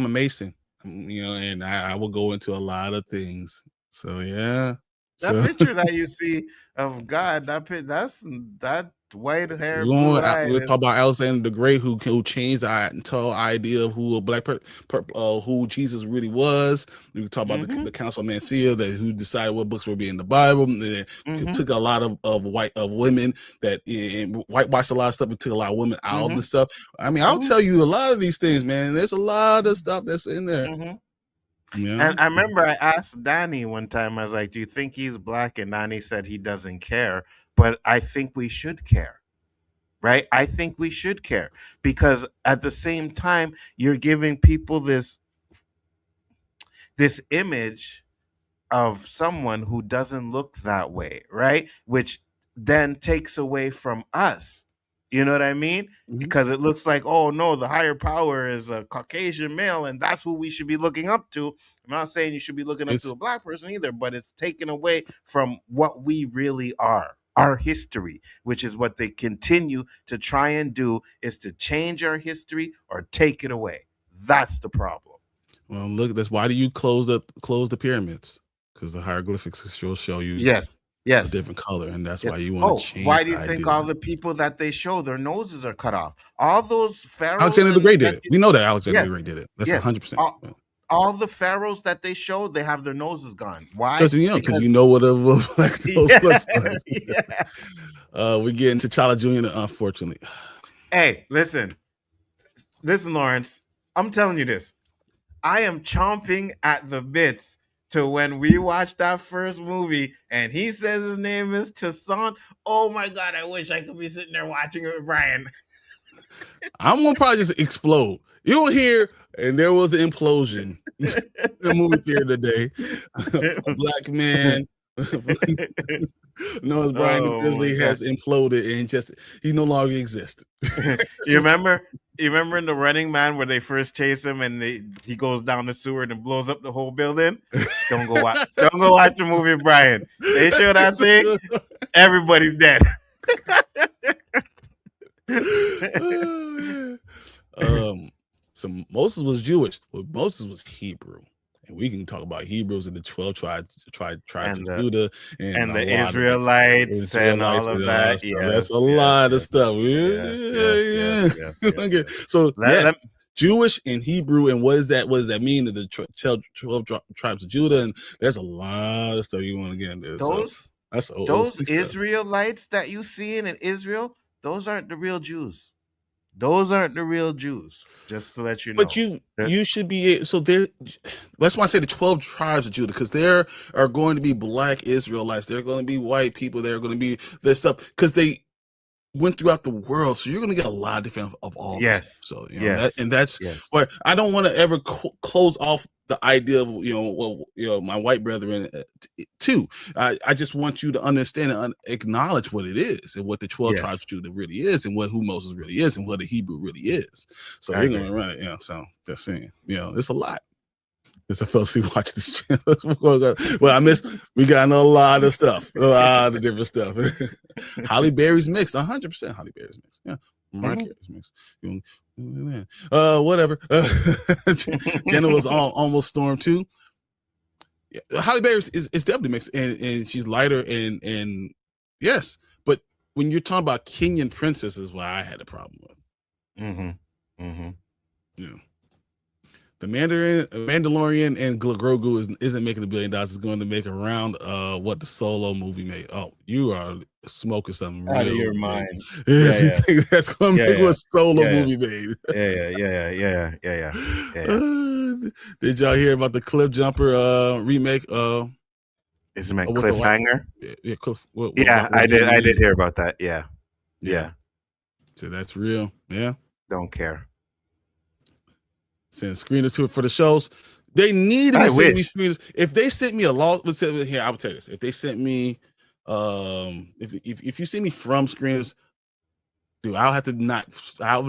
a Mason, and I will go into a lot of things. So yeah. That picture that you see of God, that white hair. We'll talk about Alexander the Great, who changed the entire idea of who a black who Jesus really was. We can talk about the Council of Nicaea, who decided what books would be in the Bible. It took a lot of women that whitewashed a lot of stuff. It took a lot of women out of the stuff. I mean, I'll tell you a lot of these things, man. There's a lot of stuff that's in there. Yeah. And I remember I asked Danny one time, I was like, do you think he's black? And Danny said he doesn't care, but I think we should care, right? I think we should care because at the same time, you're giving people this image of someone who doesn't look that way, right? Which then takes away from us. You know what I mean? Because it looks like, oh no, the higher power is a Caucasian male, and that's who we should be looking up to. I'm not saying you should be looking up to a black person either, but it's taken away from what we really are, our history, which is what they continue to try and do, is to change our history or take it away. That's the problem. Well, look, that's why do you close the pyramids? Because the hieroglyphics will show you. Yes. A different color, and that's why you want to change. Why do you think all the people that they show their noses are cut off? All those pharaohs. Alexander the Great did it. We know that Alexander the Great did it. That's 100%. All the pharaohs that they show, they have their noses gone. Why? Because you know what like those looks like. We get into T'Challa Jr. Unfortunately. Hey, listen, Lawrence. I'm telling you this. I am chomping at the bits to when we watched that first movie and he says his name is Tassan. Oh my God, I wish I could be sitting there watching it with Bryon. I'm gonna probably just explode. You'll hear, and there was an implosion in the movie theater today. A black man known as Bryon the Grizzly has imploded and he no longer exists. You remember in The Running Man where they first chase him and he goes down the sewer and blows up the whole building? Don't go watch the movie, Bryon. They show that thing, everybody's dead. So Moses was Jewish, but Moses was Hebrew. And we can talk about Hebrews and the 12 tribes of Judah and the Israelites and all of that. That's a lot of stuff. So Jewish and Hebrew, and what does that mean to the 12 tribes of Judah? And there's a lot of stuff you want to get into. Those Israelites that you see in Israel, those aren't the real Jews. Those aren't the real Jews, just to let you know. But you should be, so there. That's why I say the 12 tribes of Judah, because there are going to be black Israelites. There are going to be white people. There are going to be this stuff, because they went throughout the world. So you're going to get a lot of different of all. Yes. This. So that's why I don't want to ever close off the idea of my white brethren too. I just want you to understand and acknowledge what it is and what the 12 tribes of Judah really is, and who Moses really is, and what a Hebrew really is. So you're gonna run it, So just saying, it's a lot. As I fell asleep watch this channel. Well, we got a lot of stuff, a lot of different stuff. Holly Berry's mixed, 100%. Holly Berry's mixed, Mariah Carey's mixed. Whatever. Jenna was almost Storm too. Holly Berry is definitely mixed, and she's lighter and yes, but when you're talking about Kenyan princesses, what I had a problem with. The Mandalorian and Grogu isn't making $1 billion. It's going to make around what the Solo movie made. Oh, you are smoking something out of your mind. That's going to make what Solo movie made. Yeah. Did y'all hear about the Cliff Jumper remake? Is it Cliffhanger? Yeah, I did hear about that. Yeah. So that's real. Yeah. Don't care. Send a screener to it for the shows. They need to send me screeners. If they sent me a law, let's say here, I would tell you this. If they sent me, if you send me from screeners, dude, I would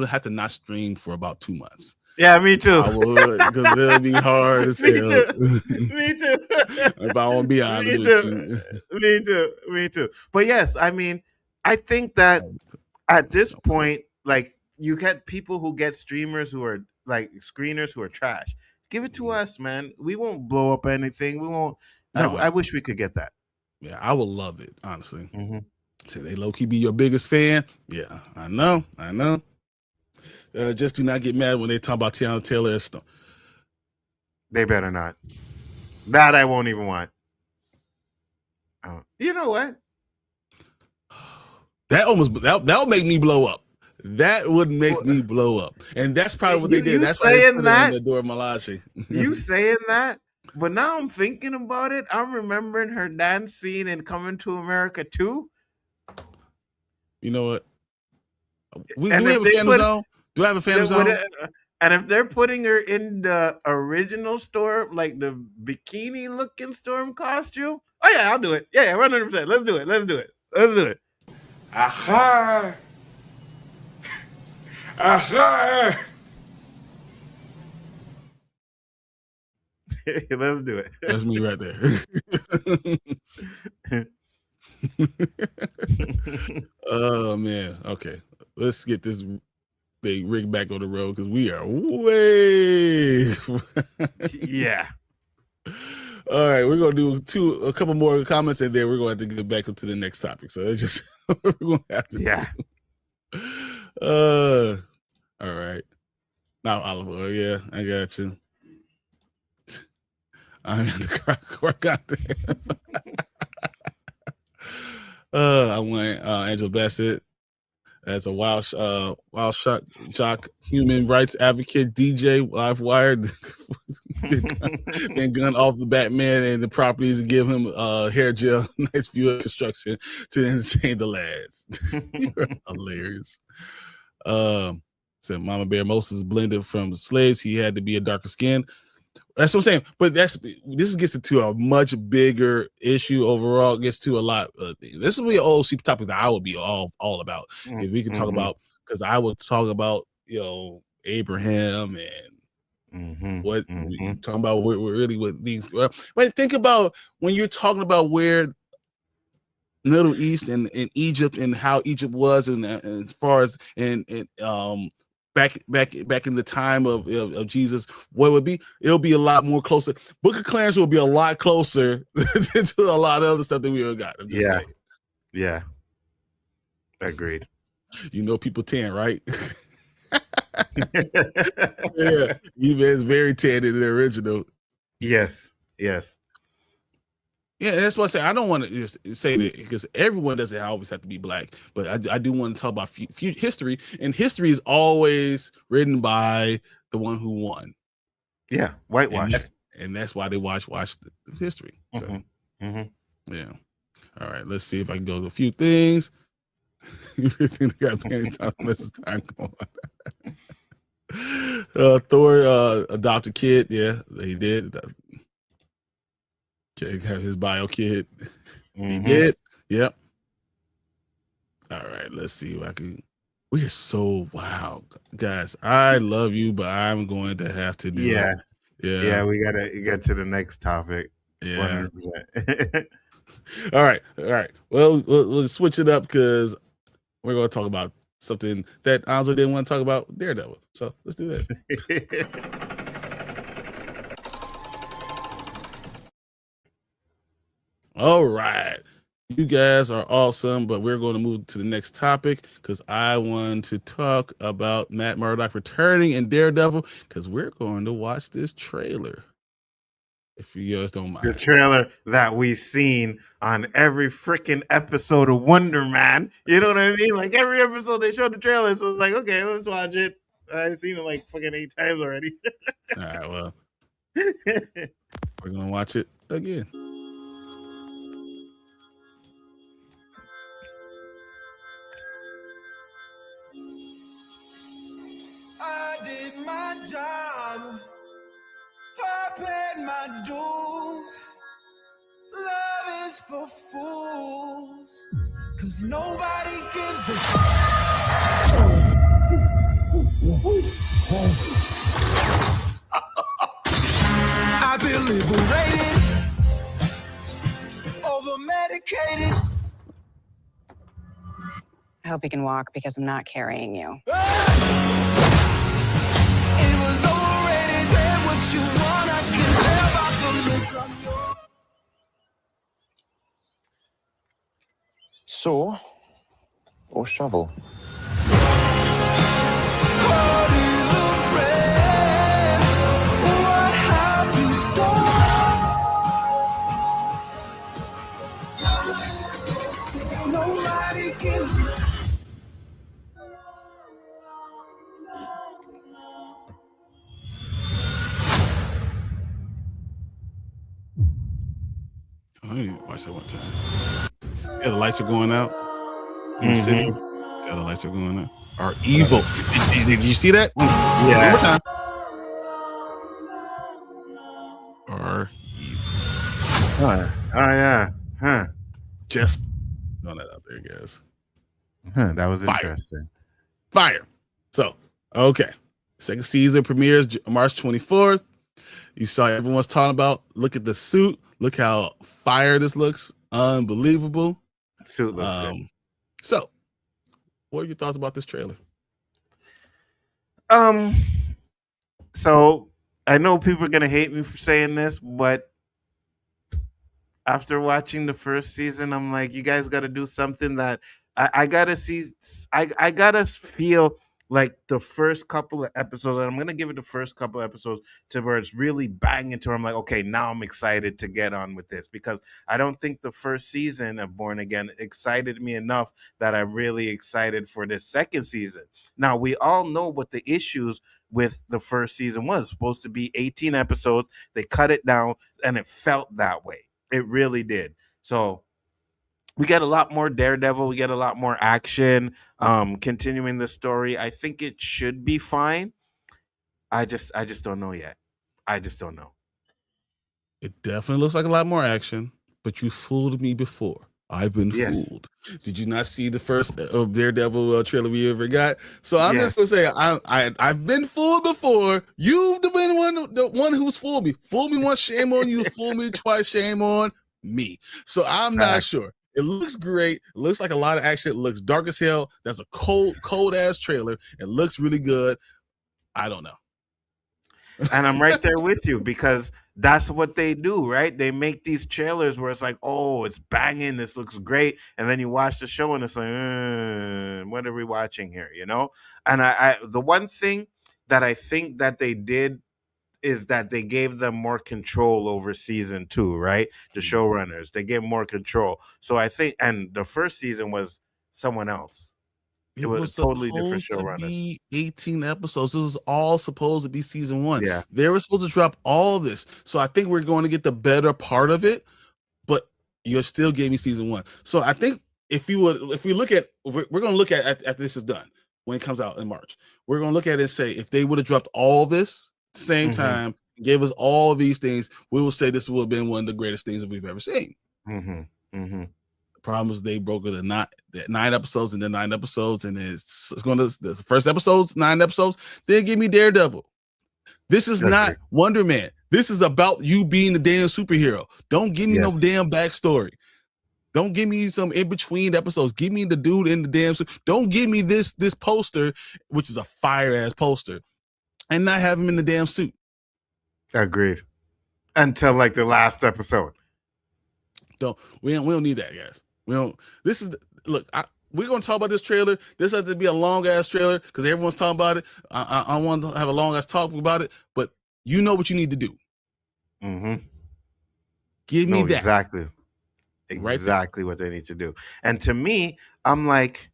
have to not stream for about 2 months. Yeah, me too. I would, because it'll be hard as hell. Me too. If I want to be honest with you. Me too. But yes, I mean, I think that at this point, like, you get people who get streamers who are like screeners who are trash. Give it to us, man. We won't blow up anything. We won't. No, I wish we could get that. Yeah, I would love it, honestly. So they low key be your biggest fan. Yeah, I know. Just do not get mad when they talk about Tiana Taylor as Storm. They better not. That I won't even want. You know what? That'll make me blow up. That would make me blow up, and that's probably what they did. That's why they put it on the door of Malachi. You saying that, but now I'm thinking about it. I'm remembering her dance scene in Coming to America 2. You know what? Do we have a fan zone? Do I have a fan zone? And if they're putting her in the original Storm, like the bikini-looking Storm costume, oh yeah, I'll do it. Yeah, 100%. Let's do it. Aha! Let's do it. That's me right there. Oh man. Okay. Let's get this thing rigged back on the road because we are way. Yeah. All right, we're gonna do a couple more comments, and then we're gonna have to get back into the next topic. So it's just we're gonna have to. Yeah. All right. Now olive oil. Yeah, I got you. I'm in the crack. I want Angela Bassett. as a wild shot jock, human rights advocate, DJ, live wired, then gun off the Batman and the properties and give him hair gel, nice view of construction to entertain the lads. You're hilarious. So Mama Bear Moses blended from the slaves. He had to be a darker skin. That's what I'm saying. But this gets into a much bigger issue overall. It gets to a lot. This will be an OC topic that I would be all about. If we can talk about, because I would talk about, Abraham and what we talking about. We're really what these. But think about when you're talking about where Middle East and Egypt and how Egypt was, and as far as back in the time of Jesus, what would be? It'll be a lot more closer. Book of Clarence will be a lot closer to a lot of other stuff that we have got. I'm just saying. Yeah. Agreed. People tan, right? Yeah, it's very tan in the original. Yes. Yeah, and that's what I say. I don't want to just say that because everyone doesn't always have to be black, but I do want to talk about history, and history is always written by the one who won. Yeah, whitewash, and that's why they watch the history. So, yeah. All right, let's see if I can go to a few things. You really think they got plenty of time? Let's time go on. Thor adopted kid. Yeah, he did. Check out his bio kid. He did. Yep. All right. Let's see if I can. We are so wow, guys. I love you, but I'm going to have to do it. Yeah. We gotta get to the next topic. Yeah. All right. Well, we'll switch it up because we're going to talk about something that Anzo didn't want to talk about, Daredevil. So let's do that. All right. You guys are awesome, but we're going to move to the next topic because I want to talk about Matt Murdock returning in Daredevil because we're going to watch this trailer. If you guys don't mind. The trailer that we've seen on every freaking episode of Wonder Man. You know what I mean? Like every episode they show the trailer, so it's like, okay, let's watch it. I've seen it like fucking 8 times already. All right, well, we're going to watch it again. I did my job. I paid my dues. Love is for fools. 'Cause nobody gives a I feel liberated. Over medicated. I hope you can walk because I'm not carrying you. It was already there what you want. I can tell by the look on your. Saw or shovel? What have you done? Nobody gives you. I need to watch that one time. Yeah, the lights are going out in the city. Yeah, the lights are going out. Are evil. Did you see that? Yeah. One more time. Are evil. Oh yeah. Huh. Just throwing that out there, guys. That was Fire. interesting. Fire. So, okay. Second season premieres March 24th. You saw everyone's talking about. Look at the suit. Look how fire this looks. Unbelievable. Suit looks good. So, what are your thoughts about this trailer? So I know people are gonna hate me for saying this, but after watching the first season, I'm like, you guys got to do something that I gotta see. I gotta feel like the first couple of episodes, and I'm gonna give it the first couple of episodes to where it's really banging to where I'm like, okay, now I'm excited to get on with this, because I don't think the first season of Born Again excited me enough that I'm really excited for this second season. Now we all know what the issues with the first season was. Supposed to be 18 episodes. They cut it down, and it felt that way. It really did. So we get a lot more Daredevil. We get a lot more action. Continuing the story, I think it should be fine. I just don't know yet. I just don't know. It definitely looks like a lot more action, but you fooled me before. I've been fooled. Did you not see the first Daredevil trailer we ever got? So I'm just gonna say I've been fooled before. You've been the one who's fooled me. Fool me once, shame on you. Fool me twice, shame on me. So I'm not sure. It looks great. It looks like a lot of action. It looks dark as hell. That's a cold ass trailer. It looks really good. I don't know. And I'm right there with you, because that's what they do, right? They make these trailers where it's like, oh, it's banging, this looks great, and then you watch the show and it's like, what are we watching here, you know? And I the one thing that I think that they did is that they gave them more control over season 2, right? The showrunners, they gave more control. So I think, and the first season was someone else. It was totally different showrunners. To be 18 episodes. This was all supposed to be season 1. Yeah. They were supposed to drop all this. So I think we're going to get the better part of it, but you're still giving me season 1. So I think if we look at, we're going to look at after this is done, when it comes out in March, we're going to look at it and say, if they would have dropped all this at the same time, gave us all these things, we will say this would have been one of the greatest things that we've ever seen. Problem is they broke it to 9 episodes and then 9 episodes, and it's going to the first episode's 9 episodes. Then give me Daredevil. This is not Wonder Man. This is about you being the damn superhero. Don't give me no damn backstory. Don't give me some in between episodes. Give me the dude in the damn suit. Don't give me this poster, which is a fire ass poster, and not have him in the damn suit. Agreed. Until like the last episode. We don't need that, guys. We don't. This is look. We're gonna talk about this trailer. This has to be a long ass trailer because everyone's talking about it. I want to have a long ass talk about it, but you know what you need to do. Give me that exactly what they need to do. And to me, I'm like,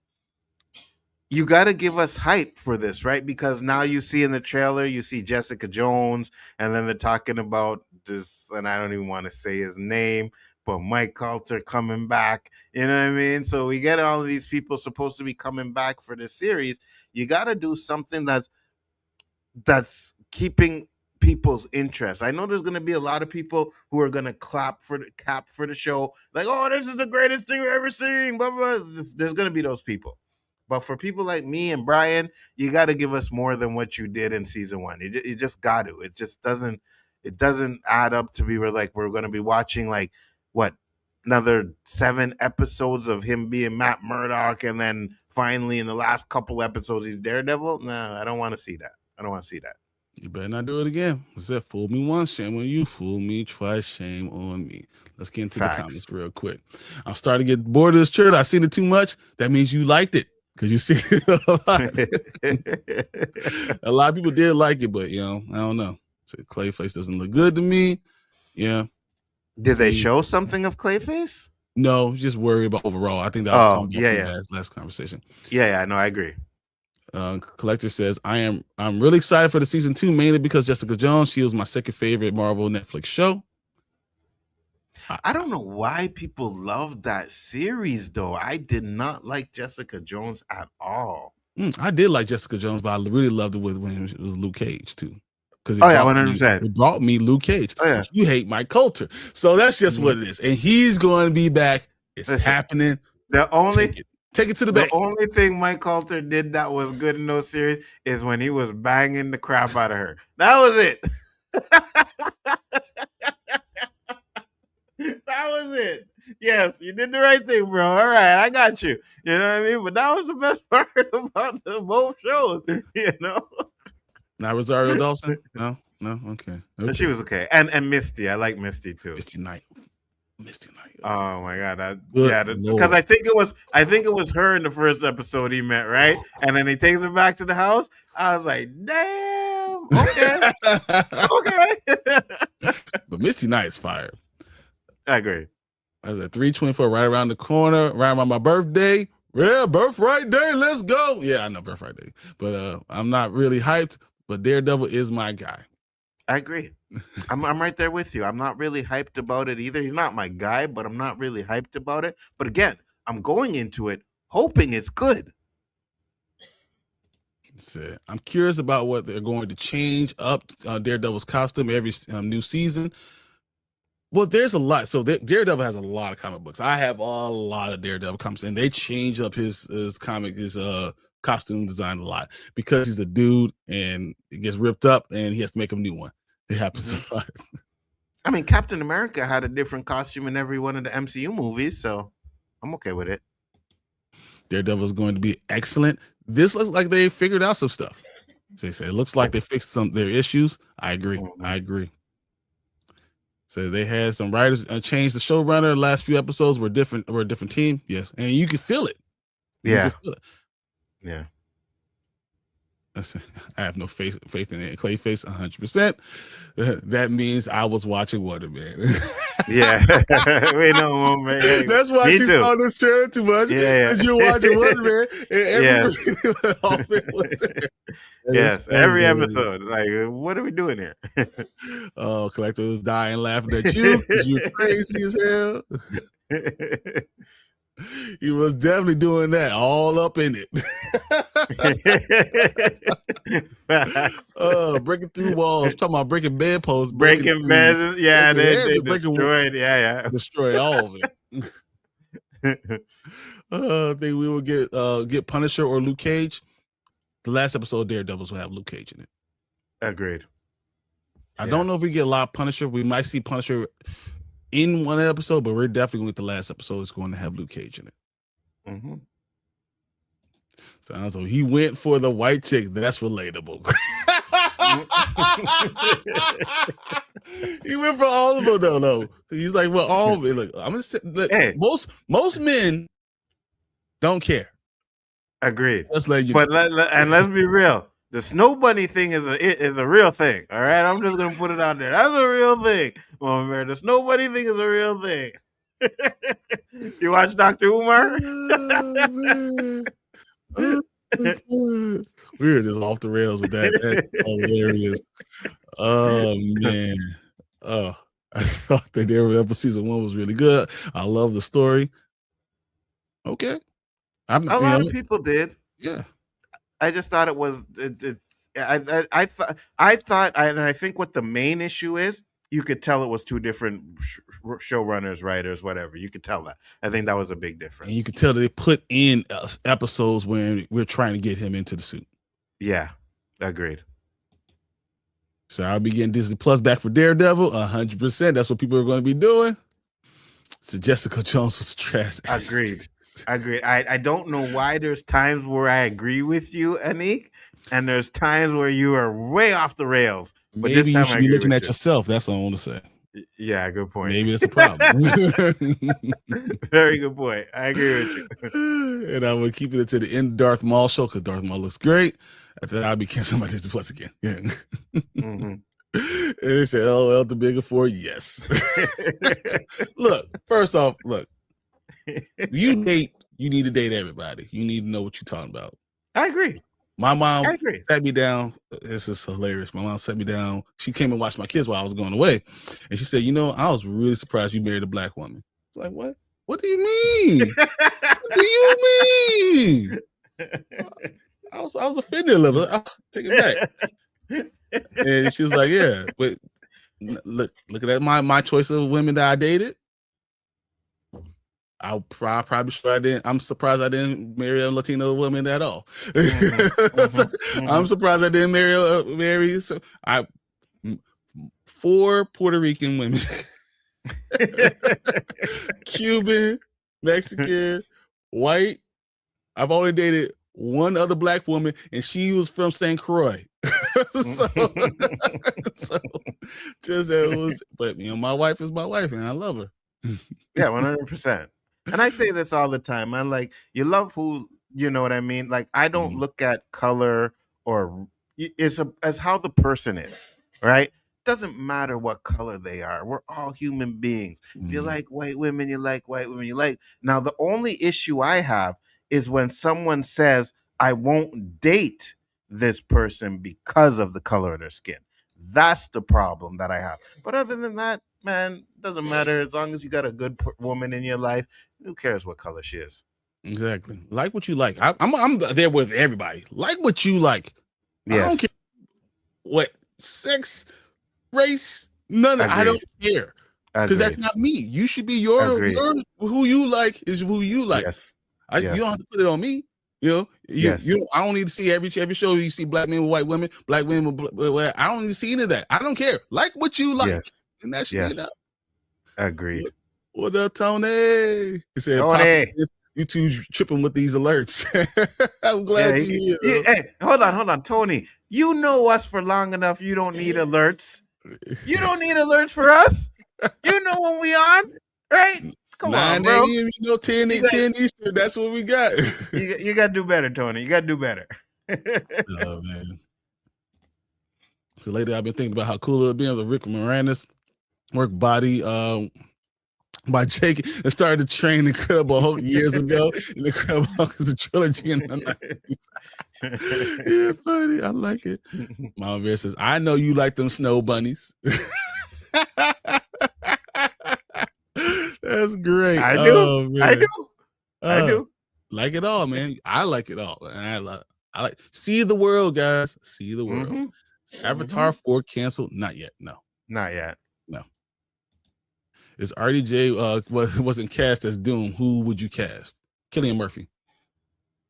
you got to give us hype for this, right? Because now you see in the trailer, you see Jessica Jones, and then they're talking about this, and I don't even want to say his name, but Mike Coulter coming back. You know what I mean? So we get all of these people supposed to be coming back for this series. You got to do something that's keeping people's interest. I know there's going to be a lot of people who are going to clap for the show, like, oh, this is the greatest thing we've ever seen, blah, blah, blah. There's going to be those people. But for people like me and Bryon, you got to give us more than what you did in season 1. You just got to. It just doesn't add up to be we're going to be watching like what, another 7 episodes of him being Matt Murdock, and then finally in the last couple episodes he's Daredevil. No, I don't want to see that. You better not do it again. What's that? Fool me once, shame on you. Fool me twice, shame on me. Let's get into the comments real quick. I'm starting to get bored of this trailer. I've seen it too much. That means you liked it, because you see it a lot. A lot of people did like it, but I don't know. So Clayface doesn't look good to me. Yeah. Did they show something of Clayface? No, just worry about overall. I think that was talking about last conversation. Yeah, no, I agree. Collector says, I'm really excited for the season 2, mainly because Jessica Jones, she was my second favorite Marvel Netflix show. I don't know why people love that series, though. I did not like Jessica Jones at all. I did like Jessica Jones, but I really loved it when it was Luke Cage too. Because 100%. It brought me Luke Cage. Oh, yeah. You hate Mike Coulter, so that's just what it is, and he's going to be back. It's happening. Take it to the bank. The only thing Mike Coulter did that was good in those series is when he was banging the crap out of her. That was it. That was it. Yes, you did the right thing, bro. All right, I got you. You know what I mean? But that was the best part about both shows, Not Rosario Dawson? No? Okay. She was okay. And Misty. I like Misty too. Misty Knight. Misty Knight. Oh my god! Good Because Lord. I think it was her in the first episode he met, right? And then he takes her back to the house. I was like, damn. Okay, okay. But Misty Knight's fired. I agree. I was at 324, right around the corner, right around my birthday. Yeah, birthright day. Let's go. Yeah, I know birthright day, but I'm not really hyped. But Daredevil is my guy. I agree. I'm right there with you. I'm not really hyped about it either. He's not my guy, but I'm not really hyped about it. But again, I'm going into it hoping it's good. I'm curious about what they're going to change up Daredevil's costume every new season. Well, there's a lot. So Daredevil has a lot of comic books. I have a lot of Daredevil comics, and they change up his costume design a lot because he's a dude and it gets ripped up and he has to make a new one. It happens a lot. I mean, Captain America had a different costume in every one of the MCU movies, so I'm okay with it. Daredevil is going to be excellent. This looks like they figured out some stuff. They say it looks like they fixed their issues. I agree. I agree. So they had some writers change the showrunner. The last few episodes were different. We're a different team. Yes, and you can feel it. Yeah. Feel it. Yeah. I have no faith in it. Clayface 100%. That means I was watching Wonder Man. Yeah. Wait, no, man. That's why she saw this trailer too much. Yeah. Because you're watching Wonder Man and everybody was there. Yes, every episode. Like, what are we doing here? Oh, Collector was dying laughing at you. You're crazy as hell. He was definitely doing that, all up in it. Breaking through walls. I'm talking about breaking bedposts. Breaking beds. Yeah, they destroyed. Yeah. Destroyed all of it. I think we will get Punisher or Luke Cage. The last episode of Daredevils will have Luke Cage in it. Agreed. I don't know if we get a lot of Punisher. We might see Punisher in one episode, but we're definitely going to get the last episode is going to have Luke Cage in it. Mm-hmm. So he went for the white chick. That's relatable. He went for all of them, though. He's like, well, all of it. Look, I'm gonna say, look, hey. Most men don't care. Agreed. Let's let you. But let's be real. The snow bunny thing is a real thing. All right, I'm just gonna put it out there. That's a real thing. Oh man, the snow bunny thing is a real thing. You watch Dr. Umar? We were just off the rails with that. That's hilarious. Oh man. Oh, I thought that Daredevil season 1 was really good. I love the story. Okay. A lot of people did. Yeah. I just thought it was. I thought, and I think what the main issue is, you could tell it was two different showrunners, writers, whatever. You could tell that. I think that was a big difference. And you could tell that they put in episodes when we're trying to get him into the suit. Yeah, agreed. So I'll be getting Disney Plus back for Daredevil, 100%. That's what people are going to be doing. So Jessica Jones was trash. Agreed. I don't know why there's times where I agree with you, Anik, and there's times where you are way off the rails. But maybe this time you should be looking at yourself. That's what I want to say. Yeah, good point. Maybe that's a problem. Very good point. I agree with you. And I'm going to keep it to the end of Darth Maul show because Darth Maul looks great. After that, I'll be canceling my Disney Plus again. Yeah. Mm-hmm. And they said, LOL the bigger four. Yes. Look, first off, you need to date everybody. You need to know what you're talking about. I agree. My mom sat me down. This is hilarious. My mom sat me down. She came and watched my kids while I was going away. And she said, I was really surprised you married a black woman. I was like, what? What do you mean? What do you mean? I was offended a little. Take it back. And she was like, yeah, but look at that. My choice of women that I dated. I'm probably sure I didn't. I'm surprised I didn't marry a Latino woman at all. I'm surprised I didn't marry. So 4 Puerto Rican women, Cuban, Mexican, white. I've only dated one other black woman, and she was from St. Croix. so just that was. But my wife is my wife, and I love her. Yeah, 100%. And I say this all the time, man. Like, you love who, you know what I mean? Like, I don't look at color or as how the person is, right? Doesn't matter what color they are. We're all human beings. If you like white women, you like white women. You like. Now, the only issue I have is when someone says, I won't date this person because of the color of their skin. That's the problem that I have. But other than that, man, doesn't matter. As long as you got a good woman in your life, who cares what color she is? Exactly. Like what you like. I'm there with everybody. Like what you like. I don't care what sex, race, none of I don't care. Because that's not me. You should be your who you like is who you like. Yes. You don't have to put it on me. You know, you I don't need to see every show you see black men with white women, black women with I don't need to see any of that. I don't care. Like what you like. Yes. And that should be enough. Agreed. What up, Tony? He said, Tony. You two tripping with these alerts. I'm glad you're here. Hey, hold on, Tony. You know us for long enough. You don't need alerts. You don't need alerts for us. You know when we on, right? Come on, bro. 9 a.m., 10 Eastern. That's what we got. You got to do better, Tony. You got to do better. Oh, man. So lately, I've been thinking about how cool it would be on the Rick Moranis work body by Jake and started to train Incredible Hulk years ago. And Incredible Hulk is a trilogy in the 90s. Yeah, funny. I like it. Mama Bear says, I know you like them snow bunnies. That's great. I do. Oh, I do. I do. Like it all, man. I like it all. And I like see the world, guys. See the world. Mm-hmm. Avatar 4 canceled? Not yet. No. Not yet. No. Is RDJ wasn't cast as Doom? Who would you cast? Cillian Murphy.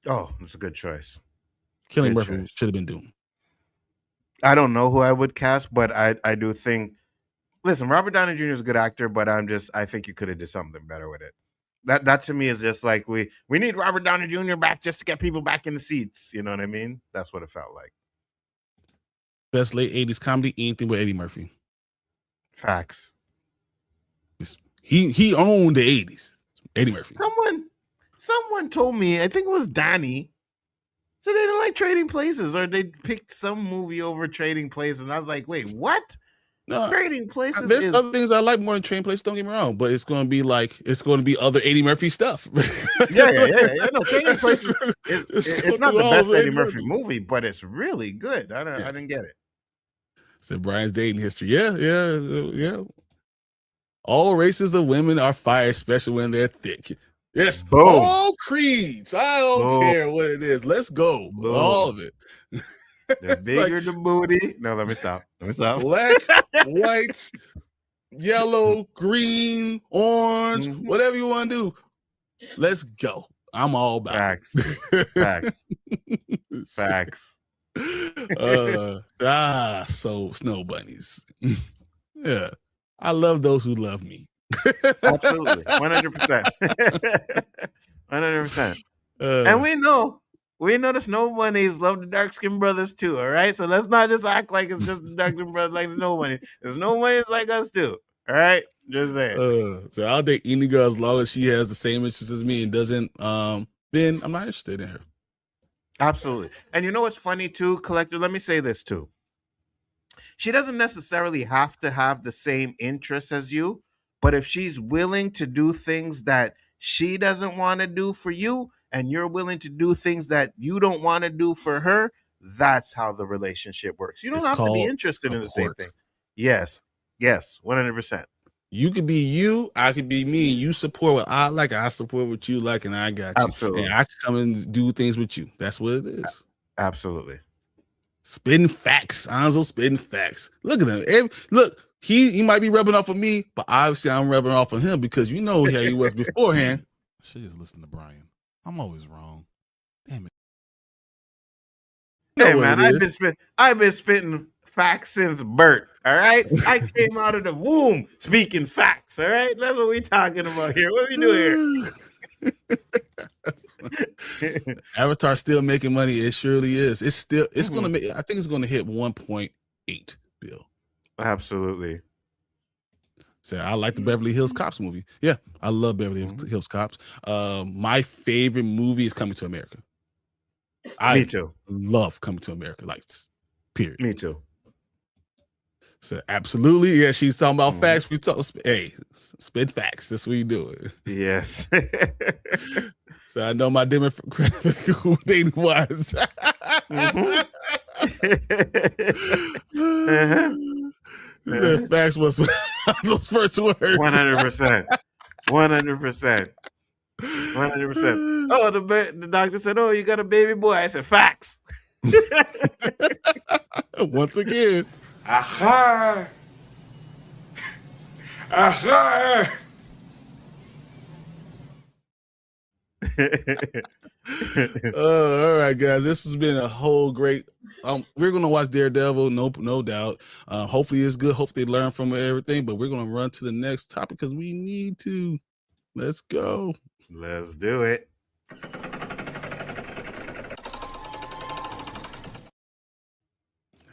Oh, that's a good choice. Cillian Murphy should have been Doom. I don't know who I would cast, but I do think. Listen, Robert Downey Jr. is a good actor, but I think you could have did something better with it. That to me is just like we need Robert Downey Jr. back just to get people back in the seats. You know what I mean? That's what it felt like. Best late 80s comedy, anything with Eddie Murphy. Facts. He owned the 80s. Eddie Murphy. Someone told me, I think it was Danny, so they didn't like Trading Places, or they picked some movie over Trading Places, and I was like, wait, what? No, Trading Places. There's other things I like more than Trading Places. Don't get me wrong, but it's going to be other Eddie Murphy stuff. Yeah. No, Trading Places. It's not the best Eddie Murphy movie, but it's really good. I didn't get it. Said Brian's dating history. Yeah. All races of women are fire, especially when they're thick. Yes. Boom. All creeds. I don't care what it is. Let's go. Boom. All of it. The bigger the booty. No, let me stop. Black, white, yellow, green, orange, whatever you want to do. Let's go. I'm all about Facts. Facts. So snow bunnies. Yeah. I love those who love me. Absolutely. 100%. 100%. And we know the snow bunnies love the dark skinned brothers too. All right. So let's not just act like it's just the dark skinned brothers like the snow bunnies. There's snow bunnies like us too. All right. Just saying. So I'll date any girl as long as she has the same interests as me and doesn't then I'm not interested in her. Absolutely. And you know what's funny too, Collector? Let me say this too. She doesn't necessarily have to have the same interests as you, but if she's willing to do things that she doesn't want to do for you, and you're willing to do things that you don't want to do for her, that's how the relationship works. You don't have to be interested in the same thing. Yes, 100%. You could be you, I could be me. You support what I like, I support what you like, and I got you. Absolutely. And I can come and do things with you. That's what it is. Absolutely. Spitting facts. Anzo spitting facts. Look at him. Look, he might be rubbing off of me, but obviously I'm rubbing off of him because you know how he was beforehand. I should just listen to Bryon. I'm always wrong. Damn it. Hey man, I've been spitting facts since birth. All right. I came out of the womb speaking facts. All right. That's what we're talking about here. What we do here? Avatar still making money. It surely is. It's gonna make. I think it's gonna hit 1.8 bill. Absolutely. So I like the Beverly Hills Cops movie. Yeah, I love Beverly Hills Cops. My favorite movie is Coming to America. Me too. Love Coming to America. Like, period. Me too. So absolutely, yeah. She's talking about facts. We talk. Hey, spit facts. That's what you do. Yes. So I know my demographic who they was. Facts was those first words. 100%. 100%. 100%. Oh, the doctor said, "Oh, you got a baby boy." I said, "Facts." Once again. Aha! Aha! All right, guys. This has been a whole great. We're gonna watch Daredevil, no doubt. Hopefully it's good. Hope they learn from everything. But we're gonna run to the next topic because we need to. Let's go. Let's do it.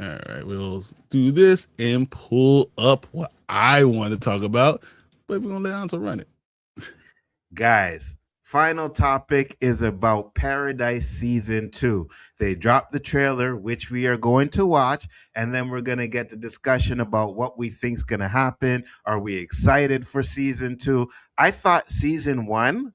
All right, we'll do this and pull up what I want to talk about, but we're gonna let Anto run it. Guys, final topic is about Paradise Season 2. They dropped the trailer, which we are going to watch, and then we're going to get the discussion about what we think is going to happen. Are we excited for Season 2? I thought Season 1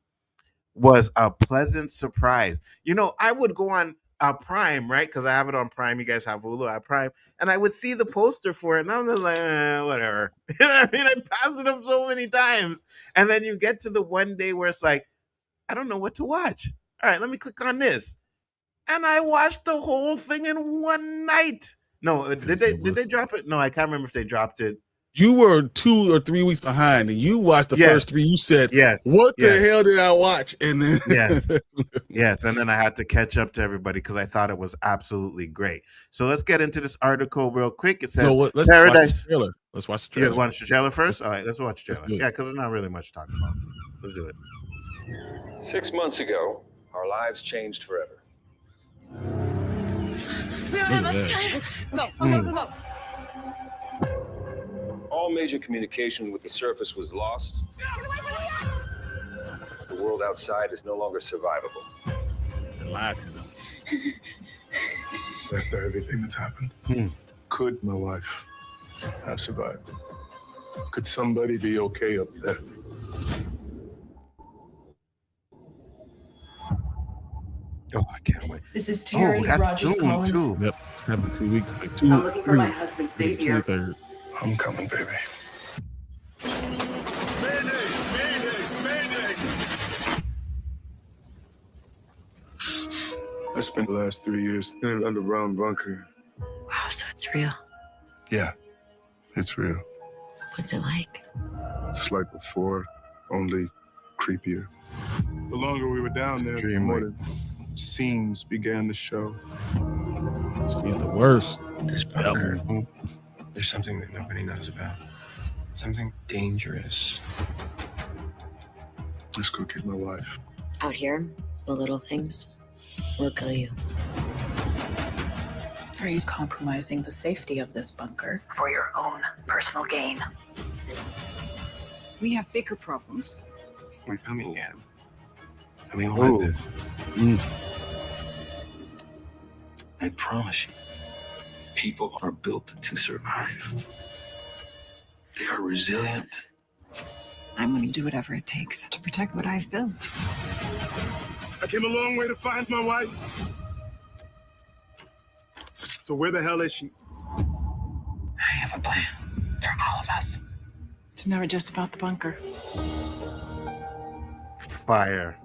was a pleasant surprise. You know, I would go on Prime, right? Because I have it on Prime. You guys have Hulu at Prime. And I would see the poster for it, and I'm just like, whatever. You know what I mean? I passed it up so many times. And then you get to the one day where it's like, I don't know what to watch. All right, let me click on this. And I watched the whole thing in one night. No, did they drop it? No, I can't remember if they dropped it. You were 2 or 3 weeks behind, and you watched the first 3. You said, "Yes, what the hell did I watch?" And then yes, and then I had to catch up to everybody because I thought it was absolutely great. So let's get into this article real quick. It says, let's Paradise. Watch the trailer. Let's watch the trailer. You guys watch the trailer first? All right, let's watch the trailer. Yeah, because there's not really much to talk about. Let's do it. 6 months ago, our lives changed forever. Go. All major communication with the surface was lost. The world outside is no longer survivable. They lied to them. After everything that's happened, could my wife have survived? Could somebody be okay up there? Oh, I can't wait. This is Terry that's Rogers soon, Collins. too. Yep, it's happening 2 weeks. Like 2 I'm looking for my husband, Xavier. 23rd. I'm coming, baby. I spent the last 3 years in an underground bunker. Wow, so it's real. Yeah, it's real. What's it like? It's like before, only creepier. The longer we were down there, the more the scenes began to show. She's the worst. This bunker, there's something that nobody knows about. Something dangerous. Let's go get my wife. Out here, the little things will kill you. Are you compromising the safety of this bunker For your own personal gain. We have bigger problems. We're coming in. And we don't like this. I promise you, people are built to survive. They are resilient. I'm going to do whatever it takes to protect what I've built. I came a long way to find my wife. So where the hell is she? I have a plan for all of us. It's never just about the bunker. Fire.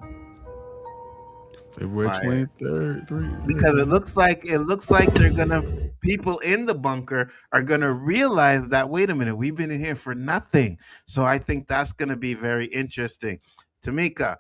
February 23rd. Because it looks like they're gonna, people in the bunker are gonna realize that, wait a minute, we've been in here for nothing. So I think that's gonna be very interesting. Tamika,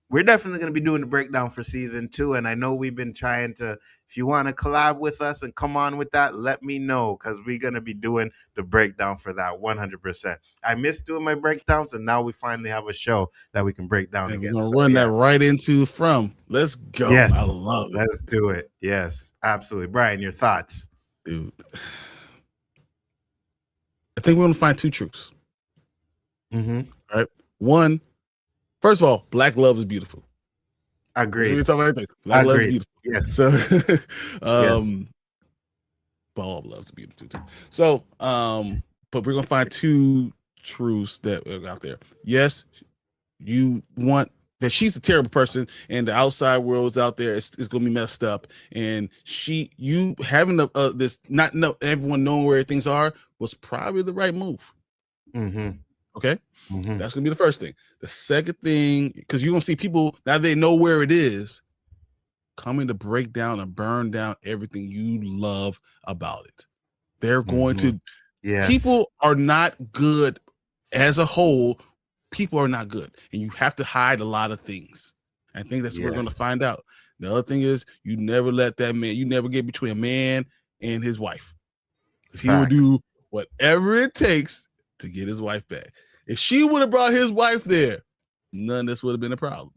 we're definitely going to be doing the breakdown for season 2. And I know we've been trying to, if you want to collab with us and come on with that, let me know, because we're going to be doing the breakdown for that 100%. I miss doing my breakdowns, and now we finally have a show that we can break down And again. we're going to run that right into From. Let's go. Yes. I love it. Let's do it. Yes, absolutely. Bryon, your thoughts? Dude. I think we're going to find two truths. Mm-hmm. All right. One, first of all, black love is beautiful. Agreed. We're talking about everything. Black love is beautiful. Yes. So, Yes. but all love is beautiful too. So, but we're gonna find two truths that are out there. Yes, you want that she's a terrible person, and the outside world is out there. It's gonna be messed up, and you having this not know everyone knowing where things are was probably the right move. Mm-hmm. Okay. Mm-hmm. That's gonna be the first thing. The second thing, because you're gonna see people now they know where it is, coming to break down and burn down everything you love about it. They're going to. Yes. People are not good as a whole. People are not good, and you have to hide a lot of things. I think that's what we're going to find out. The other thing is, you never let that man. You never get between a man and his wife. He will do whatever it takes to get his wife back. If she would have brought his wife there, none of this would have been a problem.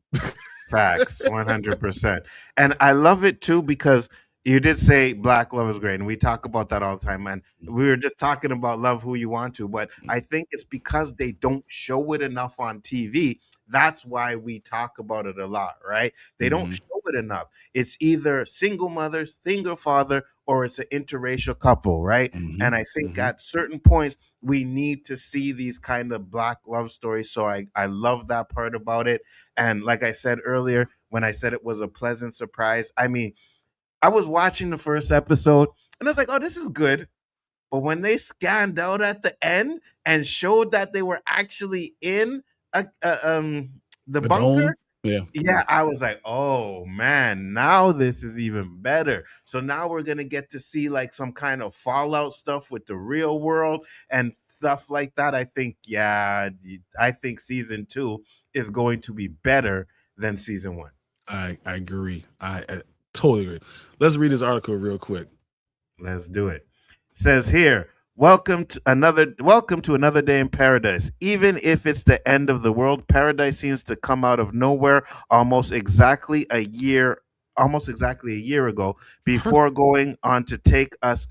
Facts, 100%. And I love it too because you did say black love is great, and we talk about that all the time, man. We were just talking about love who you want to, but I think it's because they don't show it enough on TV. That's why we talk about it a lot, right? They don't show it enough. It's either single mother, single father, or it's an interracial couple, right? And I think at certain points, we need to see these kind of black love stories. So I love that part about it. And like I said earlier, when I said it was a pleasant surprise, I mean, I was watching the first episode and I was like, oh, this is good. But when they scanned out at the end and showed that they were actually in the bunker, yeah, I was like, oh man, now this is even better. So now we're gonna get to see like some kind of fallout stuff with the real world and stuff like that. I think season 2 is going to be better than season 1. I agree. I totally agree. Let's read this article real quick. Let's do it. Says here, welcome to another day in paradise. Even if it's the end of the world, paradise seems to come out of nowhere almost exactly a year ago before going on to take us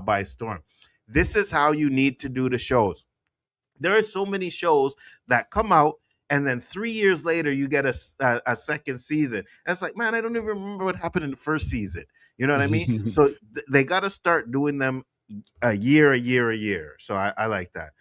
by storm. This is how you need to do the shows. There are so many shows that come out and then 3 years later you get a second season. And it's like, man, I don't even remember what happened in the first season. You know what I mean? So they got to start doing them a year. So I like that.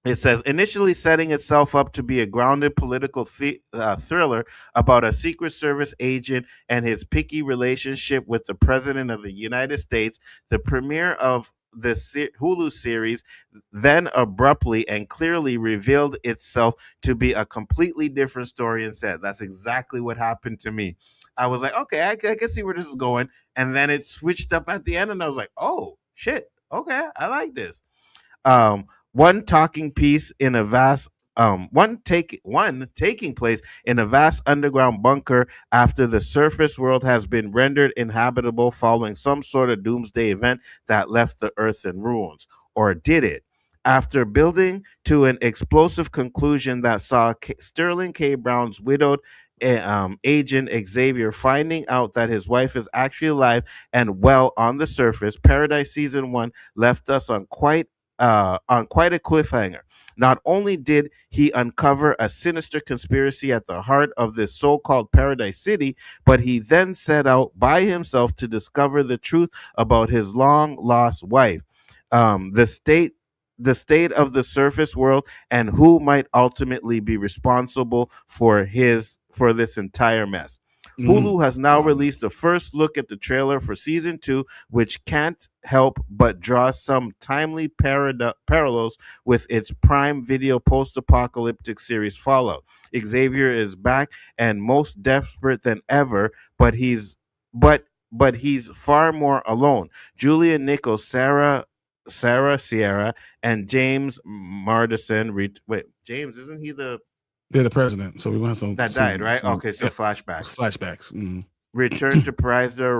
It says, initially setting itself up to be a grounded political thriller about a Secret Service agent and his picky relationship with the President of the United States, the premiere of the Hulu series then abruptly and clearly revealed itself to be a completely different story instead. That's exactly what happened to me. I was like, okay, I can see where this is going. And then it switched up at the end, and I was like, oh, shit. Okay, I like this. One taking place in a vast underground bunker after the surface world has been rendered inhabitable following some sort of doomsday event that left the earth in ruins. Or did it? After building to an explosive conclusion that saw Sterling K. Brown's widowed agent Xavier finding out that his wife is actually alive and well on the surface, Paradise Season 1 left us on quite a cliffhanger. Not only did he uncover a sinister conspiracy at the heart of this so-called Paradise City, but he then set out by himself to discover the truth about his long-lost wife, the state of the surface world, and who might ultimately be responsible for this entire mess. Hulu has now released the first look at the trailer for season 2, which can't help but draw some timely parallels with its Prime Video post-apocalyptic series Fallout. Xavier is back and most desperate than ever, but he's far more alone. Julian Nichols, Sarah Sierra, and James Marsden. James, isn't he the president? So we're gonna have some that died, right? Okay, so flashbacks. Flashbacks. Return to reprise their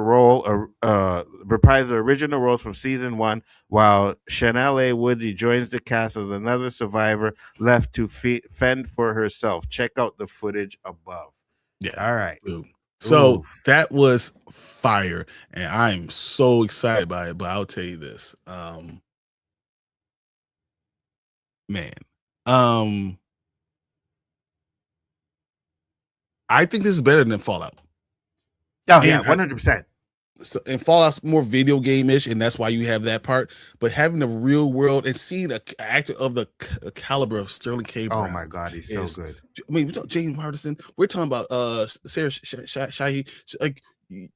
original roles from season 1, while Chanel A. Woody joins the cast as another survivor left to fend for herself. Check out the footage above. Yeah. All right. So that was fire, and I'm so excited by it. But I'll tell you this: Man. I think this is better than Fallout. Oh yeah, 100%. And Fallout's more video game-ish, and that's why you have that part. But having the real world and seeing an actor of the caliber of Sterling K. Brown. Oh my God, he's so good. I mean, James Marsden. We're talking about Sarah Shahi, like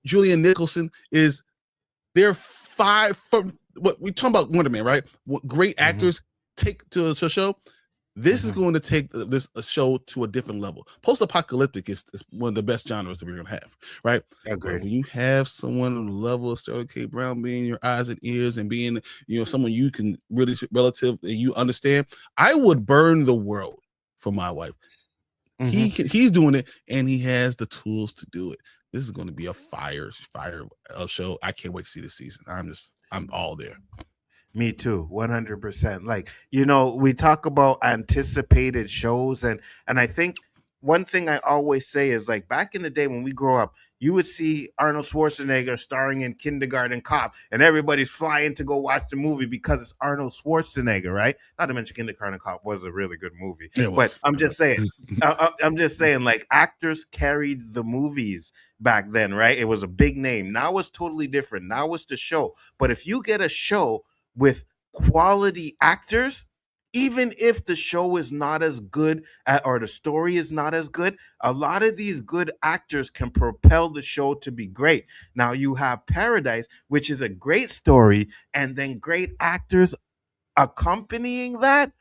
Julian Nicholson. They're five from what we talking about Wonder Man, right? What great actors take to a show. This is going to take this show to a different level. Post-apocalyptic is one of the best genres that we're going to have, right? Agreed. But when you have someone on the level of Sterling K. Brown being your eyes and ears and being, someone you can really relative and you understand, I would burn the world for my wife. He's doing it, and he has the tools to do it. This is going to be a fire show. I can't wait to see this season. I'm all there. Me too, 100%. Like, we talk about anticipated shows, and I think one thing I always say is, like, back in the day when we grew up, you would see Arnold Schwarzenegger starring in Kindergarten Cop, and everybody's flying to go watch the movie because it's Arnold Schwarzenegger, right? Not to mention Kindergarten Cop was a really good movie. But I'm just saying, like, actors carried the movies back then, right? It was a big name. Now it's totally different. Now it's the show. But if you get a show with quality actors, even if the show is not as good or the story is not as good, a lot of these good actors can propel the show to be great. Now you have Paradise, which is a great story, and then great actors accompanying that.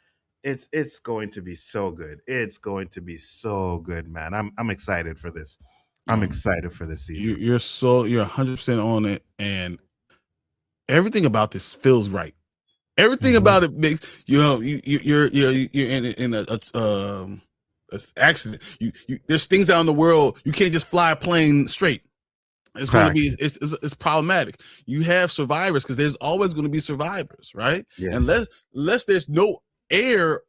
It's going to be so good. It's going to be so good, man. I'm excited for this. I'm excited for this season. You're 100% on it, and everything about this feels right. Everything about it makes you're in a accident. There's things out in the world you can't just fly a plane straight. It's going to be it's problematic. You have survivors because there's always going to be survivors, right? Yes. Unless there's no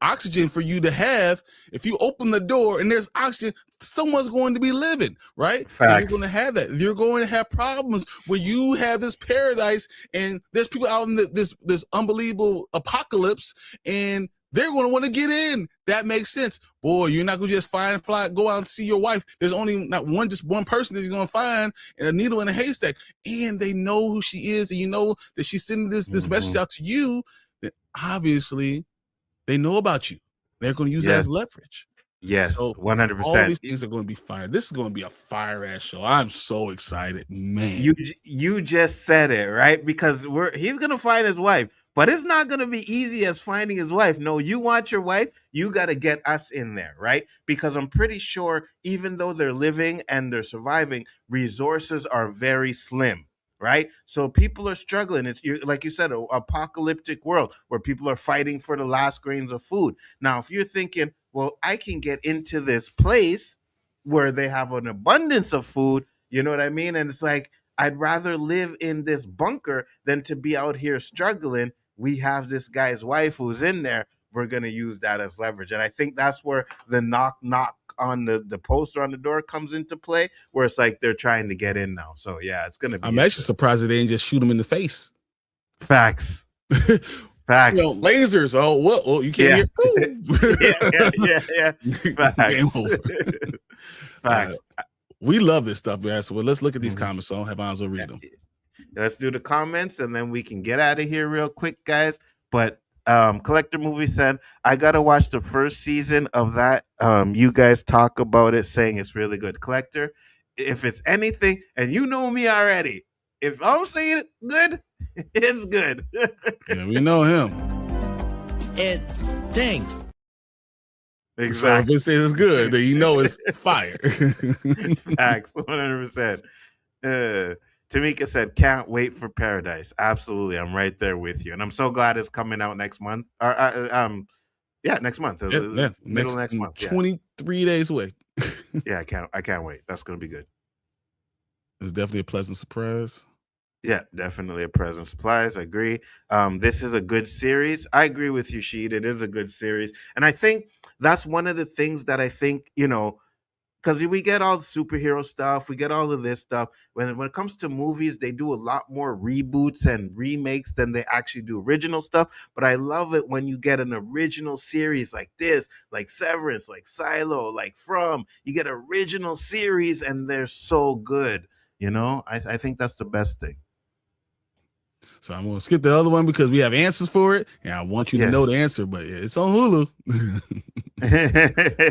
oxygen for you to have. If you open the door and there's oxygen, someone's going to be living, right? Facts. So you're going to have that. You're going to have problems when you have this paradise and there's people out in this unbelievable apocalypse and they're going to want to get in. That makes sense. Boy, you're not going to just go out and see your wife. There's only just one person that you're going to find and a needle in a haystack. And they know who she is. And you know that she's sending this message out to you. That obviously they know about you. They're going to use that as leverage. Yes, so 100%. All these things are going to be fire. This is going to be a fire ass show. I'm so excited, man. You just said it, right? Because he's going to find his wife, but it's not going to be easy as finding his wife. No, you want your wife, you got to get us in there, right? Because I'm pretty sure even though they're living and they're surviving, resources are very slim. Right, so people are struggling. It's like you said, an apocalyptic world where people are fighting for the last grains of food. Now, if you're thinking, well, I can get into this place where they have an abundance of food, you know what I mean? And it's like, I'd rather live in this bunker than to be out here struggling. We have this guy's wife who's in there. We're going to use that as leverage. And I think that's where the knock on the poster on the door comes into play, where it's like they're trying to get in now. So yeah, it's gonna be. I'm actually surprised that they didn't just shoot him in the face. Facts. Facts. Lasers. Oh, what? Oh, you can't hear. Yeah. Facts. Facts. We love this stuff, guys. So let's look at these comments. So I don't have eyes to read them. Let's do the comments and then we can get out of here real quick, guys. But Collector Movie said, I gotta watch the first season of that. You guys talk about it, saying it's really good. Collector, if it's anything, and you know me already, if I'm saying it good, it's good. Yeah, we know him. It stinks. Exactly. So if it says it's good, then you know it's fire. Facts, 100%. Tamika said, can't wait for Paradise. Absolutely. I'm right there with you. And I'm so glad it's coming out next month. Next month. Middle of next month. 23 days away. Yeah, I can't wait. That's going to be good. It was definitely a pleasant surprise. Yeah, definitely a pleasant surprise. I agree. This is a good series. I agree with you, Sheed. It is a good series. And I think that's one of the things that I think, because we get all the superhero stuff, we get all of this stuff. When it comes to movies, they do a lot more reboots and remakes than they actually do original stuff. But I love it when you get an original series like this, like Severance, like Silo, like From. You get original series and they're so good. You know, I think that's the best thing. So I'm going to skip the other one because we have answers for it, and I want you to know the answer, but it's on Hulu.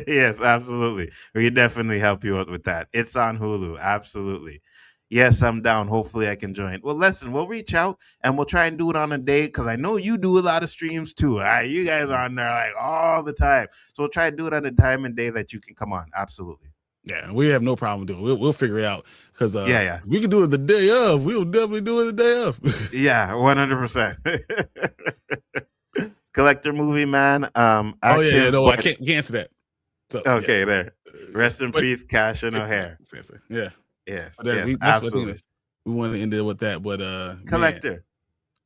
Yes, absolutely. We can definitely help you out with that. It's on Hulu. Absolutely. Yes, I'm down. Hopefully I can join. Well, listen, we'll reach out and we'll try and do it on a day because I know you do a lot of streams too. All right, you guys are on there like all the time. So we'll try to do it on a time and day that you can come on. Absolutely. Yeah, we have no problem doing it. We'll figure it out because yeah, we can do it the day of. We'll definitely do it the day of. Yeah, 100%. Collector movie man. Active, no, I can't answer that. So, okay, there. Rest in peace, Cash and O'Hare. Yeah. Yes, absolutely. We want to end it with that, but Collector,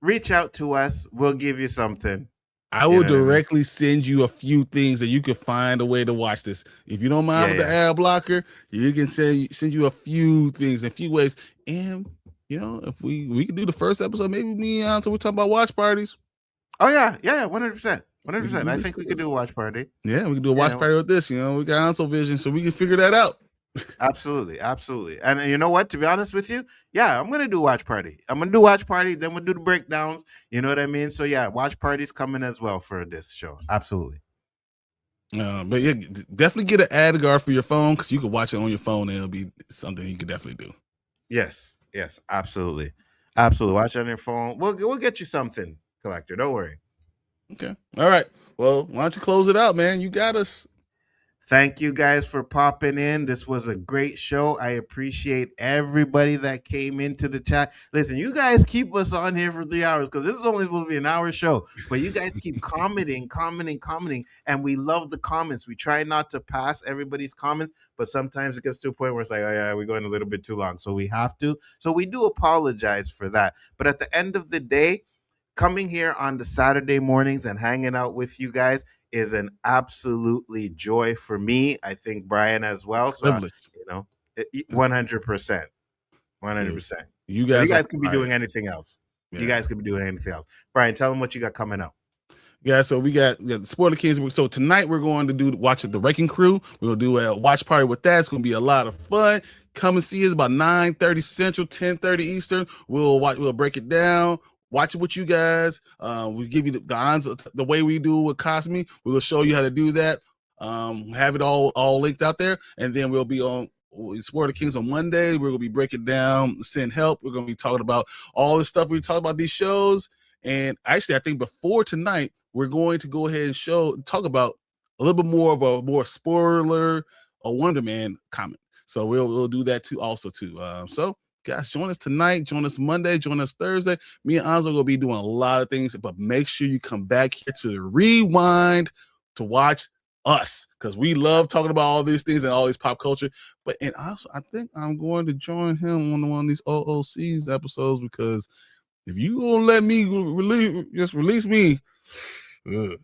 reach out to us. We'll give you something. I will directly send you a few things that you can find a way to watch this. If you don't mind with the ad blocker, you can send you a few things, a few ways. And if we can do the first episode, maybe me and so we talk about watch parties. Oh yeah, 100%. 100%. I think we could do a watch party. Yeah, we can do a watch party with this. We got Ansel Vision, so we can figure that out. Absolutely. And you know what? To be honest with you, I'm gonna do watch party. I'm gonna do watch party, then we'll do the breakdowns. You know what I mean? So watch parties coming as well for this show. Absolutely. But yeah, definitely get an ad guard for your phone because you can watch it on your phone and it'll be something you can definitely do. Yes, absolutely. Watch it on your phone. We'll get you something, Collector. Don't worry. Okay. All right. Well, why don't you close it out, man? You got us. Thank you guys for popping in. This was a great show. I appreciate everybody that came into the chat. Listen, you guys keep us on here for 3 hours because this is only supposed to be an hour show. But you guys keep commenting, and we love the comments. We try not to pass everybody's comments, but sometimes it gets to a point where it's like, oh yeah, we're going a little bit too long, so we have to. So we do apologize for that. But at the end of the day, coming here on the Saturday mornings and hanging out with you guys is an absolutely joy for me. I think Bryon as well. So 100%. 100%. You guys could be doing anything else. Yeah. You guys could be doing anything else. Bryon, tell them what you got coming up. Yeah, so we got the Spoiler Kings. So tonight we're going to watch The Wrecking Crew. We're going to do a watch party with that. It's going to be a lot of fun. Come and see us about 9:30 Central, 10:30 Eastern. We'll break it down. Watch it with you guys. We give you the answer the way we do with Cosme. We will show you how to do that. Have it all linked out there, and then we'll be on Spoiler Kings on Monday. We're gonna be breaking down Send Help. We're gonna be talking about all the stuff we talk about these shows. And actually, I think before tonight, we're going to go ahead and talk about a little bit more of a more spoiler, a Wonder Man comment. So we'll do that too, also too. So. Guys, join us tonight, join us Monday, join us Thursday. Me and Anzo are going to be doing a lot of things, but make sure you come back here to the Rewind to watch us because we love talking about all these things and all these pop culture. And also, I think I'm going to join him on one of these OOCs episodes because if you going to let me release me,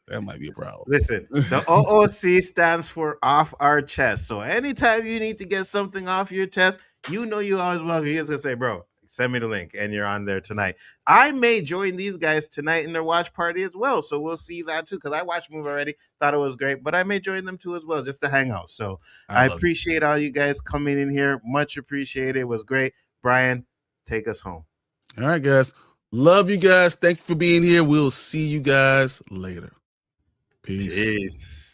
that might be a problem. Listen, the OOC stands for off our chest. So anytime you need to get something off your chest, you always welcome. You're just gonna say, bro, send me the link, and you're on there tonight. I may join these guys tonight in their watch party as well. So we'll see that too. Because I watched the movie already, thought it was great, but I may join them too as well, just to hang out. So I appreciate all you guys coming in here. Much appreciated. It was great. Bryon, take us home. All right, guys. Love you guys. Thank you for being here. We'll see you guys later. Peace.